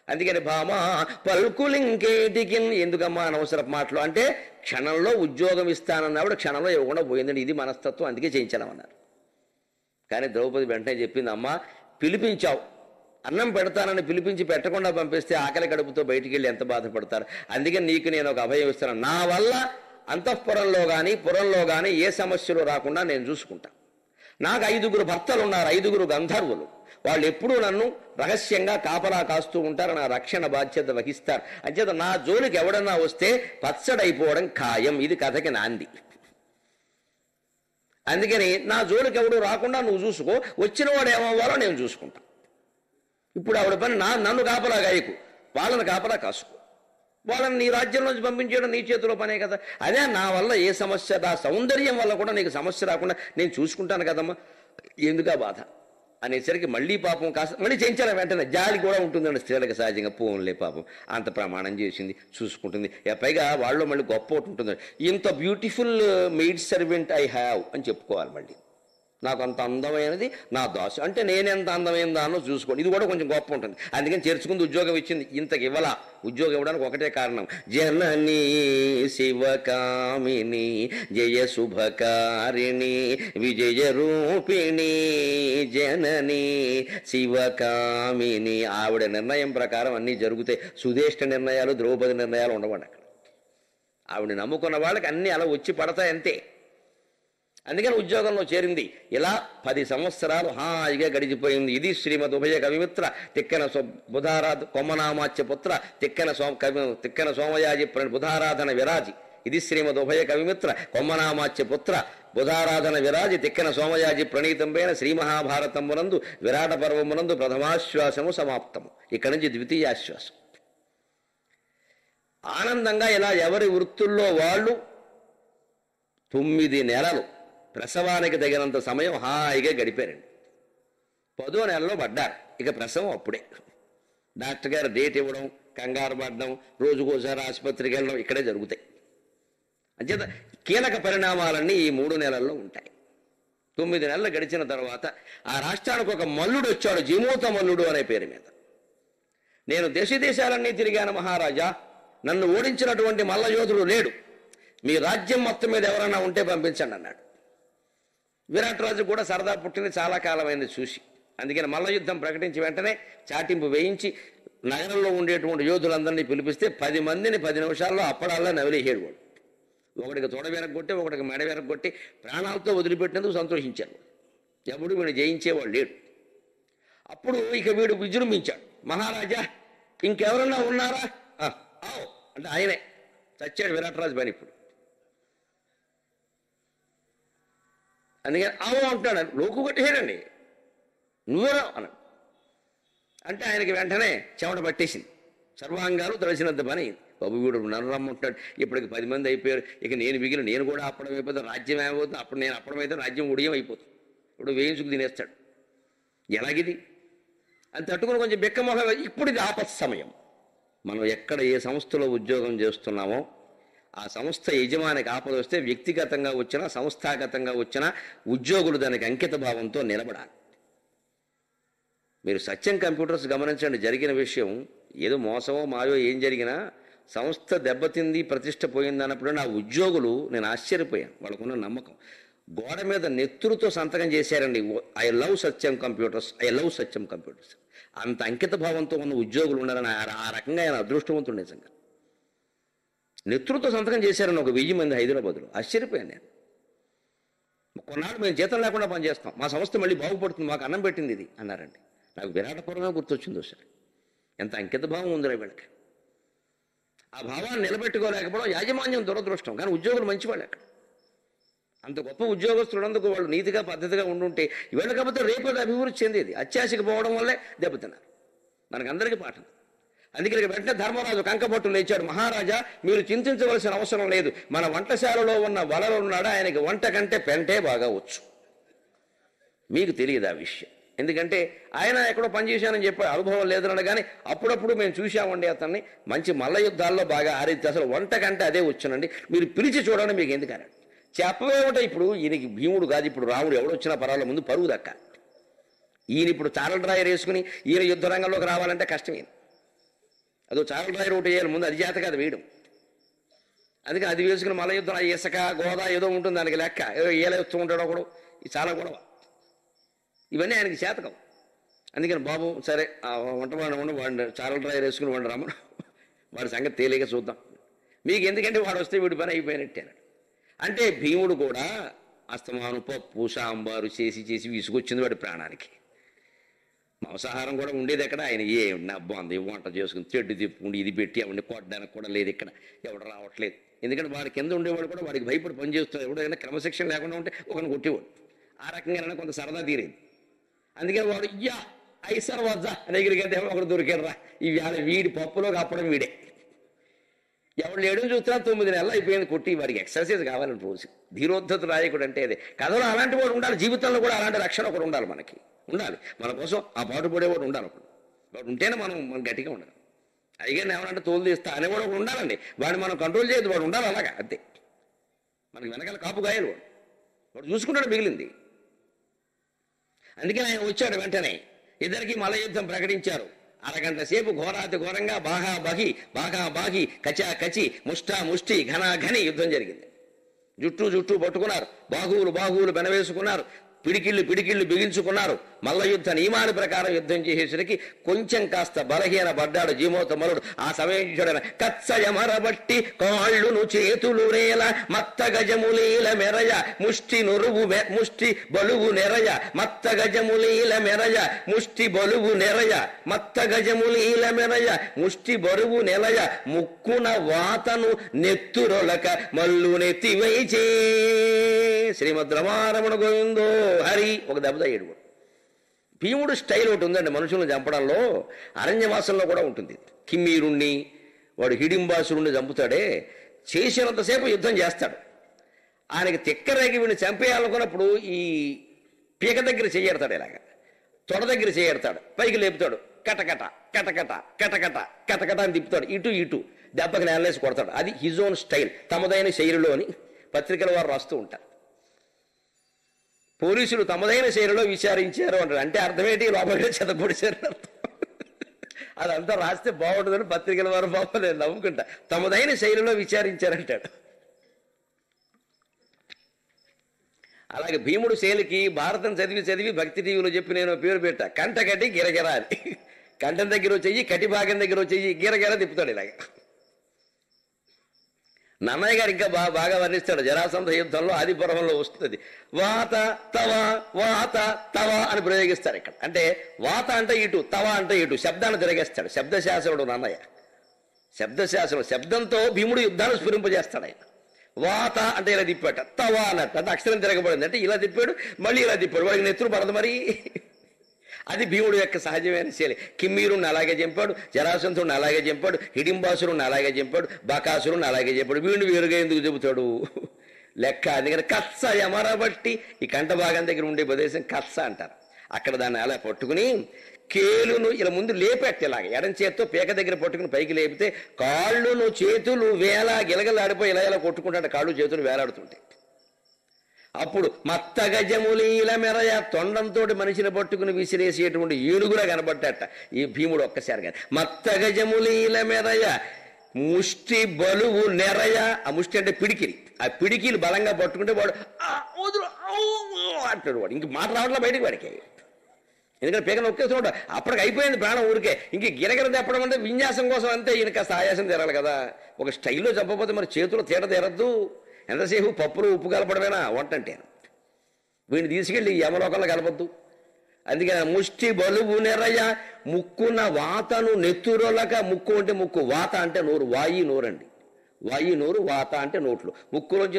A: అందుకని భామా పలుకులింకేటికిన్, ఎందుకమ్మా అనవసరపు మాటలు అంటే, క్షణంలో ఉద్యోగం ఇస్తానన్న ఆవిడ క్షణంలో ఇవ్వకుండా పోయిందండి. ఇది మనస్తత్వం, అందుకే చేయించాలమన్నారు. కానీ ద్రౌపది వెంటనే చెప్పింది, అమ్మ పిలిపించావు, అన్నం పెడతానని పిలిపించి పెట్టకుండా పంపిస్తే ఆకలి గడుపుతో బయటికి వెళ్ళి ఎంత బాధపడతారు. అందుకని నీకు నేను ఒక అభయం ఇస్తాను, నా వల్ల అంతఃపురంలో కానీ పురంలో కానీ ఏ సమస్యలు రాకుండా నేను చూసుకుంటా. నాకు 5 భర్తలు ఉన్నారు, 5 గంధర్వులు. వాళ్ళు ఎప్పుడూ నన్ను రహస్యంగా కాపలా కాస్తూ ఉంటారు, నా రక్షణ బాధ్యత వహిస్తారు. అంచేత నా జోలికి ఎవడన్నా వస్తే పచ్చడైపోవడం ఖాయం. ఇది కథకి నాంది. అందుకని నా జోలికి ఎవడు రాకుండా నువ్వు చూసుకో, వచ్చిన వాడు ఏమవ్వాలో నేను చూసుకుంటా. ఇప్పుడు ఆవిడ పని నన్ను కాపలా గాయకు, వాళ్ళని కాపలా కాసుకో, వాళ్ళని నీ రాజ్యంలోంచి పంపించేయడం నీ చేతిలో పనే కదా. అదే నా వల్ల ఏ సమస్య, నా సౌందర్యం వల్ల కూడా నీకు సమస్య రాకుండా నేను చూసుకుంటాను కదమ్మా, ఎందుకా బాధ అనేసరికి మళ్ళీ పాపం కాస్త మళ్ళీ చేయించాలి. వెంటనే జాలి కూడా ఉంటుందండి స్త్రీలకు సహజంగా. పోన్లే పాపం అంత ప్రమాణం చేసింది, చూసుకుంటుంది. పైగా వాళ్ళు మళ్ళీ గొప్ప ఒకటి ఉంటుంది, ఇంత beautiful maid servant I have అని చెప్పుకోవాలి. మళ్ళీ నాకు అంత అందమైనది నా దాసు, అంటే నేనెంత అందమైన దానో చూసుకోండి. ఇది కూడా కొంచెం గొప్ప ఉంటుంది. అందుకని చేర్చుకుంది, ఉద్యోగం ఇచ్చింది. ఇంతకు ఇవ్వలా. ఉద్యోగం ఇవ్వడానికి ఒకటే కారణం, జననీ శివకామిని జయ శుభకారిణి విజయ రూపిణి జననీ శివకామిని. ఆవిడ నిర్ణయం ప్రకారం అన్నీ జరుగుతాయి. సుధేష్ట నిర్ణయాలు, ద్రౌపది నిర్ణయాలు ఉండవండి అక్కడ. ఆవిడ నమ్ముకున్న వాళ్ళకి అన్నీ అలా వచ్చి పడతాయి అంతే. అందుకని ఉద్యోగంలో చేరింది. ఇలా 10 సంవత్సరాలు హాయిగా గడిచిపోయింది. ఇది శ్రీమద్ ఉభయ కవిమిత్ర తిక్కన బుధారాధ కొమ్మనామాచ్య పుత్ర తిక్కన సోమయాజి బుధారాధన విరాజి. ఇది శ్రీమద్ ఉభయ కవిమిత్ర కొమ్మనామాచ్య పుత్ర బుధారాధన విరాజి తిక్కన సోమయాజి ప్రణీతంపైన శ్రీ మహాభారతమునందు విరాట పర్వమునందు ప్రథమాశ్వాసము సమాప్తము. ఇక్కడి నుంచి ద్వితీయాశ్వాసం. ఆనందంగా ఇలా ఎవరి వృత్తుల్లో వాళ్ళు 9 నెలలు ప్రసవానికి తగినంత సమయం హాయిగా గడిపారండి. 10వ నెలలో పడ్డారు. ఇక ప్రసవం అప్పుడే. డాక్టర్ గారు డేట్ ఇవ్వడం, కంగారు పడడం, రోజుకోసారి ఆసుపత్రికి వెళ్ళడం ఇక్కడే జరుగుతాయి. అంచేత కీలక పరిణామాలన్నీ ఈ 3 నెలల్లో ఉంటాయి. 9 నెలలు గడిచిన తర్వాత ఆ రాష్ట్రానికి ఒక మల్లుడు వచ్చాడు, జీమూత మల్లుడు అనే పేరు మీద. నేను దేశాలన్నీ తిరిగాను మహారాజా, నన్ను ఓడించినటువంటి మల్ల యోధుడు లేడు, మీ రాజ్యం మొత్తం మీద ఎవరైనా ఉంటే పంపించండి అన్నాడు. విరాటరాజు కూడా సరదా పుట్టింది, చాలా కాలమైంది చూసి. అందుకని మల్ల యుద్ధం ప్రకటించి వెంటనే చాటింపు వేయించి నగరంలో ఉండేటువంటి యోధులందరినీ పిలిపిస్తే 10 మందిని 10 నిమిషాల్లో అప్పడాల్లో నవిలేసాడు వాడు. ఒకటికి తొడ వెనక్కొట్టి, ఒకటికి మెడ వెనక్కొట్టి ప్రాణాలతో వదిలిపెట్టినందుకు సంతోషించాడు. ఎప్పుడు వీడు జయించేవాడు లేడు. అప్పుడు ఇక వీడు విజృంభించాడు, మహారాజా ఇంకెవరన్నా ఉన్నారా అంటే ఆయనే చచ్చాడు విరాటరాజు పని ఇప్పుడు. అందుకని ఆవో అంటున్నాడు, లోకు కొట్టేసాడండి, నువ్వేరా అన్నాడు. అంటే ఆయనకి వెంటనే చెమట పట్టేసింది, సర్వాంగాలు తలసినంత పని. బాబు వీడు నన్ను రమ్మంటాడు, ఇప్పటికి 10 మంది అయిపోయారు, ఇక నేను కూడా అప్పడం అయిపోతాను, రాజ్యం ఏమైపోతుంది, అప్పుడు నేను అప్పడమైతే రాజ్యం ఉడియం అయిపోతుంది, ఇప్పుడు వేయించుకు తినేస్తాడు, ఎలాగిది అని తట్టుకుని కొంచెం బెక్కమొహ. ఇప్పుడు ఇది ఆపత్ సమయం. మనం ఎక్కడ ఏ సంస్థలో ఉద్యోగం చేస్తున్నామో ఆ సంస్థ యజమానికి ఆపద వస్తే వ్యక్తిగతంగా వచ్చినా సంస్థాగతంగా వచ్చినా ఉద్యోగులు దానికి అంకిత భావంతో నిలబడాలి. మీరు సత్యం కంప్యూటర్స్ గమనించండి, జరిగిన విషయం ఏదో మోసమో మాయో ఏం జరిగినా సంస్థ దెబ్బతింది, ప్రతిష్ట పోయింది అన్నప్పుడు నా ఉద్యోగులు, నేను ఆశ్చర్యపోయాను, వాళ్ళకున్న నమ్మకం. గోడ మీద నెత్తురుతో సంతకం చేశారండి, I love Satyam computers, I love Satyam computers. అంత అంకిత భావంతో ఉన్న ఉద్యోగులు ఉన్నారని ఆ రకంగా ఆయన అదృష్టవంతుడు. నిజంగా నెత్తురుతో సంతకం చేశారని ఒక 1000 మంది హైదరాబాద్లో. ఆశ్చర్యపోయాను నేను. కొన్నాళ్ళు మేము జీతం లేకుండా పనిచేస్తాం, మా సంస్థ మళ్ళీ బాగుపడుతుంది, మాకు అన్నం పెట్టింది ఇది అన్నారండి. నాకు విరాటపురమే గుర్తొచ్చింది ఒకసారి. ఎంత అంకిత భావం ఉందిరా వీళ్ళకి. ఆ భావాన్ని నిలబెట్టుకోలేకపోవడం యాజమాన్యం దురదృష్టం, కానీ ఉద్యోగులు మంచివాళ్ళు. అక్కడ అంత గొప్ప ఉద్యోగస్తులందుకు వాళ్ళు నీతిగా పద్ధతిగా ఉండుంటే ఇవాళ కాకపోతే రేపు అభివృద్ధి చెందేది. అత్యాశకి పోవడం వల్లే దెబ్బతిన్నారు. మనకందరికీ పాఠం. అందుకని వెంటనే ధర్మరాజు కంకపట్టు లేచాడు, మహారాజా మీరు చింతించవలసిన అవసరం లేదు, మన వంటశాలలో ఉన్న వలలు ఉన్నాడు, ఆయనకి వంట కంటే పెంటే బాగా వచ్చు. మీకు తెలియదు ఆ విషయం, ఎందుకంటే ఆయన ఎక్కడో పనిచేశానని చెప్పి అనుభవం లేదన్నాడు, కానీ అప్పుడప్పుడు మేము చూసామండి అతన్ని, మంచి మల్ల యుద్ధాల్లో బాగా ఆరిద్ది, అసలు వంట కంటే అదే వచ్చానండి, మీరు పిలిచి చూడండి మీకు ఎందుకని. చెప్పవేమిటో, ఇప్పుడు ఈయనకి భీముడు కాదు, ఇప్పుడు రాముడు ఎవడొచ్చినా పర్వాలేదు, ముందు పరుగు దక్క. ఈయన ఇప్పుడు చారల డ్రాయర్ వేసుకుని ఈయన యుద్ధ రంగంలోకి రావాలంటే కష్టమే. అదో చారల డ్రాయర్ ఒకటి వేయాలి ముందు, అది చేత కాదు వేయడం. అందుకే అది వేసుకుని మల్ల యుద్ధం ఇసుక గోదా ఏదో ఉంటుంది దానికి లెక్క, ఏదో ఏలేస్తూ ఉంటాడు ఒకడు, ఇది చాలా గొడవ. ఇవన్నీ ఆయనకి చేతకం. అందుకని బాబు సరే వంట వాడిని చారల డ్రాయర్ వేసుకుని వాడిని రమ్మను, వాడి సంగతి తేలిక చూద్దాం, మీకు ఎందుకంటే వాడు వస్తే వీడి పని అయిపోయినట్టే. అంటే భీముడు కూడా అస్తమాను పప్పు సాంబారు చేసి చేసి విసుగొచ్చింది వాడి ప్రాణానికి. మాంసాహారం కూడా ఉండేది ఎక్కడ, ఆయన ఏమిటి బాగుంది వంట చేసుకుని చెడ్డు తిప్పుకుండి ఇది పెట్టి అవన్నీ కొట్టడానికి కూడా లేదు ఇక్కడ, ఎవడు రావట్లేదు. ఎందుకంటే వాడి కింద ఉండేవాడు కూడా వాడికి భయపడి పనిచేస్తున్నాడు, ఎవడైనా క్రమశిక్షణ లేకుండా ఉంటే ఒకరిని కొట్టేవాడు. ఆ రకంగా కొంత సరదా తీరేది. అందుకని వాడు ఐసర్ వద్దా దగ్గరికి వెళ్తే ఒకరు దొరికారు రా, వీడి పప్పులో కప్పడం వీడే. ఎవరు లేడు చూస్తున్నా 9 నెలలు అయిపోయింది కొట్టి. వాడికి ఎక్సర్సైజ్ కావాలని రోజు. ధీరోద్ధత నాయకుడు అంటే అదే. కథలో అలాంటి వాడు ఉండాలి, జీవితంలో కూడా అలాంటి రక్షణ ఒకటి ఉండాలి, మనకి ఉండాలి. మన కోసం ఆ పాటు పడేవాడు ఉండాలి. వాడు ఉంటేనే మనం గట్టిగా ఉండాలి. అయ్యగారిని ఏమన్నా తోలు తీస్తా అనేవాడు ఒకడు ఉండాలండి. వాడిని మనం కంట్రోల్ చేయదు, వాడు ఉండాలి అలాగా అంతే. మనకి వెనకాల కాపు గాయాలు వాడు చూసుకుంటాడు మిగిలింది. అందుకని ఆయన వచ్చాడు వెంటనే. ఇద్దరికి మల్ల యుద్ధం ప్రకటించారు. అరగంట సేపు ఘోరాతి ఘోరంగా బాగా బాగి కచా కచి ముష్టా ముష్టి ఘనా ఘని యుద్ధం జరిగింది. జుట్టు పట్టుకున్నారు, బాహువులు బెనవేసుకున్నారు, పిడికిళ్ళు బిగించుకున్నారు. మల్ల యుద్ధ నియమాల ప్రకారం యుద్ధం చేసేసరికి కొంచెం కాస్త బలహీన పడ్డాడు జీమోత్తమలుడు. ఆ సమయం చూడన కత్సయమరబట్టి కాళ్ళును చేతులు రేల మత్త గజములీల మెరయ ముష్టి బలువు నెరయ మత్త గజములీల మెరయ ముష్టి బలువు నెరయ మత్త గజములీల మెరయ ముష్టి బరువు నెలయ ముక్కున వాతను నెత్తురొలక మల్లు నెత్తివైచే. శ్రీమద్ రమారమణ గోవిందో హరి. ఒక దెబ్బ ఏడుగు. భీముడు స్టైల్ ఒకటి ఉందండి మనుషులను చంపడంలో. అరణ్యవాసంలో కూడా ఉంటుంది. కిమ్మీరుణ్ణి వాడు హిడింబాసురుణ్ణి చంపుతాడే, చేసినంతసేపు యుద్ధం చేస్తాడు. ఆయనకి తిక్కరేగి వీడిని చంపేయాలనుకున్నప్పుడు ఈ పీక దగ్గర చెయ్యడతాడు, ఇలాగా తొడ దగ్గర చెయ్యడతాడు, పైకి లేపుతాడు, కటకట కటకట కటకట కటకట అని తిప్పుతాడు, ఇటు దెబ్బకి నేలలేసి కొడతాడు. అది హిజ్ ఓన్ స్టైల్, తమదైన శైలిలో అని పత్రికల వారు రాస్తూ ఉంటారు. పోలీసులు తమదైన శైలిలో విచారించారు అంటారు. అంటే అర్థమేంటి? లోపలికి చెదపొడిచారు అర్థం. అదంతా రాస్తే బాగుంటుందని పత్రికల వారు బాగోలేదు నవ్వుకుంటా. తమదైన శైలిలో విచారించారంటాడు. అలాగే భీముడు శైలికి భారతం చదివి భక్తి టీవీలో చెప్పి నేను పేరు పెట్టా, కంటకటి గిరగిర అని. కంఠం దగ్గర వచ్చేయి, కటి భాగం దగ్గర వచ్చేయి, గిరగిర తిప్పుతాడు ఇలాగ. నన్నయ్య గారు ఇంకా బాగా వర్ణిస్తాడు. జరాసంధ యుద్ధంలో ఆదిపర్వంలో వస్తుంది. వాత తవ అని ప్రయోగిస్తారు ఇక్కడ. అంటే వాత అంటే ఇటు, తవ అంటే ఇటు, శబ్దాన్ని తిరగేస్తాడు. శబ్దశాస్త్రుడు నన్నయ్య. శబ్దశాస్త్రం శబ్దంతో భీముడు యుద్ధాన్ని స్ఫురింపజేస్తాడు ఆయన. వాత అంటే ఇలా తిప్పాట, తవ అన్నట్టు అంటే అక్షరం తిరగబడింది అంటే ఇలా తిప్పాడు, మళ్ళీ ఇలా తిప్పాడు. వాడికి నెత్తురు పడదు మరి. అది భీముడు యొక్క సహజమైన శైలి. కిమ్మీరుణ్ణి అలాగే చంపాడు, జరాసంధుడిని అలాగే చంపాడు, హిడింబాసురుణ్ణి అలాగే చంపాడు, బకాసురుణ్ణి అలాగే చెప్పాడు. వీడిని వేరుగా ఎందుకు చెబుతాడు లెక్క. అందుకని కత్స ఎమరబట్టి, ఈ కంఠ భాగం దగ్గర ఉండే ప్రదేశం కత్స అంటారు. అక్కడ దాన్ని అలా పట్టుకుని కేలును ఇలా ముందు లేపెట్టి ఇలాగ ఎడం చేత్తో పీక దగ్గర పట్టుకుని పైకి లేపితే కాళ్ళును చేతులు వేల గిలగలాడిపోయి ఇలా కొట్టుకుంటాడు. కాళ్ళు చేతులు వేలాడుతుంటాయి. అప్పుడు మత్త గజములీల మెరయ తొండంతో మనిషిని పట్టుకుని విసిరేసేటువంటి ఏనుగులా కనబడ్డట ఈ భీముడు ఒక్కసారిగా. మత్త గజములీల మెరయ ముష్టి బలువు నెరయ. ఆ ముష్టి అంటే పిడికిలి. ఆ పిడికిలు బలంగా పట్టుకుంటే వాడు అంటాడు. వాడు ఇంక మాట రావట్లే బయటికి వాడికి. ఎందుకంటే పీక నొక్కేస్తున్నాడు. అప్పటికి అయిపోయింది ప్రాణం ఊరికే. ఇంక గిరగిర తెప్పడం అంటే విన్యాసం కోసం అంతే. ఈయన కాస్త ఆయాసం తీరాలి కదా. ఒక స్టైల్లో చంపకపోతే మరి చేతులు తీర తీరద్దు. ఎంతసేపు పప్పులు ఉప్పు కలపడమేనా వంట అంటే. వీడిని తీసుకెళ్ళి యమలోకంలో కలపద్దు. అందుకని ముష్టి బలువు నెరయ ముక్కున వాతను నెత్తురొలక. ముక్కు అంటే ముక్కు, వాత అంటే నోరు, వాయి నోరండి. వాయి నోరు, వాత అంటే నోట్లు.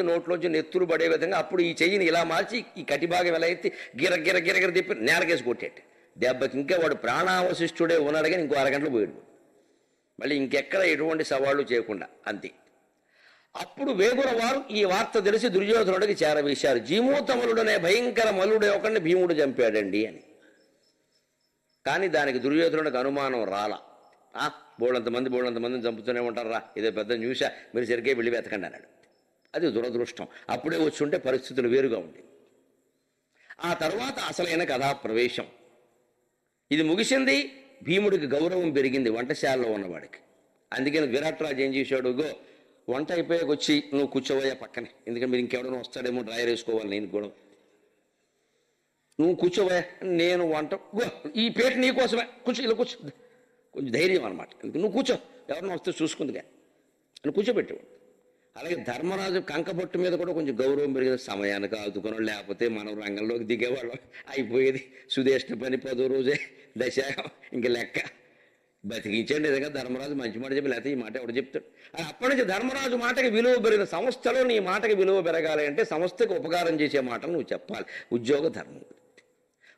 A: నోట్లోంచి నెత్తురు పడే విధంగా అప్పుడు ఈ చెయ్యిని ఇలా మార్చి ఈ కటిభాగం ఎలా ఎత్తి గిరగిర తిప్పి నేలకేసి కొట్టేట్టు. దెబ్బకి ఇంకా వాడు ప్రాణావశిష్ఠుడే ఉన్నాడు కానీ ఇంకో అరగంటలో పోయాడు. మళ్ళీ ఇంకెక్కడ ఎటువంటి సవాళ్ళు చేయకుండా అంతే. అప్పుడు వేగుల వారు ఈ వార్త తెలిసి దుర్యోధనుడికి చేరవేశారు. జీమూతమలుడనే భయంకర మల్లుడే ఒకడిని భీముడు చంపాడండి అని. కానీ దానికి దుర్యోధనుడికి అనుమానం రాలా. బోళ్ళంత మందిని చంపుతూనే ఉంటారా, ఇదే పెద్ద న్యూసా, మీరు సరిగ్గా వెళ్ళి వెతకండి అన్నాడు. అది దురదృష్టం. అప్పుడే వచ్చి ఉంటే పరిస్థితులు వేరుగా ఉండి. ఆ తర్వాత అసలైన కథా ప్రవేశం. ఇది ముగిసింది. భీముడికి గౌరవం పెరిగింది వంటశాలలో ఉన్నవాడికి. అందుకని విరాట్ రాజు ఏం చేశాడు, వంట అయిపోయాక వచ్చి నువ్వు కూర్చోవయ్యా పక్కనే, ఎందుకంటే మీరు ఇంకెవడో వస్తాడేమో డ్రైవర్ వేసుకోవాలి, నేను కూడా నువ్వు కూర్చోవయ్యా, నేను వంట ఈ పేట నీకోసమే కూర్చో, ఇలా కూర్చో, కొంచెం ధైర్యం అనమాట. నువ్వు కూర్చో, ఎవరినో వస్తే చూసుకుందిగా అని కూర్చోబెట్టేవాడు. అలాగే ధర్మరాజు కంకపట్టు మీద కూడా కొంచెం గౌరవం పెరిగేది. సమయానికి ఆదుకుని లేకపోతే మనం రంగంలోకి దిగేవాళ్ళం. అయిపోయేది సుదేష్ణ పని 10వ రోజే దశ ఇంక లెక్క. బతికించండి నిజంగా ధర్మరాజు మంచి మాట చెప్పి, లేకపోతే ఈ మాట ఎవడు చెప్తాడు. అప్పటి నుంచి ధర్మరాజు మాటకి విలువ పెరిగిన. సంస్థలో నీ మాటకి విలువ పెరగాలి అంటే సంస్థకు ఉపకారం చేసే మాటలు నువ్వు చెప్పాలి. ఉద్యోగ ధర్మం.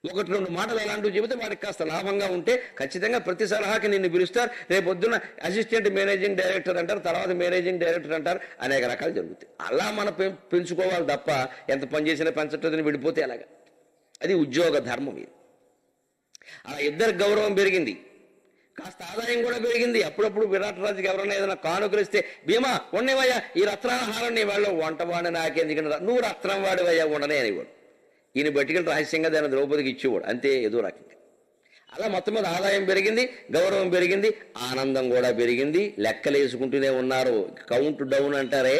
A: 1-2 మాటలు అలాంటివి చెబితే వాడికి కాస్త లాభంగా ఉంటే ఖచ్చితంగా ప్రతి సలహాకి నిన్ను పిలుస్తారు. రేపు పొద్దున్న అసిస్టెంట్ మేనేజింగ్ డైరెక్టర్ అంటారు, తర్వాత మేనేజింగ్ డైరెక్టర్ అంటారు, అనేక రకాలు జరుగుతాయి. అలా మనం పెంచుకోవాలి తప్ప ఎంత పని చేసినా పెంచట్లేదని విడిపోతే అలాగా. అది ఉద్యోగ ధర్మం. ఇది అలా ఇద్దరికి గౌరవం పెరిగింది, కాస్త ఆదాయం కూడా పెరిగింది. అప్పుడప్పుడు విరాట్ రాజుకి ఎవరైనా ఏదైనా కానుకలిస్తే, భీమా ఉండేవయ్యా ఈ రత్నాహారం నీ వాళ్ళు వంటవాడిని నాకెందుకు, నువ్వు రత్నం వాడివయ్యా ఉండనే అనేవాడు. ఈయన బట్టికలు రహస్యంగా దాన్ని ద్రౌపదికి ఇచ్చేవాడు, అంతే ఏదో రకంగా. అలా మొత్తం మీద ఆదాయం పెరిగింది, గౌరవం పెరిగింది, ఆనందం కూడా పెరిగింది. లెక్కలు వేసుకుంటూనే ఉన్నారు. కౌంట్ డౌన్ అంటారే,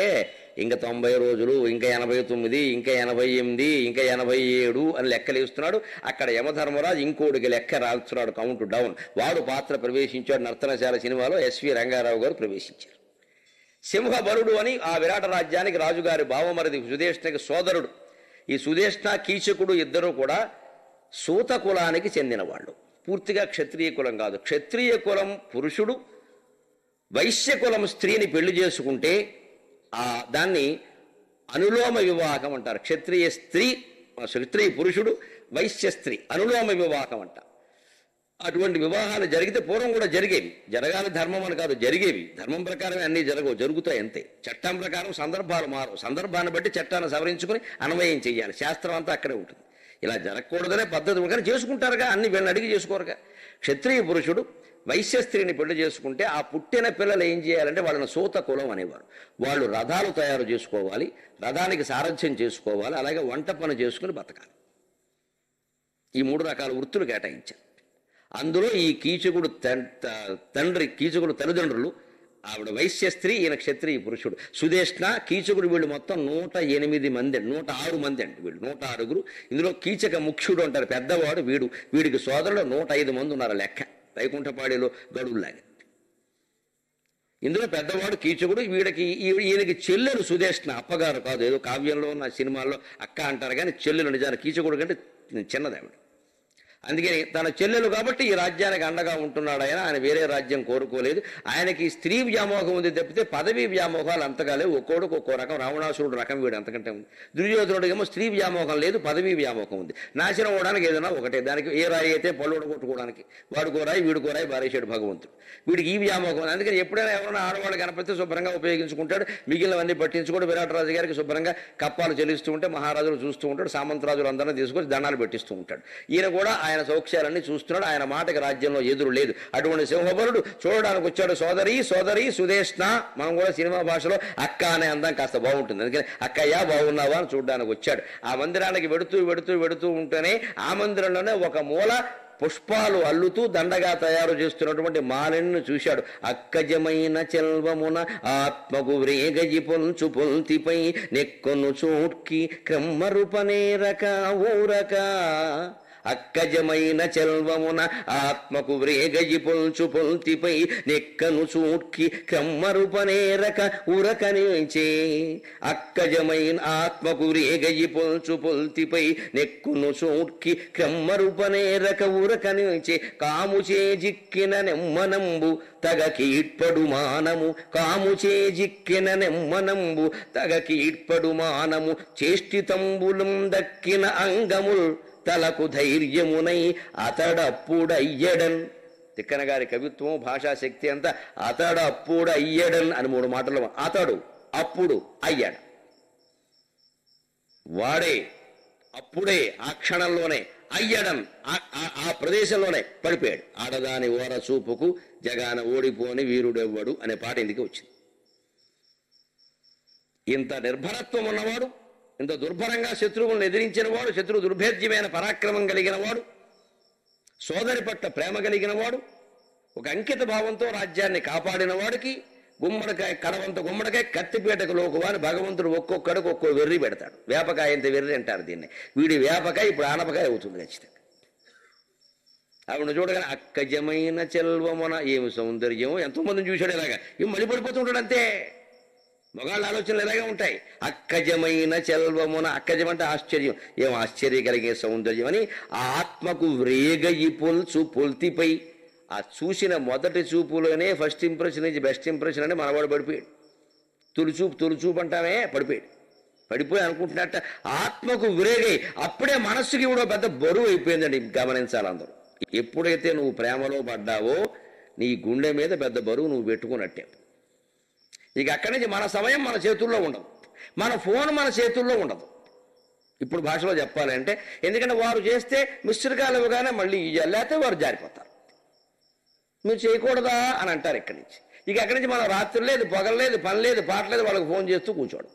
A: ఇంకా 90 రోజులు, ఇంకా 89, ఇంకా 88, ఇంకా 87 అని లెక్కలు వేస్తున్నాడు. అక్కడ యమధర్మరాజు ఇంకోటికి లెక్క రాస్తున్నాడు, కౌంట్ డౌన్. వాడు పాత్ర ప్రవేశించాడు. నర్తనశాల సినిమాలో ఎస్వి రంగారావు గారు ప్రవేశించారు. సింహబలుడు అని ఆ విరాట రాజ్యానికి రాజుగారి బావమరిది సుదేష్ణకి సోదరుడు. ఈ సుదేష్ణ కీచకుడు ఇద్దరు కూడా సూత కులానికి చెందిన వాళ్ళు. పూర్తిగా క్షత్రియ కులం కాదు. క్షత్రియ కులం పురుషుడు వైశ్య కులం స్త్రీని పెళ్లి చేసుకుంటే దాన్ని అనులోమ వివాహం అంటారు. క్షత్రియ స్త్రీ, క్షత్రియ పురుషుడు, వైశ్య స్త్రీ అనులోమ వివాహం అంట. అటువంటి వివాహాలు జరిగితే పూర్వం కూడా జరిగేవి. జరగాలి ధర్మం అని కాదు, జరిగేవి. ధర్మం ప్రకారమే అన్నీ జరుగుతాయి అంతే. చట్టం ప్రకారం సందర్భాలు మారు. సందర్భాన్ని బట్టి చట్టాన్ని సవరించుకుని అన్వయం చేయాలి. శాస్త్రం అంతా అక్కడే ఉంటుంది. ఇలా జరగకూడదనే పద్ధతి కానీ చేసుకుంటారుగా, అన్ని వీళ్ళని అడిగి చేసుకోరుగా. క్షత్రియ పురుషుడు వైశ్య స్త్రీని పెళ్లి చేసుకుంటే ఆ పుట్టిన పిల్లలు ఏం చేయాలంటే వాళ్ళని సూత కులం అనేవారు. వాళ్ళు రథాలు తయారు చేసుకోవాలి, రథానికి సారథ్యం చేసుకోవాలి, అలాగే వంట పని చేసుకుని బతకాలి. ఈ 3 రకాల వృత్తులు కేటాయించారు. అందులో ఈ కీచకుడు కీచకుడు తల్లిదండ్రులు, ఆవిడ వైశ్య స్త్రీ, ఈయన క్షత్రియ పురుషుడు. సుదేష్ణ, కీచకుడు, వీళ్ళు మొత్తం 108 మంది, 106 మంది అండి. వీళ్ళు 106. ఇందులో కీచక ముఖ్యుడు అంటారు, పెద్దవాడు వీడు. వీడికి సోదరుడు 105 మంది ఉన్నారు లెక్క, వైకుంఠపాడిలో గడువులాగా. ఇందులో పెద్దవాడు కీచకుడు. ఈయనకి చెల్లెలు సుదేష్ణ, అప్పగారు కాదు. ఏదో కావ్యంలో ఉన్న సినిమాల్లో అక్క అంటారు కానీ చెల్లెలు. నిజానికి కీచకుడు కంటే చిన్నదావిడ. అందుకని తన చెల్లెలు కాబట్టి ఈ రాజ్యానికి అండగా ఉంటున్నాడు ఆయన వేరే రాజ్యం కోరుకోలేదు. ఆయనకి స్త్రీ వ్యామోహం ఉంది తప్పితే పదవీ వ్యామోహాలు అంతగా లేవు. ఒక్కోడికి ఒక్కో రకం. రావణాసురుడు రకం వీడు అంతకంటే ఉంది. దుర్యోధనుడికేమో స్త్రీ వ్యామోహం లేదు, పదవీ వ్యామోహం ఉంది. నాశనం అవడానికి ఏదైనా ఒకటే. దానికి ఏ రాయి అయితే పళ్ళు కొట్టుకోవడానికి వాడుకో రాయి, వీడుకో రాయి బారేశాడు భగవంతుడు. వీడికి ఈ వ్యామోహం ఉంది. అందుకని ఎప్పుడైనా ఎవరైనా ఆడవాళ్ళు కనపడితే శుభ్రంగా ఉపయోగించుకుంటాడు, మిగిలినవన్నీ పట్టించుకోడు. విరాటరాజు గారికి శుభ్రంగా కప్పాలు చెల్లిస్తూ ఉంటే మహారాజులు చూస్తూ ఉంటాడు, సామంతరాజులు అందరినీ తీసుకొచ్చి దండాలు పెట్టిస్తూ ఉంటాడు. ఈయన కూడా ఆయన సౌఖ్యాలన్నీ చూస్తున్నాడు. ఆయన మాటకి రాజ్యంలో ఎదురు లేదు. అటువంటి సింహబలుడు చూడడానికి వచ్చాడు. సోదరి సోదరి సుదేష్ణ, మనం కూడా సినిమా భాషలో అక్క అనే అందం కాస్త బాగుంటుంది. అందుకని అక్కయ్య బాగున్నావా అని చూడడానికి వచ్చాడు. ఆ మందిరానికి వెడుతూ ఉంటేనే ఆ మందిరంలోనే ఒక మూల పుష్పాలు అల్లుతూ దండగా తయారు చేస్తున్నటువంటి మాలిని చూశాడు. అక్కజమైన చెల్వమున ఆత్మకు వ్రేగజి పొంచు పొంతిపై నెక్కొను చోట్కి క్రమ్మరుపనేరక ఊరక. అక్కజమైన చెల్వమున ఆత్మకు వ్రేగజి పొల్చు పొల్తిపై నెక్కను చూట్కి క్రమ్మరుపనేరక ఉరకనిచే. అక్కజమైన ఆత్మకు వ్రేగజి పొల్చు పొల్తిపై నెక్కును చూట్కి క్రమ్మరుపనేరక ఉరకనిచే. కాముచే జిక్కిన నెమ్మనంబు తగ కీడ్పడు మానము. కాముచే జిక్కిన నెమ్మనంబు తగ కీడ్పడు మానము. చేష్టితంబులం దక్కిన అంగముల్ తలకు ధైర్యమునై అతడప్పుడయ్యడన్. తిక్కన గారి కవిత్వం, భాషాశక్తి అంతా అతడప్పుడయ్యడన్ అని 3 మాటలు. అతడు అప్పుడు అయ్యాడు, వాడే అప్పుడే ఆ క్షణంలోనే అయ్యడన్ ఆ ప్రదేశంలోనే పడిపోయాడు. ఆడదాని ఓర చూపుకు జగాన ఓడిపోని వీరుడెవ్వడు అనే పాట ఇందుకు వచ్చింది. ఇంత నిర్భరత్వం ఉన్నవాడు, ఇంత దుర్భరంగా శత్రువులను ఎదిరించిన వాడు, శత్రు దుర్భేద్యమైన పరాక్రమం కలిగిన వాడు, సోదరి పట్ల ప్రేమ కలిగిన వాడు, ఒక అంకిత భావంతో రాజ్యాన్ని కాపాడిన వాడికి గుమ్మడికాయ కడవంత గుమ్మడికాయ కత్తిపీటకు లోకువా అని భగవంతుడు ఒక్కొక్కడికి ఒక్కో వెర్రి పెడతాడు. వేపకాయ ఇంత వెర్రి అంటారు దీన్ని. వీడి వేపకాయ ఇప్పుడు ఆనపకాయ అవుతుంది ఖచ్చితంగా. ఆవిడ చూడగానే అక్కజమైన చెల్వమున, ఏమి సౌందర్యమో. ఎంతోమందిని చూశాడు ఇలాగా, ఏం మళ్ళీ పడిపోతుంటాడు అంతే. మగాళ్ళ ఆలోచనలు ఎలాగే ఉంటాయి. అక్కజమైన చెల్వమున, అక్కజం అంటే ఆశ్చర్యం, ఏం ఆశ్చర్య కలిగే సౌందర్యం అని. ఆత్మకు వ్రేగయి పొల్చు పొల్తిపై, ఆ చూసిన మొదటి చూపులోనే ఫస్ట్ ఇంప్రెషన్ నుంచి బెస్ట్ ఇంప్రెషన్ అని మనవాడు పడిపోయాడు. తొలిచూపు అంటామే పడిపోయి అనుకుంటున్నట్ట. ఆత్మకు వ్రేగై, అప్పుడే మనస్సుకి కూడా పెద్ద బరువు అయిపోయిందండి. గమనించాలి అందరూ. ఎప్పుడైతే నువ్వు ప్రేమలో పడ్డావో నీ గుండె మీద పెద్ద బరువు నువ్వు పెట్టుకున్నట్టే. ఇక అక్కడి నుంచి మన సమయం మన చేతుల్లో ఉండదు, మన ఫోన్ మన చేతుల్లో ఉండదు. ఇప్పుడు భాషలో చెప్పాలంటే, ఎందుకంటే వారు చేస్తే మిస్టర్ కాల్ ఇవ్వగానే మళ్ళీ లేకపోతే వారు జారిపోతారు. మీరు చేయకూడదా అని అంటారు ఇక్కడి నుంచి. ఇక అక్కడి నుంచి మనం రాత్రి లేదు, పగలు లేదు, పని లేదు, పాట లేదు, వాళ్ళకి ఫోన్ చేస్తూ కూర్చోవడం.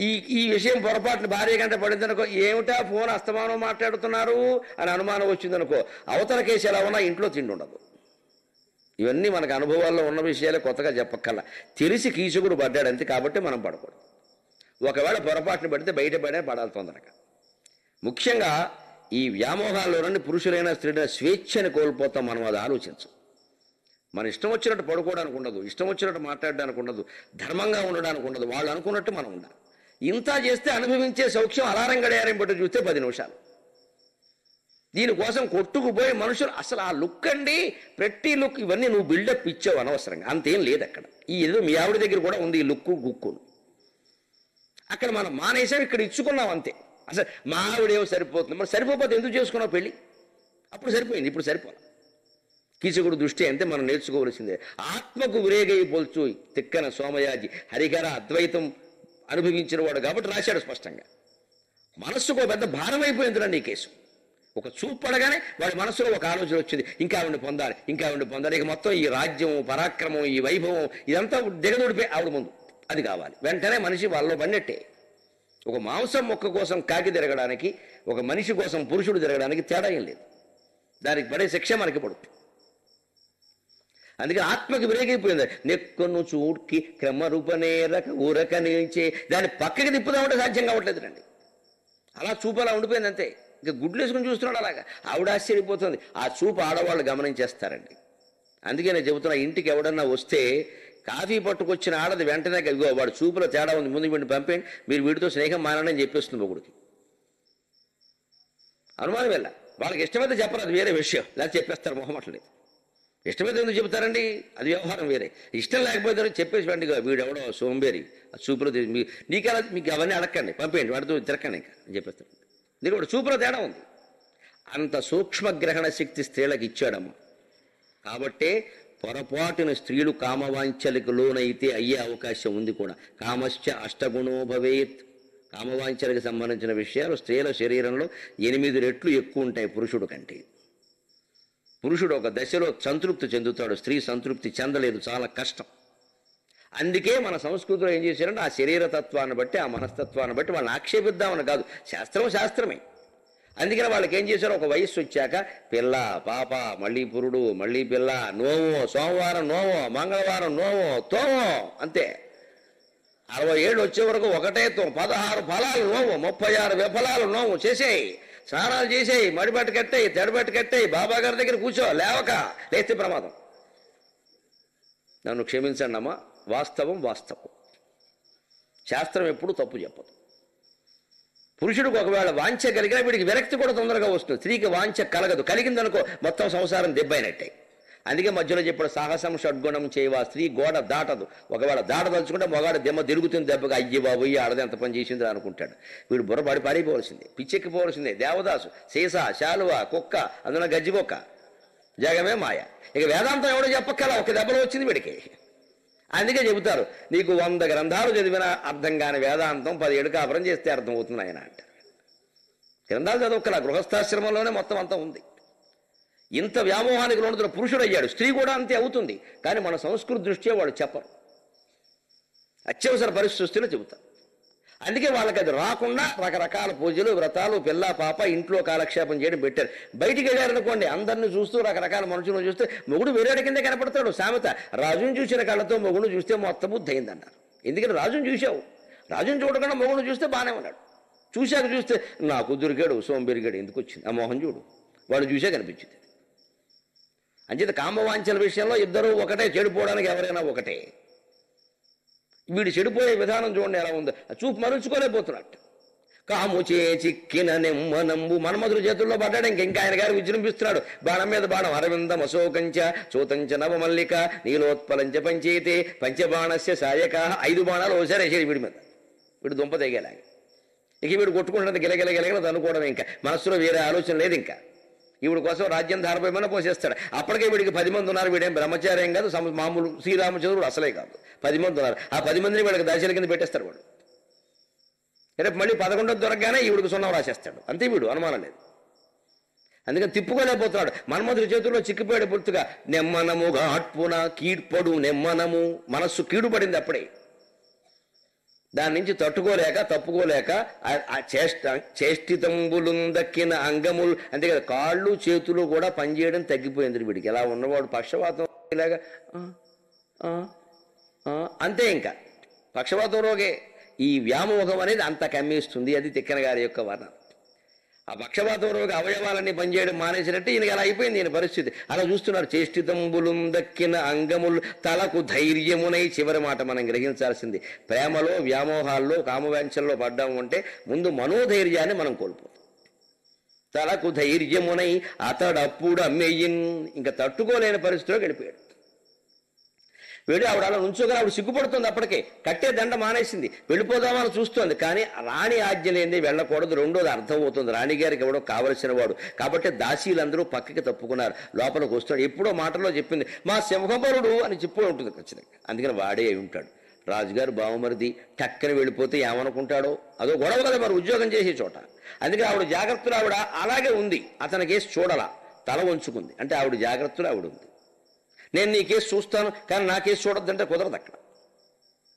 A: ఈ ఈ విషయం పొరపాటున భార్య గంట పడిందనుకో, ఏమిటా ఫోన్ అస్తమానం మాట్లాడుతున్నారు అని అనుమానం వచ్చిందనుకో, అవతల కేసు ఎలా ఉన్నా ఇంట్లో తిండి ఉండదు. ఇవన్నీ మనకు అనుభవాల్లో ఉన్న విషయాలే, కొత్తగా చెప్పక్కల్లా. తెలిసి కీచుకుడు పడ్డాడంతే, కాబట్టి మనం పడకూడదు. ఒకవేళ పొరపాటును పడితే బయటపడే పడాలి తొందరగా. ముఖ్యంగా ఈ వ్యామోహాల్లో నుండి పురుషులైన స్త్రీలైన స్వేచ్ఛని కోల్పోతాం మనం. అది ఆలోచించం. మన ఇష్టం వచ్చినట్టు పడుకోవడానికి ఉండదు, ఇష్టం వచ్చినట్టు మాట్లాడడానికి ఉండదు, ధర్మంగా ఉండడానికి ఉండదు. వాళ్ళు అనుకున్నట్టు మనం ఉండాలి. ఇంత చేస్తే అనుభవించే సౌఖ్యం అలారం గడియారం బట్టి చూస్తే 10 నిమిషాలు. దీనికోసం కొట్టుకుపోయి మనుషులు అసలు ఆ లుక్ అండి, ప్రతి లుక్, ఇవన్నీ నువ్వు బిల్డప్ ఇచ్చావు అనవసరంగా, అంతేం లేదు అక్కడ. ఈ ఏదో మీ ఆవిడ దగ్గర కూడా ఉంది ఈ లుక్కు గుక్కును. అక్కడ మనం మానేసాం, ఇక్కడ ఇచ్చుకున్నాం అంతే. అసలు మా ఆవిడేమో సరిపోతుంది, మరి సరిపోతే ఎందుకు చేసుకున్నావు పెళ్ళి? అప్పుడు సరిపోయింది, ఇప్పుడు సరిపోలే. కీచకుడు దృష్టి అంతే మనం నేర్చుకోవలసిందే. ఆత్మకు విరేగై పోల్చు తిక్కన సోమయాజి హరిహర అద్వైతం అనుభవించిన వాడు కాబట్టి రాశాడు స్పష్టంగా. మనస్సుకు పెద్ద భారం అయిపోయిందిరా నీ కేసు. ఒక చూపు పడగానే వాడి మనసులో ఒక ఆలోచన వచ్చింది, ఇంకా ఆవిడ పొందాలి, ఇంకా ఆవిడ పొందాలి. ఇక మొత్తం ఈ రాజ్యం, పరాక్రమం, ఈ వైభవం ఇదంతా దిగదొడిపోయి ఆవిడ ముందు అది కావాలి. వెంటనే మనిషి వాళ్ళలో పడినట్టే. ఒక మాంసం మొక్క కోసం కాకి తిరగడానికి, ఒక మనిషి కోసం పురుషుడు తిరగడానికి తేడా ఏం లేదు. దానికి పడే శిక్ష మనకి పడుతుంది. అందుకే ఆత్మకి విరేగైపోయింది. నెక్కొను చూడ్కి క్రమరూపనేరక ఊరక నిలిచే, దాన్ని పక్కకి తిప్పుదామంటే సాధ్యం కావట్లేదు రండి. అలా చూపు అలా ఉండిపోయింది అంతే. ఇంకా గుడ్లు వేసుకుని చూస్తున్నాడు అలాగా. ఆవిడ ఆశ్చర్యపోతుంది. ఆ చూపు ఆడవాళ్ళు గమనించేస్తారండి. అందుకే నేను చెబుతున్నా, ఇంటికి ఎవడన్నా వస్తే కాఫీ పట్టుకొచ్చిన ఆడది వెంటనే ఇగో వాడు చూపులో తేడా ఉంది, ముందు వీడిని పంపేయండి, మీరు వీడితో స్నేహం మానని అని చెప్పేస్తుంది మొగుడికి. అనుమానం వెళ్ళ. వాళ్ళకి ఇష్టమైతే చెప్పరు, అది వేరే విషయం. లేదా చెప్పేస్తారు, మొహమట్లేదు. ఇష్టమైతే ఎందుకు చెబుతారండి, అది వ్యవహారం వేరే. ఇష్టం లేకపోతే చెప్పేసి వెండి వీడెవడో సోంబేరి ఆ చూపులో నీకెలా, మీకు అవన్నీ అడగండి, పంపేయండి, వాడితో తిరగండి ఇంకా అని చెప్పేస్తాడు. దీని కూడా చూపులో తేడా ఉంది. అంత సూక్ష్మగ్రహణ శక్తి స్త్రీలకు ఇచ్చాడమ్మ. కాబట్టే పొరపాటున స్త్రీలు కామవాంఛలకు లోనైతే అయ్యే అవకాశం ఉంది కూడా. కామశ్చ అష్టగుణో భవేత్. కామవాంఛలకు సంబంధించిన విషయాలు స్త్రీల శరీరంలో 8 రెట్లు ఎక్కువ ఉంటాయి పురుషుడు కంటే. పురుషుడు ఒక దశలో సంతృప్తి చెందుతాడు, స్త్రీ సంతృప్తి చెందలేదు, చాలా కష్టం. అందుకే మన సంస్కృతిలో ఏం చేశారంటే ఆ శరీరతత్వాన్ని బట్టి, ఆ మనస్తత్వాన్ని బట్టి వాళ్ళని ఆక్షేపిద్దామని కాదు, శాస్త్రమే. అందుకని వాళ్ళకి ఏం చేశారు, ఒక వయస్సు వచ్చాక పిల్ల, పాప, మళ్ళీ పురుడు, మళ్ళీ పిల్ల, నోమో, సోమవారం నోమో, మంగళవారం నోమో, తోమో, అంతే. 60 ఏళ్ళు వచ్చే వరకు ఒకటే 16 ఫలాలు నోము, 36 విఫలాలు నోము చేసేయి, స్నానాలు చేసేయి, మడిబట్టు కట్టేయి, తెడబట్టు కట్టేయి, బాబా గారి దగ్గర కూర్చో, లేస్తే ప్రమాదం. నన్ను క్షమించండి అమ్మా, వాస్తవం. శాస్త్రం ఎప్పుడు తప్పు చెప్పదు. పురుషుడికి ఒకవేళ వాంఛ కలిగినా వీడికి విరక్తి కూడా తొందరగా వస్తుంది. స్త్రీకి వాంఛ కలగదు, కలిగిందనుకో మొత్తం సంసారం దెబ్బైనట్టే. అందుకే మధ్యలో చెప్పాడు సాహసం షడ్గుణం చేయవా, స్త్రీ గోడ దాటదు. ఒకవేళ దాటదలుచుకుంటే మొగాడు దెమ్మ తిరుగుతుంది దెబ్బగా, అయ్యి బాబు ఆడది ఎంత పని చేసింది అనుకుంటాడు. వీడు బుర్రపడి పారిపోవలసిందే, పిచ్చెక్కిపోవలసిందే. దేవదాసు, సీసా, శాలువ, కుక్క, అందులో గజ్జిబొక్క, జగమే మాయ. ఇక వేదాంతం ఎవడో చెప్పక్కల, ఒక దెబ్బలో వచ్చింది వీడికి. అందుకే చెబుతారు, నీకు 100 గ్రంథాలు చదివినా అర్థం కాని వేదాంతం 10 ఏళ్ళు కాపురం చేస్తే అర్థం అవుతుంది ఆయన అంటారు. గ్రంథాలు చదవక్కల, గృహస్థాశ్రమంలోనే మొత్తం అంతా ఉంది. ఇంత వ్యామోహానికి లోనుతున్న పురుషుడు అయ్యాడు, స్త్రీ కూడా అంతే అవుతుంది. కానీ మన సంస్కృతి దృష్ట్యా వాడు చెప్పరు, అత్యవసర పరిస్థితుల్లో చెబుతారు. అందుకే వాళ్ళకి అది రాకుండా రకరకాల పూజలు, వ్రతాలు, పిల్ల పాప ఇంట్లో కాలక్షేపం చేయడం పెట్టారు. బయటికి వెళ్ళారనుకోండి, అందరిని చూస్తూ రకరకాల మనుషులను చూస్తే మొగుడు వేరేడి కింద కనపడతాడు. సామెత, రాజుని చూసిన కళ్ళతో మొగుడు చూస్తే మొత్తం బుద్ధి అయిందన్నారు. ఎందుకంటే రాజుని చూసావు, రాజుని చూడకుండా మొగుడు చూస్తే బాగానే ఉన్నాడు. చూశాక చూస్తే నాకు దొరికాడు సోంబేరిగాడు, ఎందుకు వచ్చింది ఆ మోహన్ చూడు, వాడు చూసే కనిపించింది. అంచేత కామవాంఛల విషయంలో ఇద్దరు ఒకటే, చెడిపోవడానికి ఎవరైనా ఒకటే. వీడు చెడిపోయే విధానం చూడండి ఎలా ఉందో, చూపు మరుచుకోలేకపోతున్నట్టు. కాముచే చిక్కిన నెమ్మనంబు మన్మధుడు చేతుల్లో పడ్డాడు. ఇంకా ఆయన గారు విజృంభిస్తున్నాడు, బాణం మీద బాణం. అరవిందం అశోకంచ చోతంచ నవమల్లిక నీలోత్పలంచ పంచేతే పంచబాణస్య సాయక. 5 బాణాలు ఓసారేసాడు వీడి మీద. వీడు దుంప తెగేలాగా. ఇక వీడు కొట్టుకుంటున్నది గిలగిలగిలగిల అనుకోవడం. ఇంకా మనస్సులో వేరే ఆలోచన లేదు. ఇంకా ఈవిడ కోసం రాజ్యం ధారపోయమన్నా పోసేస్తాడు. అప్పటికే వీడికి 10 మంది ఉన్నారు. వీడేం బ్రహ్మచార్యం కాదు, మామూలు శ్రీరామచంద్రుడు అసలే కాదు. 10 మంది ఉన్నారు. ఆ 10 మందిని వీళ్ళకి దాశల కింద పెట్టేస్తాడు వాడు. రేపు మళ్ళీ 11వ దొరకగానే ఈవిడికి సున్నం రాసేస్తాడు. అంతే, వీడు అనుమానం లేదు. అందుకని తిప్పుకోలేకపోతున్నాడు. మన్మధుడి చేతుల్లో చిక్కిపోయాడు పూర్తిగా. నెమ్మనముగా అట్పున కీడ్పడు నెమ్మనము, మనస్సు కీడుపడింది అప్పుడే. దాని నుంచి తట్టుకోలేక తప్పుకోలేక చేష్టితంబులు దక్కిన అంగములు అంతే కదా, కాళ్ళు చేతులు కూడా పనిచేయడం తగ్గిపోయింది వీడికి. ఎలా ఉన్నవాడు పక్షవాతం ఇలాగా అంతే, ఇంకా పక్షవాతం రోగే. ఈ వ్యామోహం అనేది అంత కమ్మేస్తుంది. అది తిక్కన గారి యొక్క వర్ణన. ఆ పక్షపాతం రోగ అవయవాలన్నీ పనిచేయడం మానేసినట్టు ఈయనకి అలా అయిపోయింది ఈయన పరిస్థితి. అలా చూస్తున్నారు. చేష్టితంబులు దక్కిన అంగములు తలకు ధైర్యమునై. చివరి మాట మనం గ్రహించాల్సింది, ప్రేమలో వ్యామోహాల్లో కామవాంఛల్లో పడ్డాము అంటే ముందు మనోధైర్యాన్ని మనం కోల్పోతాం. తలకు ధైర్యమునై అతడప్పుడు అమ్మేయిన్. ఇంకా తట్టుకోలేని పరిస్థితిలో గడిపాడు వీడు. ఆవిడ అలా నుంచోగా ఆవిడ సిగ్గుపడుతుంది. అప్పటికే కట్టే దండ మానేసింది, వెళ్ళిపోదామని చూస్తోంది. కానీ రాణి ఆజ్ఞ లేనిది వెళ్ళకూడదు. రెండోది అర్థమవుతుంది, రాణిగారికి ఎవడో కావలసిన వాడు కాబట్టి దాసీలందరూ పక్కకి తప్పుకున్నారు. లోపలికి వస్తాడు. ఎప్పుడో మాటలో చెప్పింది, మా సింహబలుడు అని చెప్పి ఉంటుంది ఖచ్చితంగా. అందుకని వాడే అయి ఉంటాడు. రాజుగారు బావమరిది టక్కని వెళ్ళిపోతే ఏమనుకుంటాడో, అదో గొడవ కదా మరి ఉద్యోగం చేసే చోట. అందుకని ఆవిడ జాగ్రత్తలు ఆవిడ అలాగే ఉంది. అతని కేసు చూడాల, తల వంచుకుంది. అంటే ఆవిడ జాగ్రత్తలు ఆవిడ ఉంది. నేను నీ కేసు చూస్తాను కానీ నా కేసు చూడొద్దంటే కుదరదు అక్కడ.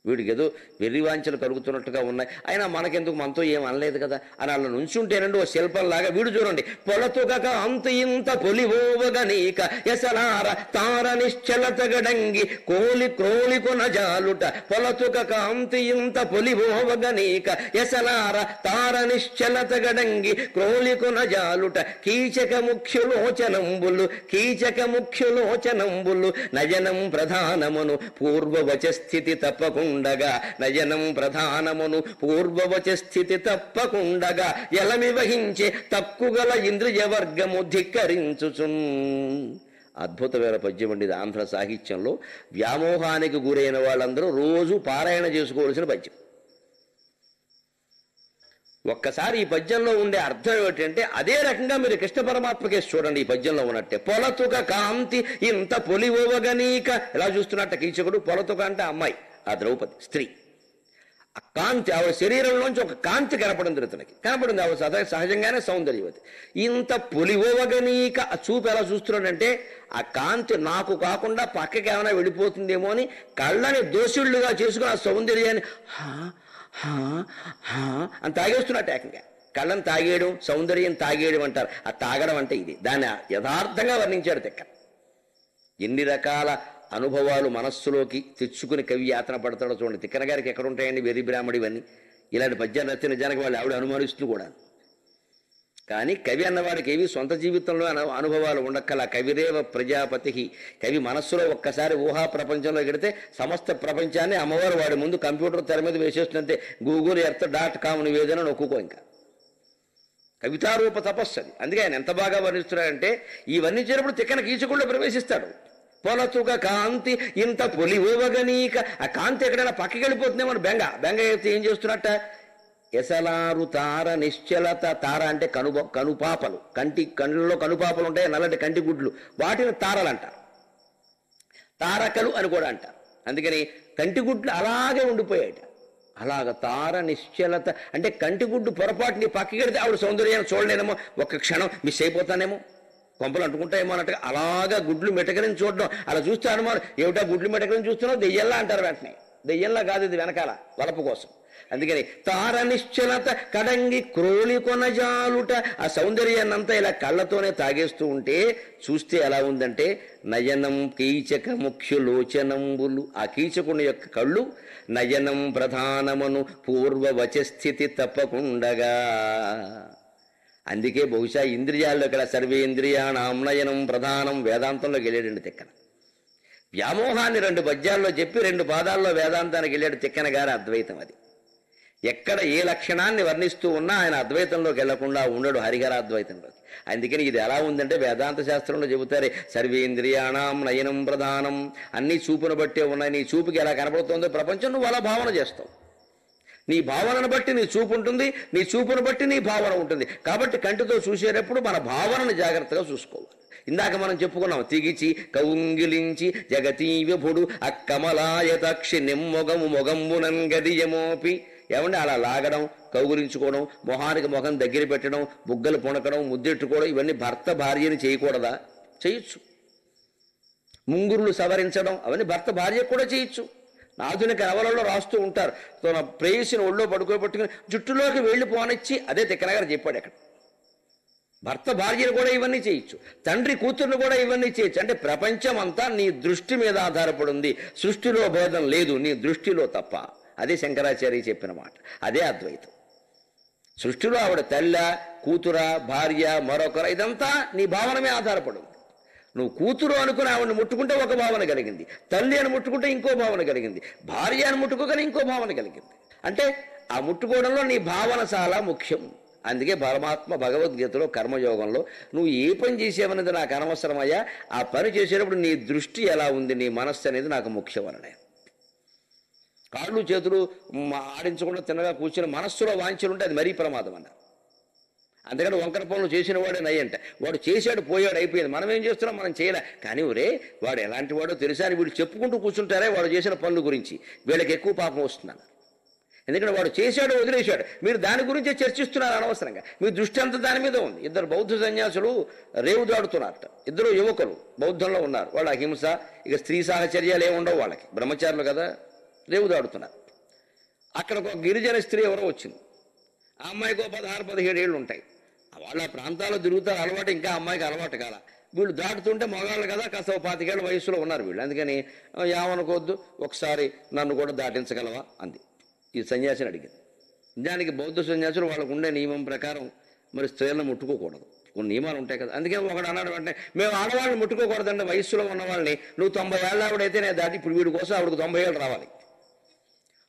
A: వీడికి ఏదో వెర్రివాంఛలు కలుగుతున్నట్టుగా ఉన్నాయి. అయినా మనకెందుకు, మనతో ఏం అనలేదు కదా అని అలా నుంచుంటేనండి ఓ శిల్పంలాగా. వీడు చూడండి, పొలతుగక అంత ఇంత పొలివోవగనీక ఎసలార తార నిశ్చలతగడంగి కోలి క్రోలికొన జాలుట. పొలతుగక అంత ఇంత పొలివోవగనీక ఎసలార తార నిశ్చలతగడంగి క్రోలికొన జాలుట. కీచక ముఖ్యులోచనంబులు కీచక ముఖ్యులోచనంబులు నయనం ప్రధానమును పూర్వవచ స్థితి తప్పకుండా ఉండగా. నయనం ప్రధానమును పూర్వవచ స్థితి తప్పకుండగా. ఎలమి వహించే తక్కుగల ఇంద్రియ వర్గము ధిక్కరించుచున్. అద్భుతమైన పద్యం అండి ఇది. ఆంధ్ర సాహిత్యంలో వ్యామోహానికి గురైన వాళ్ళందరూ రోజు పారాయణ చేసుకోవాల్సిన పద్యం. ఒక్కసారి ఈ పద్యంలో ఉండే అర్థం ఏమిటంటే అదే రకంగా మీరు కృష్ణ పరమాత్మ కేసు చూడండి. ఈ పద్యంలో ఉన్నట్టే పొలతుక కాంతి ఇంత పొలివోవగనీక. ఎలా చూస్తున్నట్ట కీచకుడు. పొలతుక అంటే అమ్మాయి, ఆ ద్రౌపది స్త్రీ. ఆ కాంతి ఆవిడ శరీరంలోంచి ఒక కాంతి కనపడింది. ఇతనికి కనపడింది. ఆవిడ సహజంగానే సౌందర్యవతి. ఇంత పొలివోవగనీక. ఆ చూపు ఎలా చూస్తున్నాడంటే ఆ కాంతి నాకు కాకుండా పక్కకి ఏమైనా వెళ్ళిపోతుందేమో అని కళ్ళని దోషుళ్ళుగా చేసుకుని ఆ సౌందర్యాన్ని అని తాగేస్తున్నట్టు. ఏకంగా కళ్ళని తాగేయడం, సౌందర్యం తాగేయడం అంటారు. ఆ తాగడం అంటే ఇది. దాన్ని యథార్థంగా వర్ణించాడు తిక్క. ఎన్ని రకాల అనుభవాలు మనస్సులోకి తెచ్చుకుని కవి యాతన పడతాడో చూడండి. తిక్కన గారికి ఎక్కడ ఉంటాయండి వెర్రి బ్రాహ్మడి ఇవన్నీ. ఇలాంటి పద్యాలు రచన నిజానికి వాళ్ళు ఆవిడ అనుమానిస్తూ కూడా. కానీ కవి అన్నవాడికి ఏవి సొంత జీవితంలో అనుభవాలు ఉండక్కల. కవిరేవ ప్రజాపతి. కవి మనస్సులో ఒక్కసారి ఊహా ప్రపంచంలో గడితే సమస్త ప్రపంచాన్ని అమ్మవారు వాడి ముందు కంప్యూటర్ తెర మీద వేసేస్తుందంటే google.earth.com నివేదన నొక్కుకో. ఇంకా కవితారూప తపస్సు అది. అందుకే ఆయన ఎంత బాగా వర్ణిస్తున్నాడంటే ఈ వర్ణించేటప్పుడు తిక్కన కీచకుల్లో ప్రవేశిస్తాడు. పొలతుక కాంతి ఇంత పొలివోవగనీక. ఆ కాంతి ఎక్కడైనా పక్కకి వెళ్ళిపోతుందేమో బెంగ అయితే ఏం చేస్తున్నట్ట. ఎసలారు తార నిశ్చలత. తార అంటే కనుపాపలు. కళ్ళలో కనుపాపలు ఉంటాయి, నల్లటి కంటి గుడ్లు. వాటిని తారలు అంటారు. తారకలు అని కూడా అంటారు. అందుకని కంటిగుడ్లు అలాగే ఉండిపోయాయట. అలాగ తార నిశ్చలత అంటే కంటిగుడ్డు పొరపాటుని పక్కకి వెడితే ఆవిడ సౌందర్యాన్ని చూడలేనేమో, ఒక్క క్షణం మిస్ అయిపోతానేమో, కొంపలు అంటుకుంటాయేమో అన్నట్టుగా అలాగా గుడ్లు మెటకరిని చూడడం. అలా చూస్తే అనుమానం, ఏమిటా గుడ్లు మెటకరిని చూస్తున్నావు, దెయ్యల్లా అంటారు. వెంటనే దెయ్యంలా కాదు, ఇది వెనకాల వలపు కోసం. అందుకని తార నిశ్చలత కడంగి క్రోలి కొనజాలుట. ఆ సౌందర్యాన్నంతా ఇలా కళ్ళతోనే తాగేస్తూ ఉంటే చూస్తే ఎలా ఉందంటే నయనం కీచక ముఖ్యులోచనంబులు. ఆ కీచకుని యొక్క కళ్ళు నయనం ప్రధానమును పూర్వవచస్థితి తప్పకుండగా. అందుకే బహుశా ఇంద్రియాల్లో ఇక్కడ సర్వేంద్రియాణం నయనం ప్రధానం వేదాంతంలోకి వెళ్ళాడండి తిక్కన. వ్యామోహాన్ని 2 పద్యాల్లో చెప్పి 2 పాదాల్లో వేదాంతానికి వెళ్ళాడు తిక్కన గారి అద్వైతం. అది ఎక్కడ ఏ లక్షణాన్ని వర్ణిస్తూ ఉన్నా ఆయన అద్వైతంలోకి వెళ్లకుండా ఉండడు, హరిహరాద్వైతంలోకి. అందుకని ఇది ఎలా ఉందంటే వేదాంత శాస్త్రంలో చెబుతారే సర్వేంద్రియాణం నయనం ప్రధానం. అన్ని చూపును బట్టే ఉన్నాయి. నీ చూపుకి ఎలా కనబడుతుందో ప్రపంచం నువ్వు అలా భావన చేస్తావు. నీ భావనను బట్టి నీ చూపు ఉంటుంది, నీ చూపును బట్టి నీ భావన ఉంటుంది. కాబట్టి కంటితో చూసేటప్పుడు మన భావనను జాగ్రత్తగా చూసుకోవాలి. ఇందాక మనం చెప్పుకున్నాం, తిగిచి కౌంగిలించి జగతీవ్యభుడు అక్కమలాయతక్షి నిమ్మొగము మొగంబునం గదియమోపి. ఏమంటే అలా లాగడం, కౌగులించుకోవడం, మొహానికి మొహం దగ్గర పెట్టడం, బుగ్గలు పొనకడం, ముద్దెట్టుకోవడం, ఇవన్నీ భర్త భార్యని చేయకూడదా? చేయొచ్చు. ముంగురులు సవరించడం అవన్నీ భర్త భార్యకు కూడా చేయొచ్చు. ఆధునిక నవలలో రాస్తూ ఉంటారు. తన ప్రేయసిని ఒళ్ళో పట్టుకుని జుట్టులోకి వెళ్ళిపోనిచ్చి, అదే తిక్కనగారు చెప్పాడు అక్కడ. భర్త భార్యను కూడా ఇవన్నీ చేయొచ్చు, తండ్రి కూతుర్ను కూడా ఇవన్నీ చేయొచ్చు. అంటే ప్రపంచం అంతా నీ దృష్టి మీద ఆధారపడి ఉంది. సృష్టిలో భేదం లేదు, నీ దృష్టిలో తప్ప. అదే శంకరాచార్య చెప్పిన మాట, అదే అద్వైతం. సృష్టిలో ఆవిడ తల్ల, కూతుర, భార్య, మరొకరు, ఇదంతా నీ భావనమే ఆధారపడి ఉంది. నువ్వు కూతురు అనుకుని ఆవిడని ముట్టుకుంటే ఒక భావన కలిగింది, తల్లి అని ముట్టుకుంటే ఇంకో భావన కలిగింది, భార్య అని ముట్టుకోగానే ఇంకో భావన కలిగింది. అంటే ఆ ముట్టుకోవడంలో నీ భావన చాలా ముఖ్యం. అందుకే పరమాత్మ భగవద్గీతలో కర్మయోగంలో నువ్వు ఏ పని చేసేవనేది నాకు అనవసరమయ్యా, ఆ పని చేసేటప్పుడు నీ దృష్టి ఎలా ఉంది, నీ మనస్సు అనేది నాకు ముఖ్యం అన్నాడు. కాళ్ళు చేతులు ఆడించకుండా తిన్నగా కూర్చుని మనస్సులో వాంఛలు ఉంటే అది మరీ ప్రమాదం అన్నారు. అందుకని వంకర పనులు చేసిన వాడే నయ్యంట. వాడు చేశాడు, పోయాడు, అయిపోయింది. మనం ఏం చేస్తున్నాం, మనం చేయలే. కానీ ఒరే వాడు ఎలాంటి వాడో తెలుసా అని వీళ్ళు చెప్పుకుంటూ కూర్చుంటారే వాడు చేసిన పనుల గురించి, వీళ్ళకి ఎక్కువ పాపం వస్తుందన్నారు. ఎందుకంటే వాడు చేశాడు, వదిలేశాడు, మీరు దాని గురించే చర్చిస్తున్నారు అనవసరంగా. మీ దృష్టి అంతా దాని మీద ఉంది. ఇద్దరు బౌద్ధ సన్యాసులు రేవు దాడుతున్నారట. ఇద్దరు యువకులు బౌద్ధంలో ఉన్నారు. వాళ్ళు అహింస, ఇక స్త్రీ సాహచర్యాలు ఏమి ఉండవు వాళ్ళకి, బ్రహ్మచారులు కదా, రేవు దాడుతున్నారు. అక్కడ ఒక గిరిజన స్త్రీ ఎవరో వచ్చింది. ఆ అమ్మాయికి 16-17 ఏళ్ళు ఉంటాయి. వాళ్ళ ప్రాంతాల్లో తిరుగుతారు, అలవాటు. ఇంకా అమ్మాయికి అలవాటు కాల. వీళ్ళు దాటుతుంటే మగాళ్ళు కదా, కాస్త 25 ఏళ్ళ వయసులో ఉన్నారు వీళ్ళు. అందుకని ఏమనుకోవద్దు, ఒకసారి నన్ను కూడా దాటించగలవా అంది. ఈ సన్యాసిని అడిగింది. దానికి బౌద్ధ సన్యాసులు వాళ్ళకు ఉండే నియమం ప్రకారం మరి స్త్రీలను ముట్టుకోకూడదు, కొన్ని నియమాలు ఉంటాయి కదా. అందుకే ఒకడు అన్నాడు అంటే, మేము ఆడవాళ్ళని ముట్టుకోకూడదంటే వయస్సులో ఉన్న వాళ్ళని. నువ్వు 90 ఏళ్ళ ఆవిడైతే నేను దాటి, ఇప్పుడు వీడి కోసం ఆవిడకు 90 ఏళ్ళు రావాలి.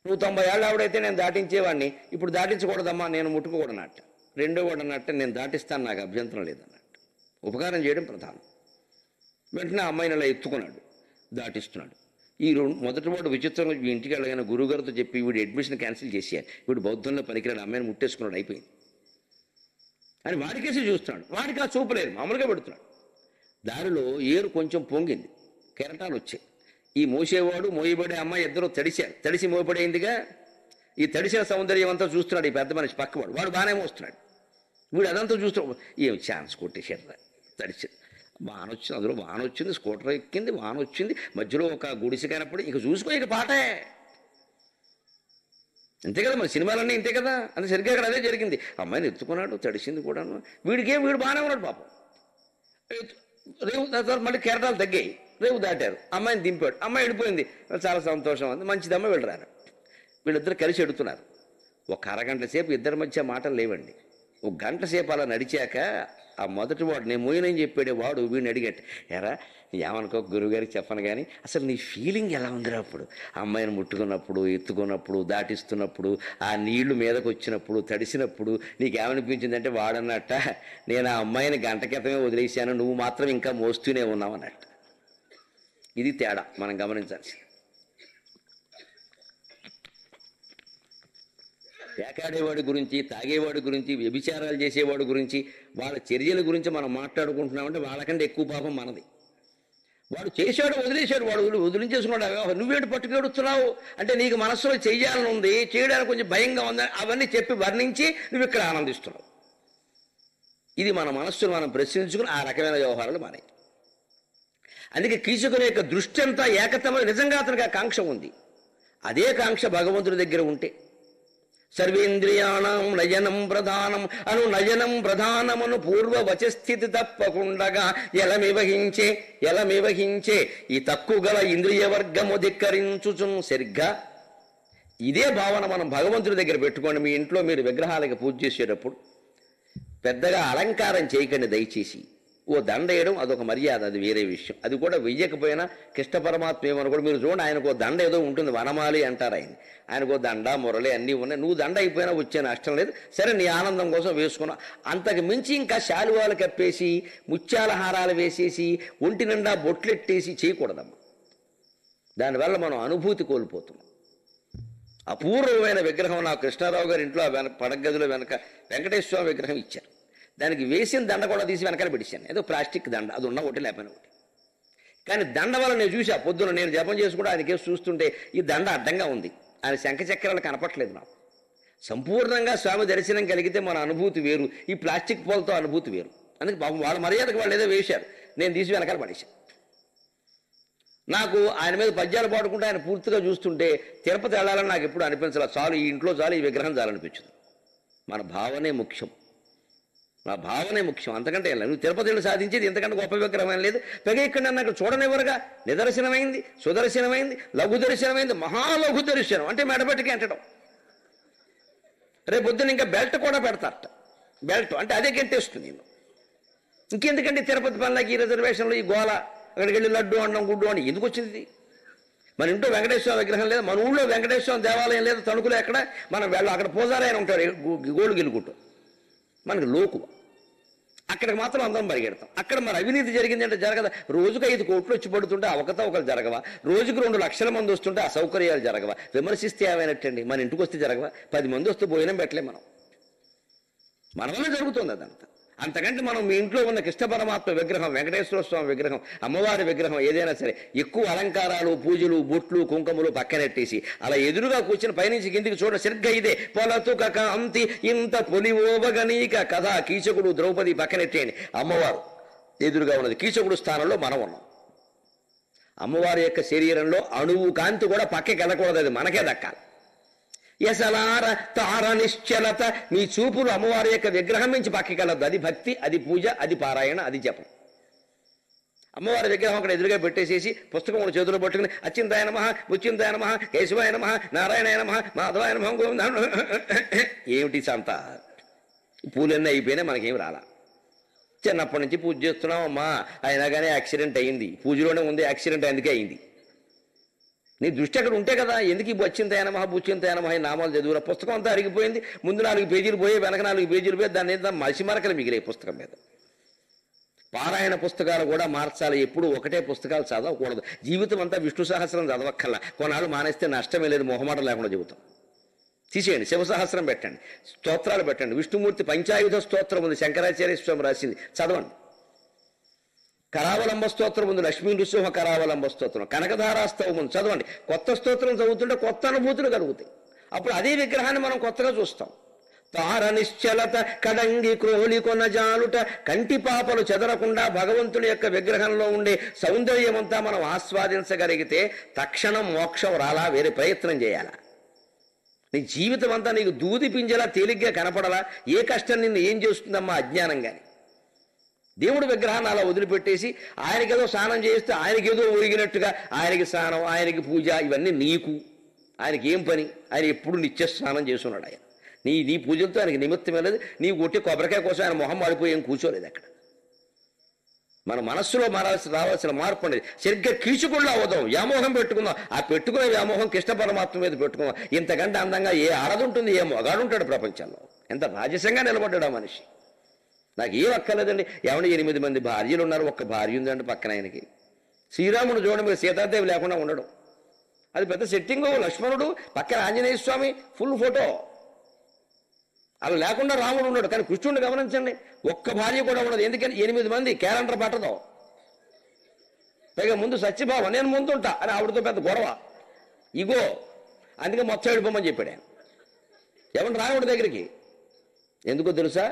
A: నువ్వు 90 ఏళ్ళ ఆవిడైతే నేను దాటించేవాడిని, ఇప్పుడు దాటించకూడదమ్మా, నేను ముట్టుకోకూడనట్ట. రెండో వాడు అన్నట్టు, నేను దాటిస్తాను, నాకు అభ్యంతరం లేదన్నట్టు. ఉపకారం చేయడం ప్రధానం. వెంటనే అమ్మాయిని అలా ఎత్తుకున్నాడు, దాటిస్తున్నాడు. ఈ మొదటి వాడు విచిత్రంగా ఇంటికి వెళ్ళగానే గురుగారితో చెప్పి వీడు అడ్మిషన్ క్యాన్సిల్ చేసేయాలి, వీడు బౌద్ధంలో పనికిరాడు, అమ్మాయిని ముట్టేసుకున్నాడు, అయిపోయింది అని వాడికేసి చూస్తున్నాడు. వాడికి ఆ చూపలేదు, మామూలుగా పెడుతున్నాడు. దారిలో ఏరు కొంచెం పొంగింది, కెరటాలు వచ్చాయి. ఈ మోసేవాడు, మోయబడే అమ్మాయి ఇద్దరు తడిశారు. తడిసి మోయబడేందిగా ఈ తడిసిన సౌందర్యం అంతా చూస్తున్నాడు ఈ పెద్ద మనిషి పక్కవాడు. వాడు బాగానే మోస్తున్నాడు, వీడు అదంతా చూస్తున్నాడు. ఏం ఛాన్స్ కొట్టేశారు, తడిచి వాన వచ్చింది, అందులో వాన వచ్చింది, స్కూటర్ ఎక్కింది, వాన వచ్చింది, మధ్యలో ఒక గుడిసె కనపడి ఇక చూసుకో, ఇక పాటే. అంతే కదా, మన సినిమాలన్నీ ఇంతే కదా. అంతే సరిగ్గా అక్కడ అదే జరిగింది. అమ్మాయిని ఎత్తుకున్నాడు, తడిసింది కూడాను. వీడు బాగానే ఉన్నాడు పాపం. రేవు తర్వాత మళ్ళీ కెరటాలు తగ్గాయి, రేవు దాటారు, అమ్మాయిని దింపాడు, అమ్మాయి వెళ్ళిపోయింది. చాలా సంతోషం అంది, మంచిదమ్మ వెళ్ళరారు. వీళ్ళిద్దరు కలిసి ఎడుతున్నారు. ఒక అరగంట సేపు ఇద్దరి మధ్య మాటలు లేవండి. ఒక గంట సేపు అలా నడిచాక ఆ మొదటి వాడు, నేను మోయినని చెప్పాడే వాడు వీడిని అడిగట్టు, ఎరా ఏమనుకో గురువుగారికి చెప్పను కానీ అసలు నీ ఫీలింగ్ ఎలా ఉందిరా అప్పుడు, అమ్మాయిని ముట్టుకున్నప్పుడు, ఎత్తుకున్నప్పుడు, దాటిస్తున్నప్పుడు, ఆ నీళ్లు మీదకి వచ్చినప్పుడు, తడిసినప్పుడు నీకేమనిపించిందంటే వాడన్నట్ట, నేను ఆ అమ్మాయిని గంట క్రితమే వదిలేశాను, నువ్వు మాత్రం ఇంకా మోస్తూనే ఉన్నావు అన్నట్టు. ఇది తేడా మనం గమనించాల్సింది. పేకాడేవాడి గురించి, తాగేవాడి గురించి, వ్యభిచారాలు చేసేవాడి గురించి, వాళ్ళ చర్యల గురించి మనం మాట్లాడుకుంటున్నామంటే వాళ్ళకంటే ఎక్కువ పాపం మనది. వాడు చేశాడు, వదిలేశాడు, వాడు వదిలించేసుకున్నాడు. నువ్వేంటి పట్టుకెడుతున్నావు అంటే నీకు మనస్సులో చెయ్యాలని ఉంది, చేయడానికి కొంచెం భయంగా ఉంది, అవన్నీ చెప్పి వర్ణించి నువ్వు ఇక్కడ ఆనందిస్తున్నావు. ఇది మన మనస్సును మనం ప్రశ్నించుకుని ఆ రకమైన వ్యవహారాలు మారాయి. అందుకే కీచకుని యొక్క దృష్టి అంతా ఏకతమైన, నిజంగా అతనికి ఆ కాంక్ష ఉంది. అదే కాంక్ష భగవంతుడి దగ్గర ఉంటే సర్వేంద్రియాణం నయనం ప్రధానం అను నయనం ప్రధానమును పూర్వవచస్థితి తప్పకుండగా ఎలమివహించే ఈ తక్కువ గల ఇంద్రియ వర్గము ధిక్కరించుచున్. సరిగ్గా ఇదే భావన మనం భగవంతుడి దగ్గర పెట్టుకోండి. మీ ఇంట్లో మీరు విగ్రహాలకి పూజ చేసేటప్పుడు పెద్దగా అలంకారం చేయకండి దయచేసి. ఓ దండ వేయడం అదొక మర్యాద, అది వేరే విషయం. అది కూడా వెయ్యకపోయినా కృష్ణ పరమాత్మ ఏమని కూడా మీరు చూడండి, ఆయనకు దండ ఏదో ఉంటుంది, వనమాలి అంటారు ఆయనకు దండ మురళి అన్నీ ఉన్నాయి. నువ్వు దండ అయిపోయినా వచ్చే నష్టం లేదు, సరే నీ ఆనందం కోసం వేసుకున్నావు. అంతకు మించి ఇంకా శాలువాలు కప్పేసి, ముత్యాల హారాలు వేసేసి, ఒంటి నిండా బొట్లెట్టేసి చేయకూడదమ్మా. దానివల్ల మనం అనుభూతి కోల్పోతున్నాం. అపూర్వమైన విగ్రహం నా కృష్ణారావు గారి ఇంట్లో పడగదిలో వెనక వెంకటేశ్వర స్వామి విగ్రహం ఇచ్చారు. దానికి వేసిన దండ కూడా తీసి వెనకాల పెట్టించాను, ఏదో ప్లాస్టిక్ దండ, అది ఉన్న ఒకటి లేకపోయినా ఒకటి. కానీ దండ వల్ల నేను చూసా, పొద్దున నేను జపం చేసుకుంటే ఆయన కేసు చూస్తుంటే ఈ దండ అడ్డంగా ఉంది, ఆయన శంఖ చక్రాలు కనపట్లేదు నాకు. సంపూర్ణంగా స్వామి దర్శనం కలిగితే మన అనుభూతి వేరు, ఈ ప్లాస్టిక్ పూలతో అనుభూతి వేరు. అందుకే పాపం వాళ్ళ మర్యాదకు వాళ్ళు ఏదో వేశారు, నేను తీసి వెనకాల పడేశాను. నాకు ఆయన మీద పద్యాలు పాడుకుంటే ఆయన పూర్తిగా చూస్తుంటే తిరుపతి వెళ్ళాలని నాకు ఎప్పుడు అనిపించాలి. చాలు, ఈ ఇంట్లో చాలు, ఈ విగ్రహం చాలనిపించింది. మన భావనే ముఖ్యం, నా భావనే ముఖ్యం, అంతకంటే వెళ్ళాలి. నువ్వు తిరుపతి వెళ్ళి సాధించేది ఇంతకంటే గొప్ప విగ్రహం లేదు. పైగా ఇక్కడ నన్ను అక్కడ చూడనివ్వరుగా. నిదర్శనమైంది, సుదర్శనమైంది, లఘు దర్శనమైంది, మహాలఘు దర్శనం అంటే మెడపెట్టుకి అంటడం. రేపు పొద్దున ఇంకా బెల్ట్ కూడా పెడతారట. బెల్ట్ అంటే అదే గంటేస్తుంది. నేను ఇంకెందుకంటే తిరుపతి పనులకి ఈ రిజర్వేషన్లు, ఈ గోల, అక్కడికి వెళ్ళి లడ్డు అండం గుడ్డు అని ఎందుకు వచ్చింది? మన ఇంట్లో వెంకటేశ్వర విగ్రహం లేదు, మన ఊళ్ళో వెంకటేశ్వర దేవాలయం లేదు, తణుకులో ఎక్కడ మనం వెళ్ళి అక్కడ పూజారాయన ఉంటాడు గోళ్ళు గెలుకుంటూ, మనకి లోకు. అక్కడికి మాత్రం అందరం పరిగెడతాం. అక్కడ మరి అవినీతి జరిగిందంటే జరగదా? రోజుకు 5 కోట్లు వచ్చి పడుతుంటే అవకతవకలు జరగవా? రోజుకు 2 లక్షల మంది వస్తుంటే అసౌకర్యాలు జరగవా? విమర్శిస్తే ఏమైనట్టండి? మన ఇంటికి వస్తే జరగవా? 10 మంది వస్తే భోజనం పెట్టలేం మనం. మన వల్ల జరుగుతుంది అదంతా. అంతకంటే మనం మీ ఇంట్లో ఉన్న కృష్ణ పరమాత్మ విగ్రహం, వెంకటేశ్వర స్వామి విగ్రహం, అమ్మవారి విగ్రహం ఏదైనా సరే ఎక్కువ అలంకారాలు, పూజలు, బొట్లు, కుంకుమలు పక్కనెట్టేసి అలా ఎదురుగా కూర్చుని పైనుంచి కిందికి చూడ సరిగ్గా ఇదే పొలతుక కాంతి ఇంత పొలివోవగనీక కథ. కీచకుడు ద్రౌపది పక్కనెట్టేయండి, అమ్మవారు ఎదురుగా ఉన్నది. కీచకుడు స్థానంలో మనం ఉన్నాం. అమ్మవారి యొక్క శరీరంలో అణువు కాంతి కూడా పక్కకి వెళ్ళకూడదు, అది మనకే దక్కాలి. యసలార తార నిశ్చలత, మీ చూపులు అమ్మవారి యొక్క విగ్రహం నుంచి పక్కకి వెళ్ళద్దు. అది భక్తి, అది పూజ, అది పారాయణ, అది జపం. అమ్మవారి విగ్రహం అక్కడ ఎదురుగా పెట్టేసేసి పుస్తకం చేతులు పట్టుకుని అచ్చింతాయ నమః, ముచ్చింతాయ నమః, కేశవాయ నమః, నారాయణాయ నమః, మాధవాయ నమః, ఏమిటి సంత? పూలన్నీ అయిపోయినా మనకేం రాలా. చిన్నప్పటి నుంచి పూజ చేస్తున్నాం అమ్మా, అయినా కానీ యాక్సిడెంట్ అయింది. పూజలోనే ఉంది యాక్సిడెంట్, అందుకే అయింది. నీ దృష్టి అక్కడ ఉంటే కదా. ఎందుకు ఈ బొచ్చింతాయ నమః, బుచ్చింతాయ నమః నామాలు చదువురా? పుస్తకం అంతా అరిగిపోయింది. ముందు 4 పేజీలు పోయి, వెనక 4 పేజీలు పోయి, దాన్ని మసిమరకలు మిగిలే పుస్తకం మీద. పారాయణ పుస్తకాలు కూడా మార్చాలి. ఎప్పుడు ఒకటే పుస్తకాలు చదవకూడదు. జీవితం అంతా విష్ణు సహస్రం చదవక్కల్లా. కొన్నాళ్ళు మానేస్తే నష్టమే లేదు, మొహమాటం లేకుండా చెబుతాం. తీసేయండి, శివ సహస్రం పెట్టండి, స్తోత్రాలు పెట్టండి. విష్ణుమూర్తి పంచాయుధ స్తోత్రం ఉంది, శంకరాచార్య స్వామి రాసింది, చదవండి. కరావలంబ స్తోత్రం ఉంది, లక్ష్మీ నృసింహ కరావలంబ స్తోత్రం, కనకధారాస్తవం ఉంది, చదవండి. కొత్త స్తోత్రం చదువుతుంటే కొత్త అనుభూతులు కలుగుతాయి. అప్పుడు అదే విగ్రహాన్ని మనం కొత్తగా చూస్తాం. తార నిశ్చలత కడంగి క్రోలి కొనజాలుట, కంటి పాపలు చెదరకుండా భగవంతుని యొక్క విగ్రహంలో ఉండే సౌందర్యం అంతా మనం ఆస్వాదించగలిగితే తక్షణం మోక్షం రాలా, వేరే ప్రయత్నం చేయాలా? నీ జీవితం అంతా నీకు దూది పింజలా తేలిగ్గా కనపడలా? ఏ కష్టం నిన్ను ఏం చేస్తుందమ్మా? అజ్ఞానం. కానీ దేవుడు విగ్రహాన్ని అలా వదిలిపెట్టేసి ఆయనకేదో స్నానం చేస్తే ఆయనకేదో ఒరిగినట్టుగా ఆయనకి స్నానం, ఆయనకి పూజ, ఇవన్నీ నీకు. ఆయనకి ఏం పని? ఆయన ఎప్పుడు నిత్య స్నానం చేస్తున్నాడు. ఆయన నీ పూజలతో ఆయనకి నిమిత్తం లేదు. నీవు కొట్టి కొబ్బరికాయ కోసం ఆయన మొహం మాడిపోయి ఏం కూర్చోలేదు అక్కడ. మన మనస్సులో రావాల్సిన మార్పు అనేది సరిగ్గా కీచుకుళ్ళు అవ్వదాం, వ్యామోహం పెట్టుకుందాం. ఆ పెట్టుకునే వ్యామోహం కృష్ణ పరమాత్మ మీద పెట్టుకుందాం. ఇంతకంటే అందంగా ఏ ఆడదుంటుంది, ఏ మొగాడుంటాడు ప్రపంచంలో? ఎంత రాజసంగా నిలబడ్డాడు ఆ మనిషి. నాకు ఏం అక్కర్లేదండి. ఏమన్నా 8 మంది భార్యలు ఉన్నారు, ఒక్క భార్య ఉందండి పక్కన ఆయనకి. శ్రీరాముడు చూడండి, మీరు సీతాదేవి లేకుండా ఉండడం అది పెద్ద సెట్టింగు. లక్ష్మణుడు పక్కన ఆంజనేయ స్వామి ఫుల్ ఫోటో, అలా లేకుండా రాముడు ఉన్నాడు. కానీ కృష్ణుడిని గమనించండి, ఒక్క భార్య కూడా ఉండదు. ఎందుకని? 8 మంది, క్యాలెండర్ పట్టదు. పైగా ముందు సత్యభావం, నేను ముందుంటా అని ఆవిడతో పెద్ద గొడవ, ఇగో. అందుకే మొత్తం వెళ్ళిపోమని చెప్పాడు ఆయన. ఏమన్నా రాముడి దగ్గరికి? ఎందుకో తెలుసా?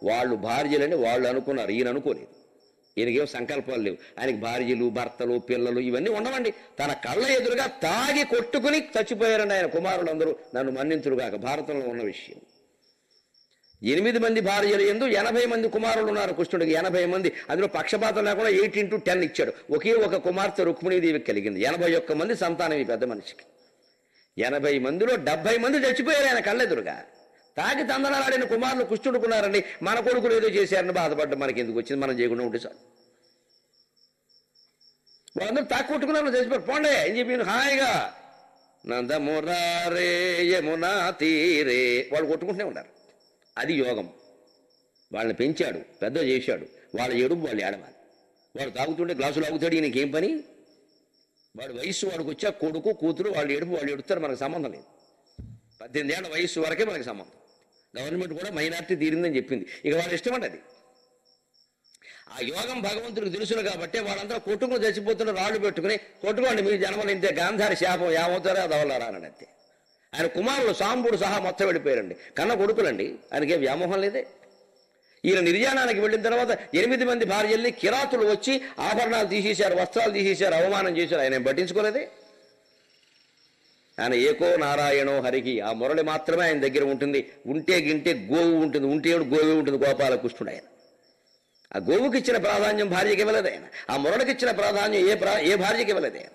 A: వాళ్ళు భార్యలని వాళ్ళు అనుకున్నారు, ఈయన అనుకోలేదు. ఈయనకేం సంకల్పాలు లేవు. ఆయనకి భార్యలు, భర్తలు, పిల్లలు ఇవన్నీ ఉండవండి. తన కళ్ళ ఎదురుగా తాగి కొట్టుకుని చచ్చిపోయారండి ఆయన కుమారులందరూ. నన్ను మన్నింతురుగాక, భారతంలో ఉన్న విషయం. 8 మంది భార్యలు ఎందు 80 మంది కుమారులు ఉన్నారు కృష్ణుడికి. 80 మంది, అందులో పక్షపాతం లేకుండా 8x10 ఇచ్చాడు. ఒకే ఒక కుమార్తె రుక్మిణీదేవికి కలిగింది. 81 మంది సంతానం ఈ పెద్ద మనిషికి. 80 మందిలో 70 మంది చచ్చిపోయారు ఆయన కళ్ళెదురుగా. తాగి తందనాలాడిన కుమారులు కృష్ణుడుకున్నారండి. మన కొడుకులు ఏదో చేశారని బాధపడ్డం మనకి ఎందుకు వచ్చింది? మనం చేయకుండా ఉంటే చాలు. వాళ్ళందరూ తాకి కొట్టుకున్నారు, చచ్చిపోయారు. పోండే అని చెప్పి హాయిగా నందమురారే యమునా తీరే వాళ్ళు కొట్టుకుంటూనే ఉన్నారు. అది యోగం. వాళ్ళని పెంచాడు, పెద్ద చేశాడు. వాళ్ళ ఏడుపు వాళ్ళు ఏడవాలి. వాడు తాగుతుంటే గ్లాసులు ఆగుతాడు, ఈయనకేం పని? వాడు వయస్సు వాడికి వచ్చా కొడుకు కూతురు వాళ్ళు ఏడుపు వాళ్ళు ఎడుతారు, మనకు సంబంధం లేదు. 18 ఏళ్ల వయస్సు వరకే మనకి సంబంధం. గవర్నమెంట్ కూడా మైనారిటీ తీరిందని చెప్పింది. ఇక వాళ్ళ ఇష్టం అండి అది. ఆ యోగం భగవంతుడికి తెలుసును కాబట్టి వాళ్ళంతా కొట్టుకుని చచ్చిపోతున్న రాళ్ళు పెట్టుకుని కొట్టుకోండి, మీ జన్మలు ఇంతే, గాంధారి శాపం ఏమవుతారో అది అవలారా అని అంతే. ఆయన కుమారులు సాంబుడు సహా మొత్తం వెళ్ళిపోయారండి. కన్న కొడుకులండి, ఆయనకే వ్యామోహం లేదే. ఈయన నిర్యాణానికి వెళ్ళిన తర్వాత 8 మంది భార్యల్ని కిరాతులు వచ్చి ఆభరణాలు తీసేశారు, వస్త్రాలు తీసేశారు, అవమానం చేశారు. ఆయన పట్టించుకోలేదే. ఆయన ఏకో నారాయణో హరికి, ఆ మురళి మాత్రమే ఆయన దగ్గర ఉంటుంది. ఉంటే గింటే గోవు ఉంటుంది, ఉంటే గోవే ఉంటుంది. గోపాలకృష్ణుడు ఆయన. ఆ గోవుకి ఇచ్చిన ప్రాధాన్యం భార్యకి ఇవ్వలేదు ఆయన. ఆ మురళికి ఇచ్చిన ప్రాధాన్యం ఏ భార్యకి ఇవ్వలేదు ఆయన.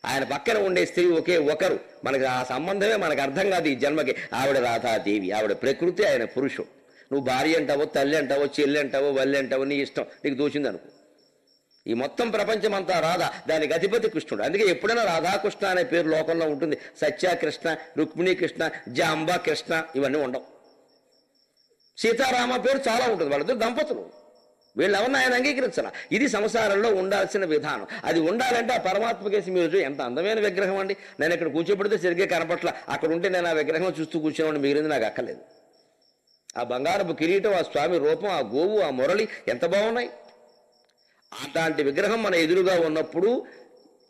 A: ఆయన పక్కన ఉండే స్త్రీ ఒకే ఒకరు. మనకు ఆ సంబంధమే మనకు అర్థం కాదు ఈ జన్మకి. ఆవిడ రాధాదేవి, ఆవిడ ప్రకృతి, ఆయన పురుషుడు. నువ్వు భార్య అంటావో, తల్లి అంటావో, చెల్లి అంటావో, వల్లి అంటావో, నీ ఇష్టం, నీకు దోచింది అనుకో. ఈ మొత్తం ప్రపంచం అంతా రాధ, దానికి అధిపతి కృష్ణుడు. అందుకే ఎప్పుడైనా రాధాకృష్ణ అనే పేరు లోకంలో ఉంటుంది. సత్యకృష్ణ, రుక్మిణీ కృష్ణ, జాంబా కృష్ణ ఇవన్నీ ఉండవు. సీతారామ పేరు చాలా ఉంటుంది. వాళ్ళిద్దరు దంపతులు, వీళ్ళెవరిని ఆయన అంగీకరించాల. ఇది సంసారంలో ఉండాల్సిన విధానం. అది ఉండాలంటే ఆ పరమాత్మ కేసి మీరు ఎంత అందమైన విగ్రహం అండి. నేను ఇక్కడ కూర్చోబెడితే సరిగ్గా కనపట్ల, అక్కడ ఉంటే నేను ఆ విగ్రహం చూస్తూ కూర్చునేవాడిని, మిగిలింది నాకు అక్కర్లేదు. ఆ బంగారపు కిరీటం, ఆ స్వామి రూపం, ఆ గోవు, ఆ మురళి ఎంత బాగున్నాయి. అలాంటి విగ్రహం మన ఎదురుగా ఉన్నప్పుడు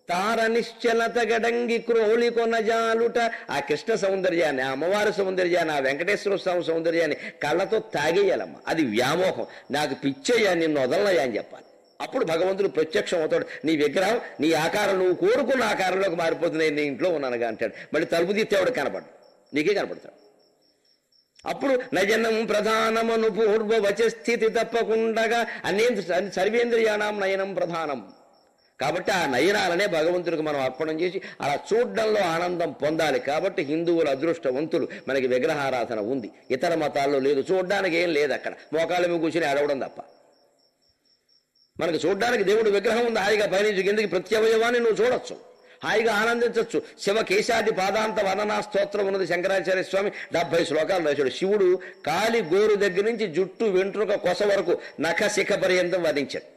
A: తార నిశ్చలత గడంగి క్రోళి కొనజాలుట, ఆ కృష్ణ సౌందర్యాన్ని, ఆ అమ్మవారి సౌందర్యాన్ని, ఆ వెంకటేశ్వర స్వామి సౌందర్యాన్ని కళ్ళతో తాగేయాలమ్మ. అది వ్యామోహం. నాకు పిచ్చయ్యా, నిన్ను వదలనయ్యా అని చెప్పాలి. అప్పుడు భగవంతుడు ప్రత్యక్షం అవుతాడు. నీ విగ్రహం, నీ ఆకారం నువ్వు కోరుకున్న ఆకారంలోకి మారిపోతుంది. నేను ఇంట్లో ఉన్నానుగా అంటాడు. మళ్ళీ తలుపు తీర్చేవాడు కనపడ్డు, నీకే కనపడతాడు. అప్పుడు నయనం ప్రధానమను పూర్వ వచస్థితి తప్పకుండగా సర్వేంద్రియాణం నయనం ప్రధానం. కాబట్టి ఆ నయనాలనే భగవంతుడికి మనం అర్పణం చేసి అలా చూడడంలో ఆనందం పొందాలి. కాబట్టి హిందువుల అదృష్టవంతులు, మనకి విగ్రహారాధన ఉంది. ఇతర మతాల్లో లేదు. చూడడానికి ఏం లేదు. అక్కడ మోకాళ్ళ మీద కూర్చొని అడవడం తప్ప. మనకు చూడడానికి దేవుడు విగ్రహం ఉంది. హాయిగా పైనుంచి కిందకి ప్రత్యవయవాన్ని నువ్వు చూడొచ్చు, హాయిగా ఆనందించవచ్చు. శివ కేశాది పాదాంత వర్ణనా స్తోత్రం ఉన్నది శంకరాచార్య స్వామి. 70 శ్లోకాలు రాశాడు. శివుడు కాలి గోరు దగ్గర నుంచి జుట్టు వెంట్రుక కొస వరకు నఖ శిఖ పర్యంతం వర్ణించాడు.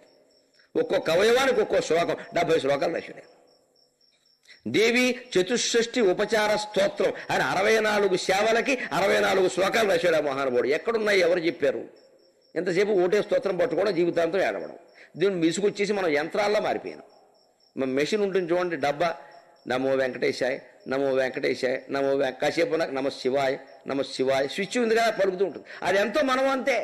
A: ఒక్కొక్క అవయవానికి ఒక్కో శ్లోకం, 70 శ్లోకాలు రాశాడు. దేవి చతుషష్ఠి ఉపచార స్తోత్రం అని 64 సేవలకి 64 శ్లోకాలు రాశాడు ఆ మహానుభావుడు. ఎక్కడున్నాయి, ఎవరు చెప్పారు? ఎంతసేపు ఒకటే స్తోత్రం పట్టుకోవడం, జీవితాంతం ఏడవడం. దీన్ని విసుగొచ్చేసి మనం యంత్రాల్లో మారిపోయాం. మన మెషిన్ ఉంటుంది చూడండి, డబ్బా, నమో వెంకటేశాయ్, నమో వెంకటేశాయ్, నమో కాసేపు నమ శివాయ్, నమ శివాయ్, స్విచ్ ఉంది కదా, పలుకుతూ ఉంటుంది. అది ఎంతో మనం అంతే.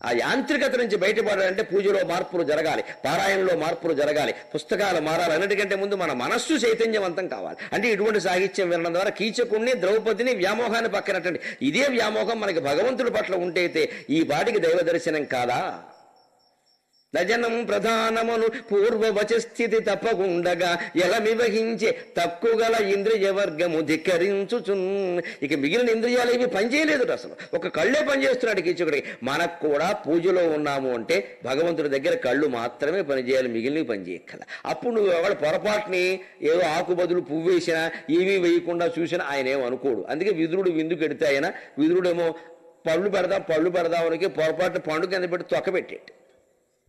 A: ఆ యాంత్రికత నుంచి బయటపడాలంటే పూజలో మార్పులు జరగాలి, పారాయణలో మార్పులు జరగాలి, పుస్తకాలు మారాలి. అన్నిటికంటే ముందు మన మనస్సు చైతన్యవంతం కావాలి. అంటే ఇటువంటి సాహిత్యం వినడం ద్వారా కీచకుణ్ణి, ద్రౌపదిని, వ్యామోహాన్ని పక్కనట్టండి. ఇదే వ్యామోహం మనకి భగవంతుడి పట్ల ఉంటే ఈ పాటికి దైవ దర్శనం కాదా? నజనం ప్రధానమును పూర్వ వచస్థితి తప్పకుండగా ఎలమివహించే తక్కువగల ఇంద్రియ వర్గము ధిక్కరించుచున్. ఇక మిగిలిన ఇంద్రియాలు ఏమి పనిచేయలేదు అసలు. ఒక కళ్ళే పనిచేస్తున్నాడు కీచకుడికి. మనకు కూడా పూజలో ఉన్నాము అంటే భగవంతుడి దగ్గర కళ్ళు మాత్రమే పనిచేయాలి, మిగిలినవి పనిచేయక్కల. అప్పుడు నువ్వు ఎవరు పొరపాటుని ఏదో ఆకు బదులు పువ్వు వేసినా, ఏమీ వేయకుండా చూసినా ఆయన ఏమనుకోడు. అందుకే విదురుడు విందుకు ఎడితే ఆయన విదురుడేమో పళ్ళు పెడదామనికి పొరపాటున పండు కింద పెట్టి తొక్క పెట్టేట్టు.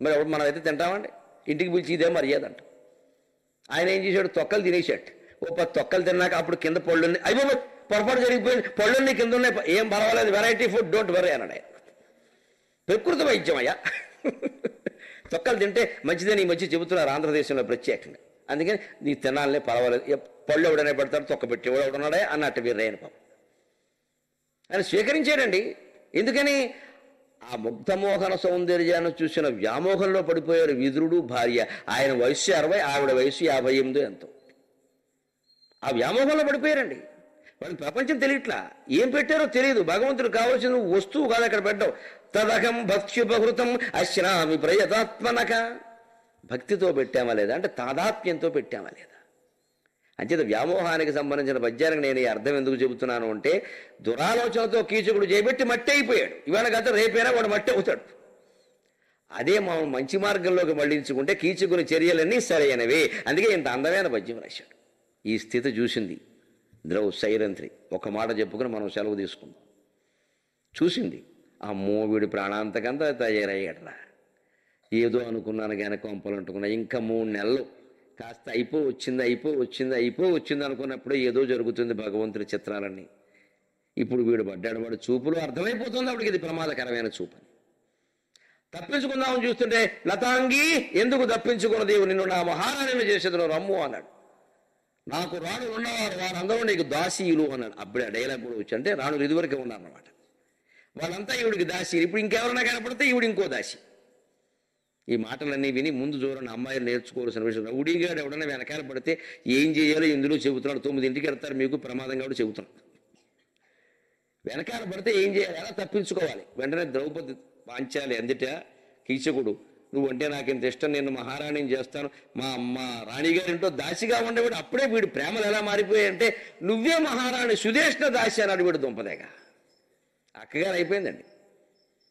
A: మరి ఎవరు మనం అయితే తింటామండి? ఇంటికి పిలిచి ఇదే మర్యాద అంట. ఆయన ఏం చేశాడు? తొక్కలు తినేసాడు. 10 తొక్కలు తిన్నాక అప్పుడు కింద పళ్ళుని అయిపోయి పొరపాటు జరిగిపోయింది, పళ్ళుని కింద ఉన్నాయి, ఏం పర్వాలేదు, వెరైటీ ఫుడ్, డోంట్ వరీ అన్నాడు ఆయన. ప్రకృతి వైద్యం అయ్యా. తొక్కలు తింటే మంచిదని ఈ మధ్య చెబుతున్నారు ఆంధ్రదేశంలో ప్రత్యేకంగా. అందుకని నీ తినాలనే పర్వాలేదు, పళ్ళు ఎవడనే పెడతాడు, తొక్క పెట్టేవాడు ఎవడున్నాడే అన్నట్టు వీర్రయ్యన పాపం ఆయన స్వీకరించాడండి. ఎందుకని? ఆ ముగ్ధమోహన సౌందర్యాన్ని చూసిన వ్యామోహంలో పడిపోయారు విదురుడు భార్య. ఆయన వయస్సు 60, ఆవిడ వయస్సు 58 ఎంతో. ఆ వ్యామోహంలో పడిపోయారండి. వాళ్ళకి ప్రపంచం తెలియట్లా, ఏం పెట్టారో తెలియదు. భగవంతుడు కావాల్సిన వస్తువు కాదు అక్కడ పెట్టావు. తదహం భక్ష్యుపహృతం అశ్రామి ప్రయతాత్మనక. భక్తితో పెట్టామా లేదా అంటే తాదాత్మ్యంతో పెట్టామా లేదా? అంచేత వ్యామోహానికి సంబంధించిన పద్యానికి నేను ఈ అర్థం ఎందుకు చెబుతున్నాను అంటే, దురాలోచనతో కీచకుడు చేయబెట్టి మట్టి అయిపోయాడు. ఇవాళ కదా రేపైనా వాడు మట్టి అవుతాడు. అదే మనం మంచి మార్గంలోకి మళ్లించుకుంటే కీచకుని చర్యలన్నీ సరైనవే. అందుకే ఇంత అందమైన పద్యం రాశాడు. ఈ స్థితి చూసింది సైరంత్రి. ఒక మాట చెప్పుకుని మనం సెలవు తీసుకుందాం. చూసింది, అమ్మో వీడు ప్రాణాంతకంతా తయారయ్యాడరా, ఏదో అనుకున్నాను కానీ కొంపలంటుకున్నా. ఇంకా 3 నెలలు కాస్త అయిపో వచ్చింది అనుకున్నప్పుడు ఏదో జరుగుతుంది భగవంతుడి చిత్రాలన్నీ. ఇప్పుడు వీడు పడ్డాడు, వాడు చూపులు అర్థమైపోతుంది అప్పటికి ఇది ప్రమాదకరమైన చూపు అని. తప్పించుకుందామని చూస్తుంటే లతాంగి ఎందుకు తప్పించుకున్నది, నిన్ను నా మహారాణిని చేసేది రమ్ము అన్నాడు. నాకు రాణులు ఉన్నవారు వారందరూ నీకు దాసీయులు అన్నాడు. అప్పుడే డైలాగ్ కూడా వచ్చి అంటే రాణులు ఇదివరకే ఉన్నారన్నమాట. వాళ్ళంతా ఈవిడికి దాసి. ఇప్పుడు ఇంకెవరైనా కనపడితే ఈవిడ ఇంకో దాసి. ఈ మాటలన్నీ విని ముందు చూడని అమ్మాయిలు నేర్చుకోవాల్సిన విషయం. రౌడీగాడు ఎవడన్నా వెనకాల పడితే ఏం చేయాలో ఇందులో చెబుతున్నాడు. 9ంటికి వెళ్తారు, మీకు ప్రమాదం కూడా చెబుతున్నాడు. వెనకాల పడితే ఏం చేయాలి, ఎలా తప్పించుకోవాలి. వెంటనే ద్రౌపది పాంచాలి అందుట, కీచకుడు నువ్వంటే నాకు ఇంత ఇష్టం, నేను మహారాణిని చేస్తాను, మా రాణిగారింటో దాసిగా ఉండేవాడు. అప్పుడే వీడు ప్రేమలు ఎలా మారిపోయాయంటే నువ్వే మహారాణి, సుదేష్ణ దాసి అన్నాడు వీడు దుంపదేగా. అక్కగారు అయిపోయిందండి.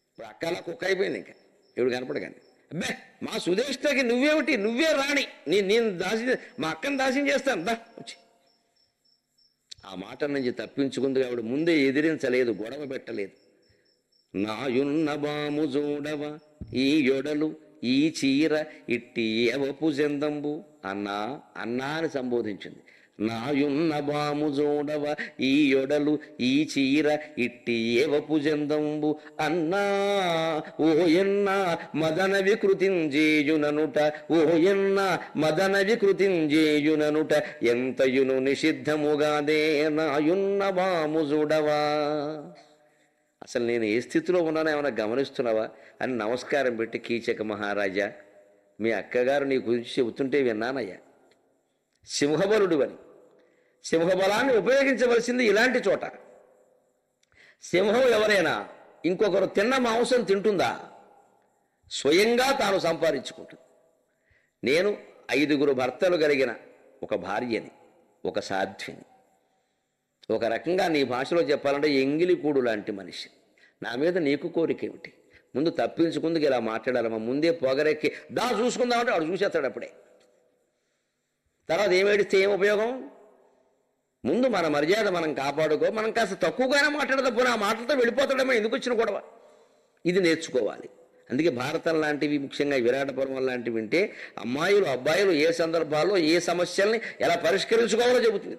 A: ఇప్పుడు అక్కలా కుక్క అయిపోయింది. ఇంకా ఎవడు కనపడగాని అబ్బే మా సుదేష్ణకి నువ్వేమిటి, నువ్వే రాణి, నేను దాసి, మా అక్కని దాసిని చేస్తాను దా వచ్చి. ఆ మాట నుంచి తప్పించుకుంది ఆవిడ. ముందే ఎదిరించలేదు, గొడవ పెట్టలేదు. నాయున్న బాము జోడవ ఈ యొడలు ఈ చీర ఇట్టి ఎవపు జందంబు అన్నా అన్నా అని సంబోధించింది. నాయున్న బాము జోడవ ఈ యొడలు ఈ చీర ఇట్టి ఏవపు జందంబు అన్నా ఓయన్న మదన వికృతింజేయుననుట, ఓయన్న మదన వికృతింజేయుననుట ఎంతయును నిషిద్ధముగాదే నాయున్న బాము జోడవా. అసలు నేను ఏ స్థితిలో ఉన్నానో ఏమైనా గమనిస్తున్నావా అని నమస్కారం పెట్టి, కీచక మహారాజా మీ అక్కగారు నీ గురించి చెబుతుంటే విన్నానయ్యా. సింహబలుడు అని. సింహబలాన్ని ఉపయోగించవలసింది ఇలాంటి చోట. సింహం ఎవరైనా ఇంకొకరు తిన్న మాంసం తింటుందా? స్వయంగా తాను సంపాదించుకుంటుంది. నేను 5గురు భర్తలు కలిగిన ఒక భార్యని, ఒక సాధ్విని. ఒక రకంగా నీ భాషలో చెప్పాలంటే ఎంగిలికూడు లాంటి మనిషి. నా మీద నీకు కోరిక ఏమిటి? ముందు తప్పించుకుందుకు ఇలా మాట్లాడాలమ్మా. ముందే పొగరెక్కి దా చూసుకుందామంటే వాడు చూసేస్తాడు అప్పుడే. తర్వాత ఏమేడిస్తే ఏం ఉపయోగం? ముందు మన మర్యాద మనం కాపాడుకో. మనం కాస్త తక్కువగానే మాట్లాడదా, పోనీ ఆ మాటలతో వెళ్ళిపోతాడేమో, ఎందుకు వచ్చిన గొడవ. ఇది నేర్చుకోవాలి. అందుకే భారతం లాంటివి, ముఖ్యంగా విరాట పర్వం లాంటివి వింటే అమ్మాయిలు అబ్బాయిలు ఏ సందర్భాల్లో ఏ సమస్యల్ని ఎలా పరిష్కరించుకోవాలో చెబుతుంది.